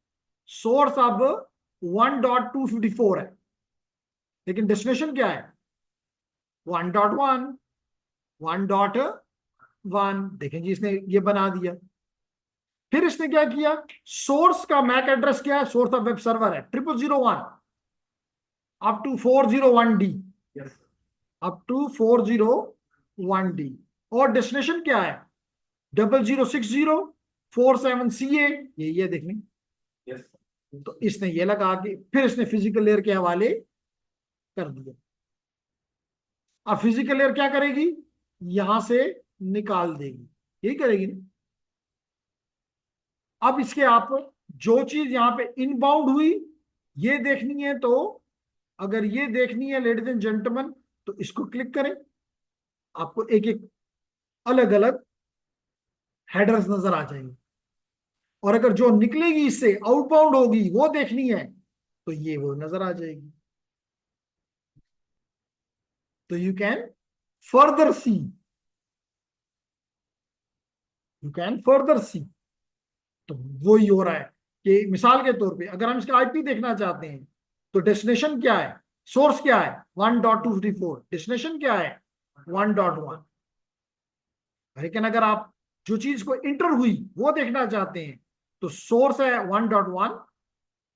सोर्स अब 1.254 है, लेकिन डेस्टिनेशन क्या है 1.1 1.1। देखें जी इसने ये बना दिया। फिर इसने क्या किया, सोर्स का मैक एड्रेस क्या है, सोर्स ऑफ वेब सर्वर है 0001 up to 401D, up to 401D, और डेस्टिनेशन क्या है 006047CA, यही है देखने। तो इसने ये लगा कि फिर इसने फिजिकल लेयर के हवाले कर दिया। अब फिजिकल लेयर क्या करेगी, यहां से निकाल देगी, यही करेगी ना। अब इसके आप जो चीज यहां पे इनबाउंड हुई ये देखनी है, तो अगर ये देखनी है लेडीज एंड जेंटलमैन, तो इसको क्लिक करें, आपको एक एक अलग अलग हेडर्स नजर आ जाएंगे। और अगर जो निकलेगी इससे आउटबाउंड होगी वो देखनी है, तो ये वो नजर आ जाएगी। तो you can further see, you can further see. तो वो ही हो रहा है कि मिसाल के तौर पे अगर हम इसका आईपी देखना चाहते हैं तो डेस्टिनेशन क्या है, सोर्स क्या है 1.254, डेस्टिनेशन क्या है 1.1। लेकिन अगर आप जो चीज को इंटर हुई वो देखना चाहते हैं तो सोर्स है 1.1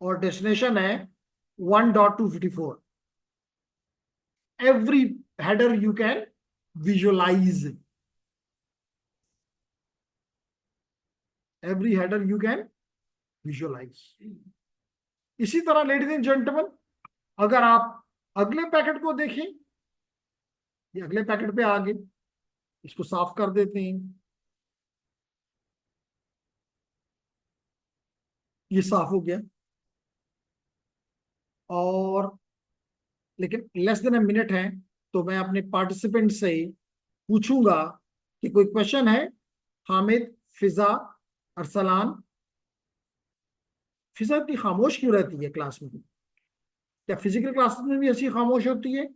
और डेस्टिनेशन है 1.254। every header you can visualize, every header you can visualize। इसी तरह लेडीज एंड जेंटलमैन, अगर आप अगले पैकेट को देखें, ये अगले पैकेट पे आगे, इसको साफ कर देते हैं, ये साफ हो गया। और लेकिन लेस देन अ मिनट है, तो मैं अपने पार्टिसिपेंट से पूछूंगा कि कोई क्वेश्चन है। हामिद, फिजा, अरसलान। फिजा इतनी खामोश क्यों रहती है क्लास में? क्या फिजिकल क्लासेस में भी ऐसी खामोश होती है?